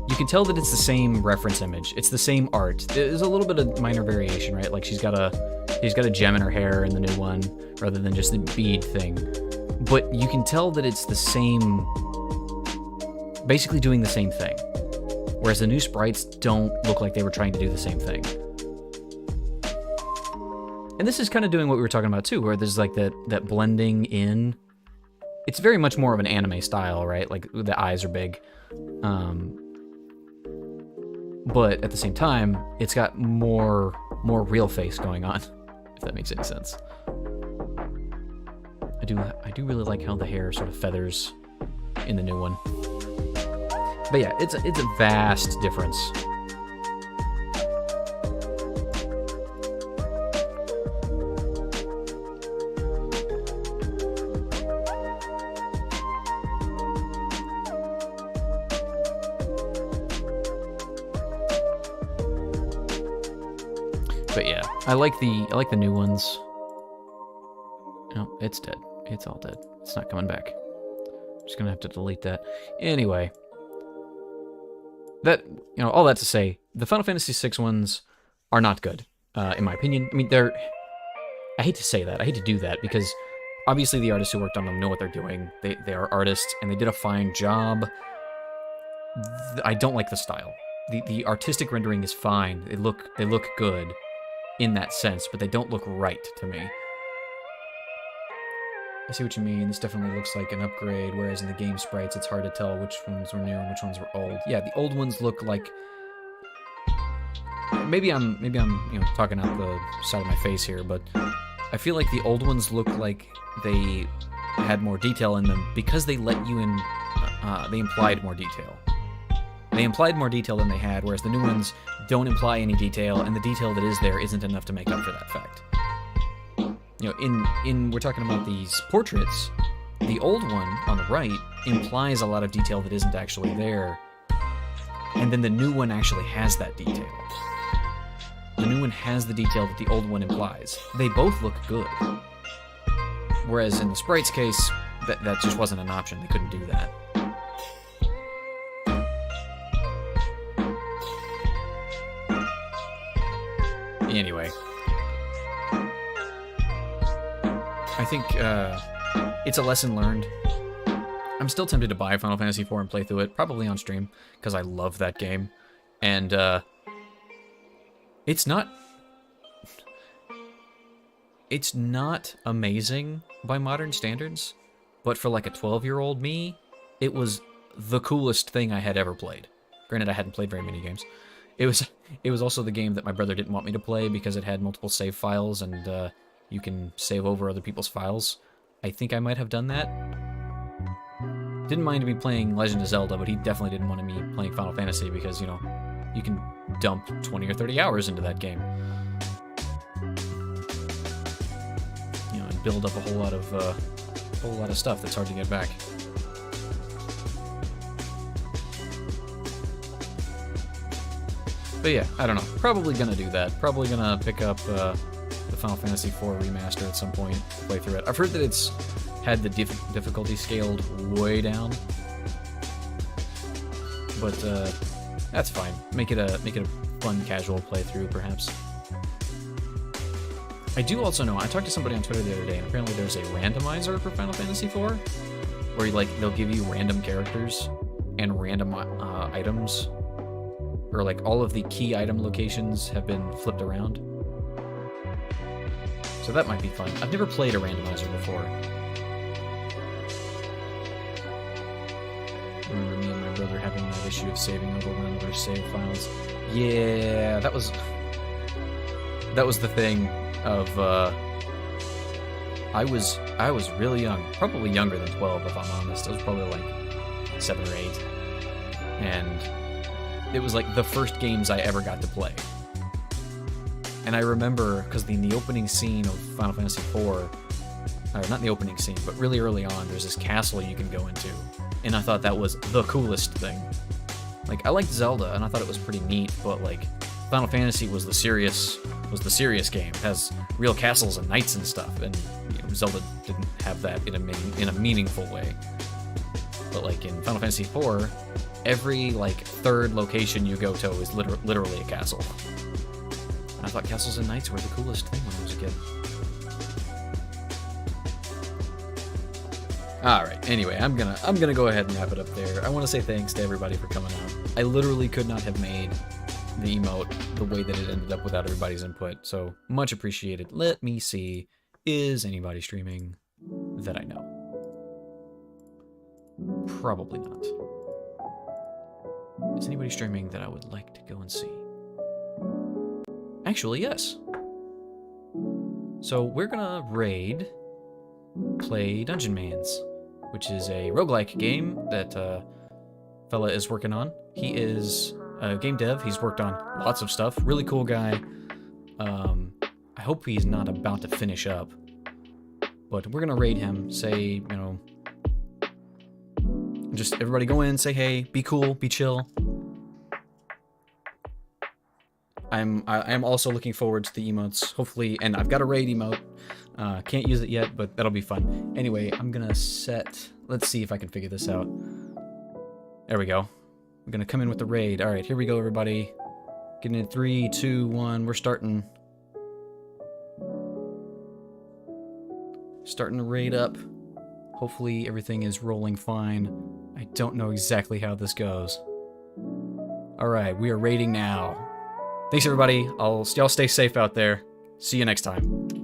You can tell that it's the same reference image. It's the same art. There's a little bit of minor variation, right? Like she's got a gem in her hair in the new one, rather than just the bead thing. But you can tell that it's the same, basically doing the same thing. Whereas the new sprites don't look like they were trying to do the same thing. And this is kind of doing what we were talking about too, where there's like that blending in. It's very much more of an anime style, right? Like the eyes are big. But at the same time, it's got more real face going on, if that makes any sense. I do really like how the hair sort of feathers in the new one. But yeah, it's a vast difference. But yeah, I like the new ones. No, it's dead. It's all dead. It's not coming back. I'm just gonna have to delete that. Anyway, that, you know, all that to say, the Final Fantasy VI ones are not good, in my opinion. I mean, I hate to say that. I hate to do that because obviously the artists who worked on them know what they're doing. They are artists and they did a fine job. I don't like the style. The artistic rendering is fine. They look good in that sense, but they don't look right to me. I see what you mean. This definitely looks like an upgrade, whereas in the game sprites, it's hard to tell which ones were new and which ones were old. Yeah, the old ones look like... Maybe I'm you know, talking out the side of my face here, but I feel like the old ones look like they had more detail in them because they let you in... they implied more detail. They implied more detail than they had, whereas the new ones don't imply any detail, and the detail that is there isn't enough to make up for that fact. You know, we're talking about these portraits, the old one on the right implies a lot of detail that isn't actually there, and then the new one actually has that detail. The new one has the detail that the old one implies. They both look good. Whereas in the sprite's case, that just wasn't an option. They couldn't do that. Anyway, I think it's a lesson learned. I'm still tempted to buy Final Fantasy IV and play through it, probably on stream, because I love that game. And it's not amazing by modern standards, but for like a 12-year-old me, it was the coolest thing I had ever played. Granted, I hadn't played very many games. It was also the game that my brother didn't want me to play because it had multiple save files and you can save over other people's files. I think I might have done that. Didn't mind me playing Legend of Zelda, but he definitely didn't want me playing Final Fantasy because, you know, you can dump 20 or 30 hours into that game. You know, and build up a whole lot of stuff that's hard to get back. But yeah, I don't know. Probably gonna do that. Probably gonna pick up the Final Fantasy IV remaster at some point, play through it. I've heard that it's had the difficulty scaled way down. But That's fine. Make it a fun, casual playthrough, perhaps. I do also know, I talked to somebody on Twitter the other day, and apparently there's a randomizer for Final Fantasy IV, where like they'll give you random characters and random items, or like all of the key item locations have been flipped around. So that might be fun. I've never played a randomizer before. I remember me and my brother having that issue of saving over one of our save files. Yeah, that was the thing of I was really young, probably younger than 12 if I'm honest. I was probably like 7 or 8, and it was like the first games I ever got to play. And I remember, because in the opening scene of Final Fantasy IV, or not in the opening scene, but really early on, there's this castle you can go into, and I thought that was the coolest thing. Like, I liked Zelda, and I thought it was pretty neat, but like, Final Fantasy was the serious game. It has real castles and knights and stuff, and you know, Zelda didn't have that in a meaningful way. But like in Final Fantasy IV, every like third location you go to is literally a castle. And I thought castles and knights were the coolest thing when I was a kid. Alright, anyway, I'm gonna go ahead and wrap it up there. I want to say thanks to everybody for coming out. I literally could not have made the emote the way that it ended up without everybody's input, so much appreciated. Let me see, is anybody streaming that I know? Probably not. Is anybody streaming that I would like to go and see? Actually, yes. So we're gonna play Dungeon Mans, which is a roguelike game that fella is working on. He is a game dev. He's worked on lots of stuff. Really cool guy. I hope he's not about to finish up, but we're gonna raid him. Say, you know, just everybody go in, say hey, be cool, be chill. I am also looking forward to the emotes, hopefully, and I've got a raid emote. Can't use it yet, but that'll be fun. Anyway, I'm gonna set. Let's see if I can figure this out. There we go. I'm gonna come in with the raid. All right, here we go, everybody. Getting in 3, 2, 1. We're starting. Starting to raid up. Hopefully everything is rolling fine. I don't know exactly how this goes. All right, we are raiding now. Thanks, everybody. Y'all stay safe out there. See you next time.